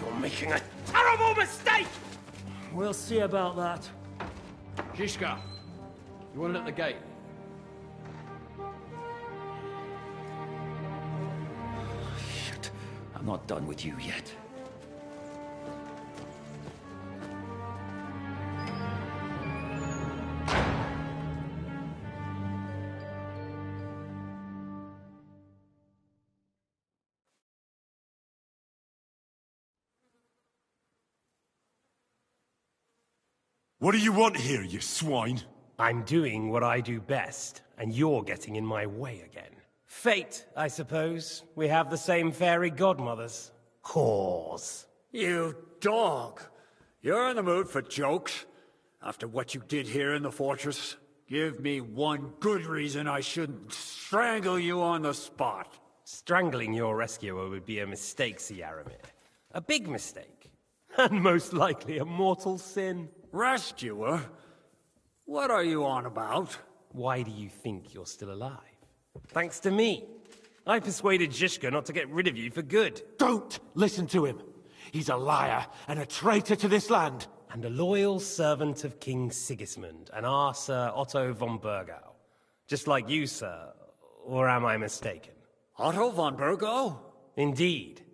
You're making a terrible mistake! We'll see about that. Zhishka, you want it at the gate? Shit, I'm not done with you yet. What do you want here, you swine? I'm doing what I do best, and you're getting in my way again. Fate, I suppose. We have the same fairy godmothers. Whores. You dog! You're in the mood for jokes? After what you did here in the fortress? Give me one good reason I shouldn't strangle you on the spot. Strangling your rescuer would be a mistake, Yaramir. A big mistake. And most likely a mortal sin. Rescuer? What are you on about? Why do you think you're still alive? Thanks to me. I persuaded Zhishka not to get rid of you for good. Don't listen to him. He's a liar and a traitor to this land. And a loyal servant of King Sigismund and our Sir Otto von Bergau. Just like you, sir. Or am I mistaken? Otto von Bergau? Indeed.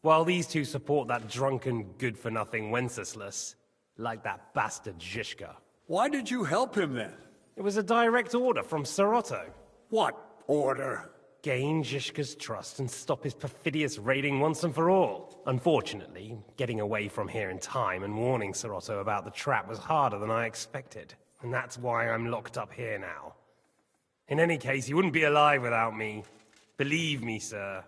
While these two support that drunken, good-for-nothing Wenceslas, like that bastard Zhishka. Why did you help him then? It was a direct order from Sir Otto. What order? Gain Zhishka's trust and stop his perfidious raiding once and for all. Unfortunately, getting away from here in time and warning Sir Otto about the trap was harder than I expected. And that's why I'm locked up here now. In any case, he wouldn't be alive without me. Believe me, sir.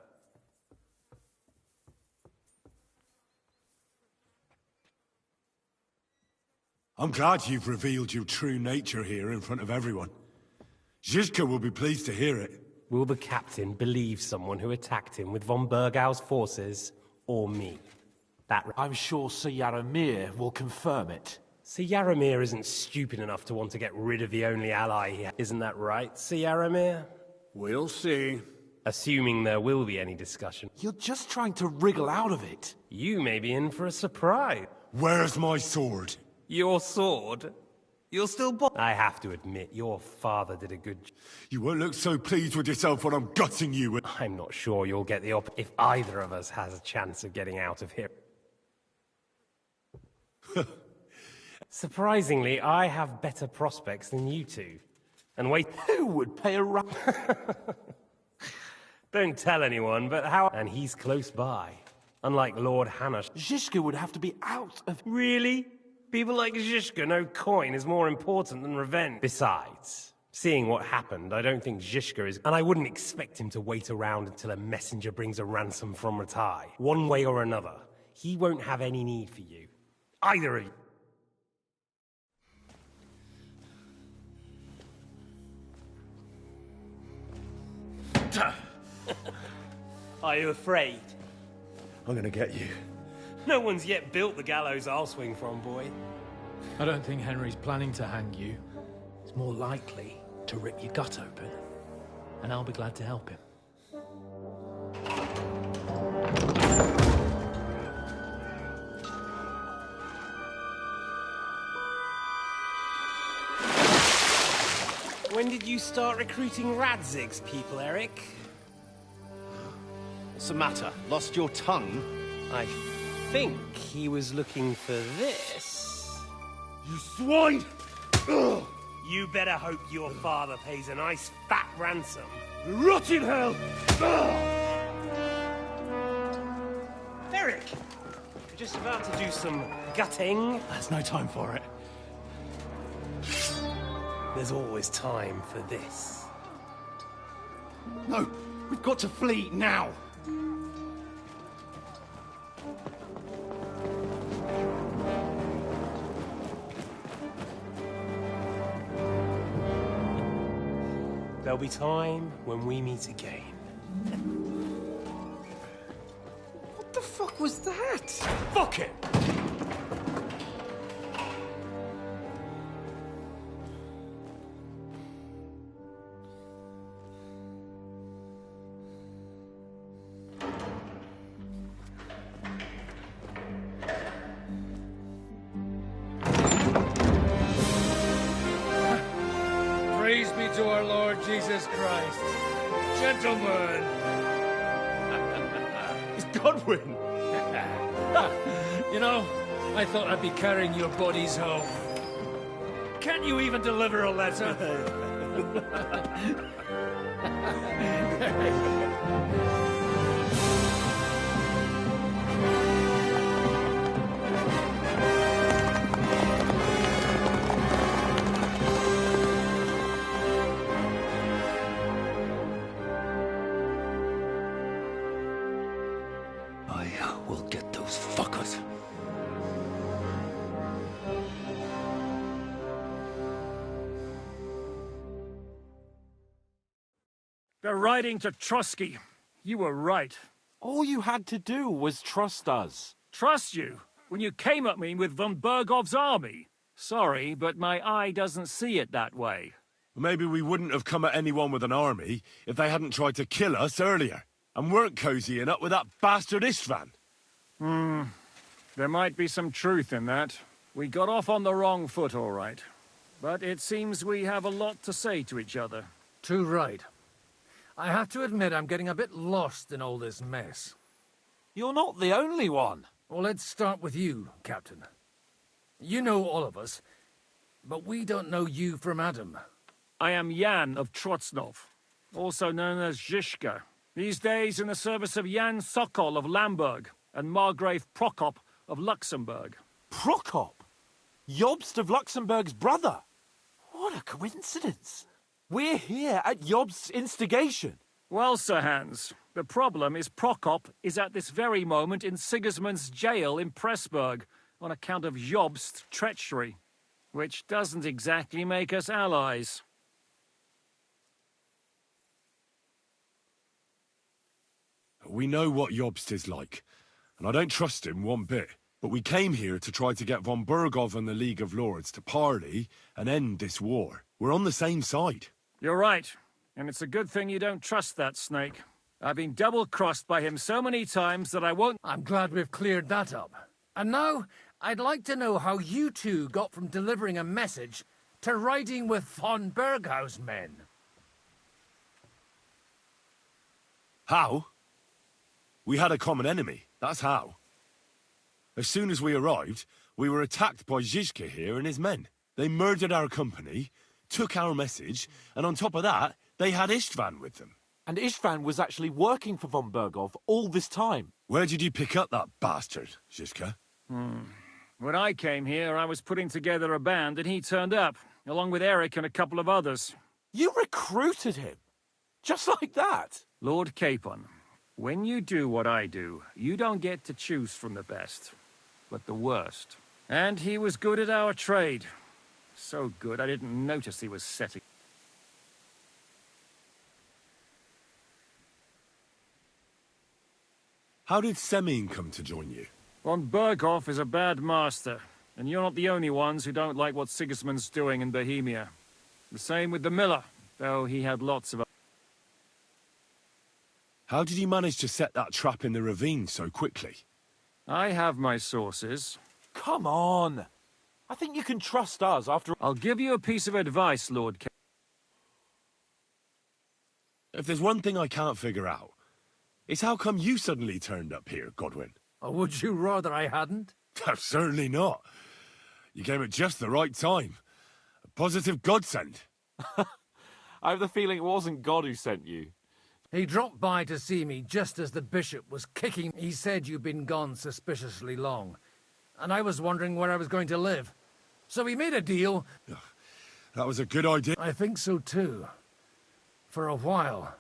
I'm glad you've revealed your true nature here in front of everyone. Zhishka will be pleased to hear it. Will the captain believe someone who attacked him with von Bergau's forces, or me? I'm sure Sir Yaramir will confirm it. Sir Yaramir isn't stupid enough to want to get rid of the only ally he has. Isn't that right, Sir Yaramir? We'll see. Assuming there will be any discussion. You're just trying to wriggle out of it. You may be in for a surprise. Where's my sword? Your sword? You're still I have to admit, your father did a good job. You won't look so pleased with yourself when I'm gutting you. I'm not sure you'll get the if either of us has a chance of getting out of here. Surprisingly, I have better prospects than you two. And wait, who would pay a Don't tell anyone, but how... And he's close by. Unlike Lord Hanush. Zhishka would have to be out of... Really? People like Zhishka know coin is more important than revenge. Besides, seeing what happened, I don't think Zhishka is... And I wouldn't expect him to wait around until a messenger brings a ransom from Ratai. One way or another, he won't have any need for you. Either of you. Are you afraid? I'm gonna get you. No one's yet built the gallows I'll swing from, boy. I don't think Henry's planning to hang you. It's more likely to rip your gut open. And I'll be glad to help him. When did you start recruiting Radzig's people, Eric? What's the matter? Lost your tongue? I think he was looking for this. You swine! Ugh. You better hope your father pays a nice fat ransom. Rot in hell! Eric! You're just about to do some gutting. There's no time for it. There's always time for this. No, we've got to flee now. There'll be time when we meet again. What the fuck was that? Fuck it! Praise be to our Lord Jesus Christ. Gentlemen! It's Godwin! You know, I thought I'd be carrying your bodies home. Can't you even deliver a letter? I will get those fuckers. They're riding to Trosky. You were right. All you had to do was trust us. Trust you? When you came at me with von Bergov's army? Sorry, but my eye doesn't see it that way. Maybe we wouldn't have come at anyone with an army if they hadn't tried to kill us earlier, and weren't cozying up with that bastard Istvan. There might be some truth in that. We got off on the wrong foot, all right. But it seems we have a lot to say to each other. Too right. I have to admit I'm getting a bit lost in all this mess. You're not the only one. Well, let's start with you, Captain. You know all of us, but we don't know you from Adam. I am Jan of Trotsnov, also known as Zhishka. These days in the service of Jan Sokol of Lamberg and Margrave Prokop of Luxembourg. Prokop? Jobst of Luxembourg's brother? What a coincidence. We're here at Jobst's instigation. Well, Sir Hans, the problem is Prokop is at this very moment in Sigismund's jail in Pressburg on account of Jobst's treachery, which doesn't exactly make us allies. We know what Jobst is like, and I don't trust him one bit. But we came here to try to get von Bergov and the League of Lords to parley and end this war. We're on the same side. You're right, and it's a good thing you don't trust that snake. I've been double-crossed by him so many times that I won't... I'm glad we've cleared that up. And now, I'd like to know how you two got from delivering a message to riding with von Berghaus men. How? We had a common enemy, that's how. As soon as we arrived, we were attacked by Zhishka here and his men. They murdered our company, took our message, and on top of that, they had Istvan with them. And Istvan was actually working for von Bergov all this time. Where did you pick up that bastard, Zhishka? When I came here, I was putting together a band, and he turned up, along with Eric and a couple of others. You recruited him? Just like that? Lord Capon, when you do what I do, you don't get to choose from the best, but the worst. And he was good at our trade. So good, I didn't notice he was setting. How did Semine come to join you? Von Berghoff is a bad master, and you're not the only ones who don't like what Sigismund's doing in Bohemia. The same with the miller, though he had lots of... How did you manage to set that trap in the ravine so quickly? I have my sources. Come on! I think you can trust us after... I'll give you a piece of advice, Lord Capon. If there's one thing I can't figure out, it's how come you suddenly turned up here, Godwin? Or would you rather I hadn't? Certainly not. You came at just the right time. A positive godsend. I have the feeling it wasn't God who sent you. He dropped by to see me just as the bishop was kicking. He said you'd been gone suspiciously long, and I was wondering where I was going to live. So we made a deal. That was a good idea. I think so too. For a while.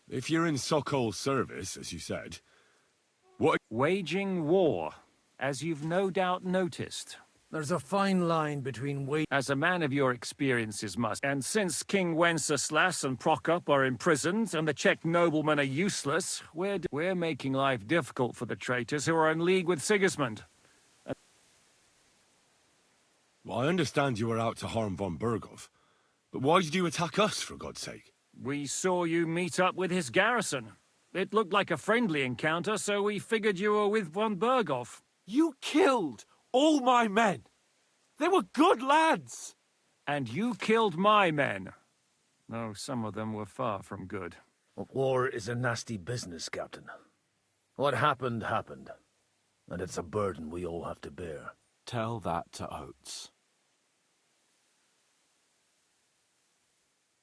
If you're in Sokol's service, as you said, what... Waging war, as you've no doubt noticed. There's a fine line between As a man of your experiences must. And since King Wenceslas and Prokop are imprisoned and the Czech noblemen are useless, we're making life difficult for the traitors who are in league with Sigismund. Well, I understand you were out to harm von Berghoff, but why did you attack us, for God's sake? We saw you meet up with his garrison. It looked like a friendly encounter, so we figured you were with von Berghoff. You killed all my men! They were good lads! And you killed my men. Though some of them were far from good. War is a nasty business, Captain. What happened, happened. And it's a burden we all have to bear. Tell that to Oates.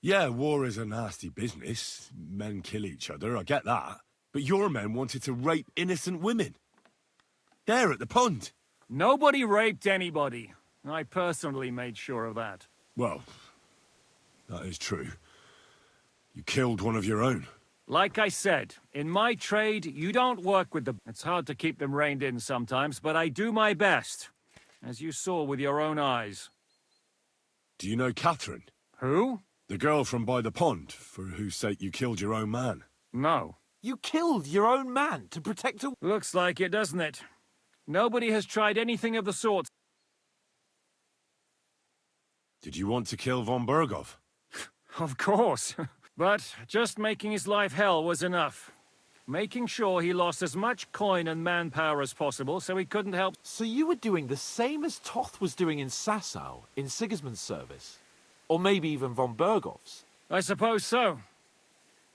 Yeah, war is a nasty business. Men kill each other, I get that. But your men wanted to rape innocent women. There at the pond. Nobody raped anybody. I personally made sure of that. Well, that is true. You killed one of your own. Like I said, in my trade, you don't work with them. It's hard to keep them reined in sometimes, but I do my best. As you saw with your own eyes. Do you know Catherine? Who? The girl from by the pond, for whose sake you killed your own man. No. You killed your own man to protect a... Looks like it, doesn't it? Nobody has tried anything of the sort. Did you want to kill von Berghoff? Of course. But just making his life hell was enough. Making sure he lost as much coin and manpower as possible so he couldn't help... So you were doing the same as Toth was doing in Sasau, in Sigismund's service? Or maybe even von Berghoff's? I suppose so.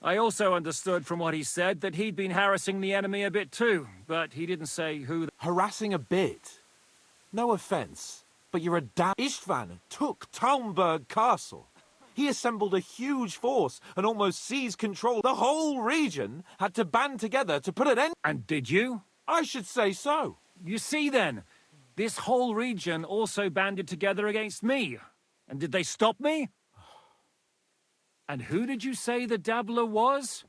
I also understood from what he said that he'd been harassing the enemy a bit too, but he didn't say who... Harassing a bit? No offence, but you're a damn... Istvan took Talmberg Castle. He assembled a huge force and almost seized control. The whole region had to band together to put an end... And did you? I should say so. You see then, this whole region also banded together against me. And did they stop me? And who did you say the dabbler was?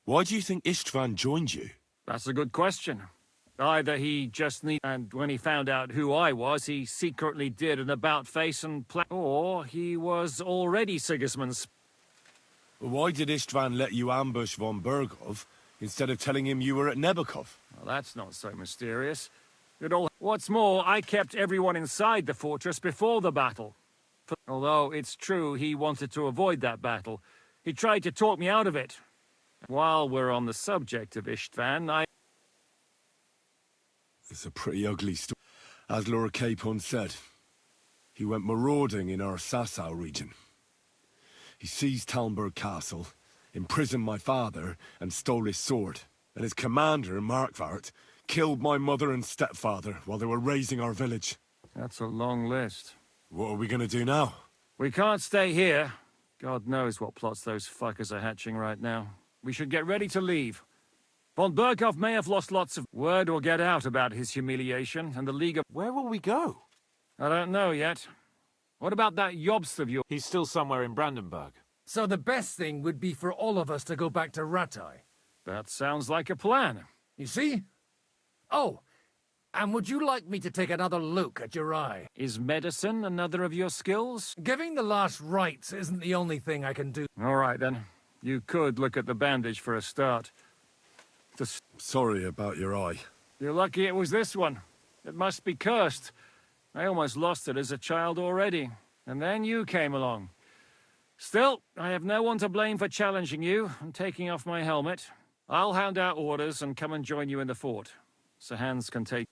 Why do you think Istvan joined you? That's a good question. Either he just and when he found out who I was, he secretly did an about-face and or he was already Sigismund's. Why did Istvan let you ambush von Berghoff instead of telling him you were at Nebakov? Well, that's not so mysterious. What's more, I kept everyone inside the fortress before the battle. Although it's true he wanted to avoid that battle. He tried to talk me out of it. While we're on the subject of Istvan, It's a pretty ugly story. As Lord Capon said, he went marauding in our Sasau region. He seized Talmberg Castle, imprisoned my father, and stole his sword. And his commander, Markvart, killed my mother and stepfather while they were razing our village. That's a long list. What are we gonna do now? We can't stay here. God knows what plots those fuckers are hatching right now. We should get ready to leave. Von Berghoff may have lost lots of... Word will get out about his humiliation, and the League of... Where will we go? I don't know yet. What about that Jobst of yours? He's still somewhere in Brandenburg. So the best thing would be for all of us to go back to Rattay. That sounds like a plan. You see? Oh, and would you like me to take another look at your eye? Is medicine another of your skills? Giving the last rites isn't the only thing I can do. All right, then. You could look at the bandage for a start. Sorry about your eye. You're lucky it was this one. It must be cursed. I almost lost it as a child already. And then you came along. Still, I have no one to blame for challenging you and taking off my helmet. I'll hand out orders and come and join you in the fort. Sir Hans can take...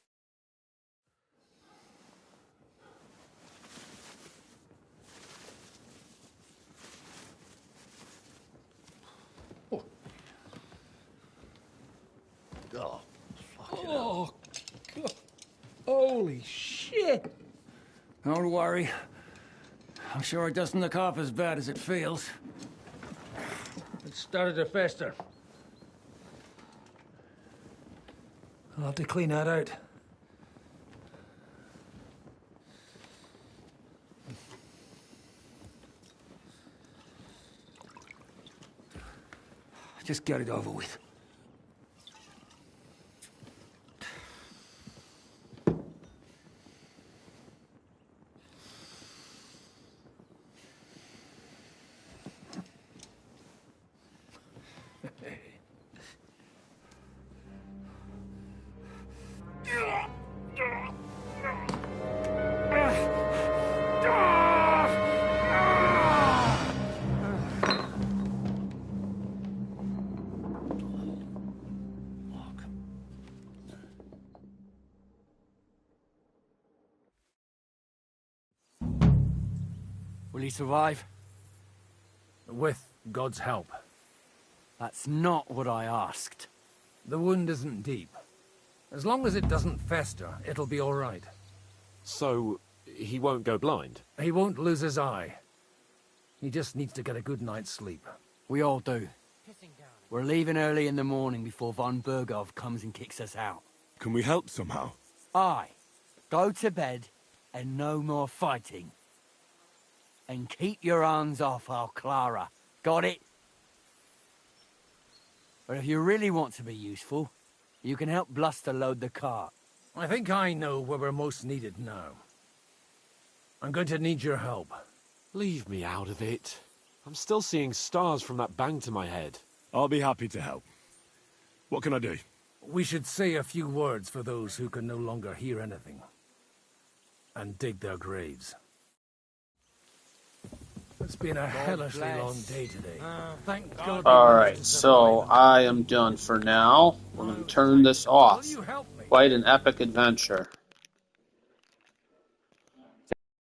Oh, oh, God. Holy shit! Don't worry. I'm sure it doesn't look half as bad as it feels. It started to fester. I'll have to clean that out. Just get it over with. Will he survive? With God's help. That's not what I asked. The wound isn't deep. As long as it doesn't fester, it'll be all right. So, he won't go blind? He won't lose his eye. He just needs to get a good night's sleep. We all do. We're leaving early in the morning before von Berghoff comes and kicks us out. Can we help somehow? Aye. Go to bed and no more fighting. And keep your hands off our Clara. Got it? But if you really want to be useful, you can help Bluster load the cart. I think I know where we're most needed now. I'm going to need your help. Leave me out of it. I'm still seeing stars from that bang to my head. I'll be happy to help. What can I do? We should say a few words for those who can no longer hear anything. And dig their graves. It's been a hellishly long day today. Thank God. Alright, so I am done for now. I'm going to turn this off. Quite an epic adventure.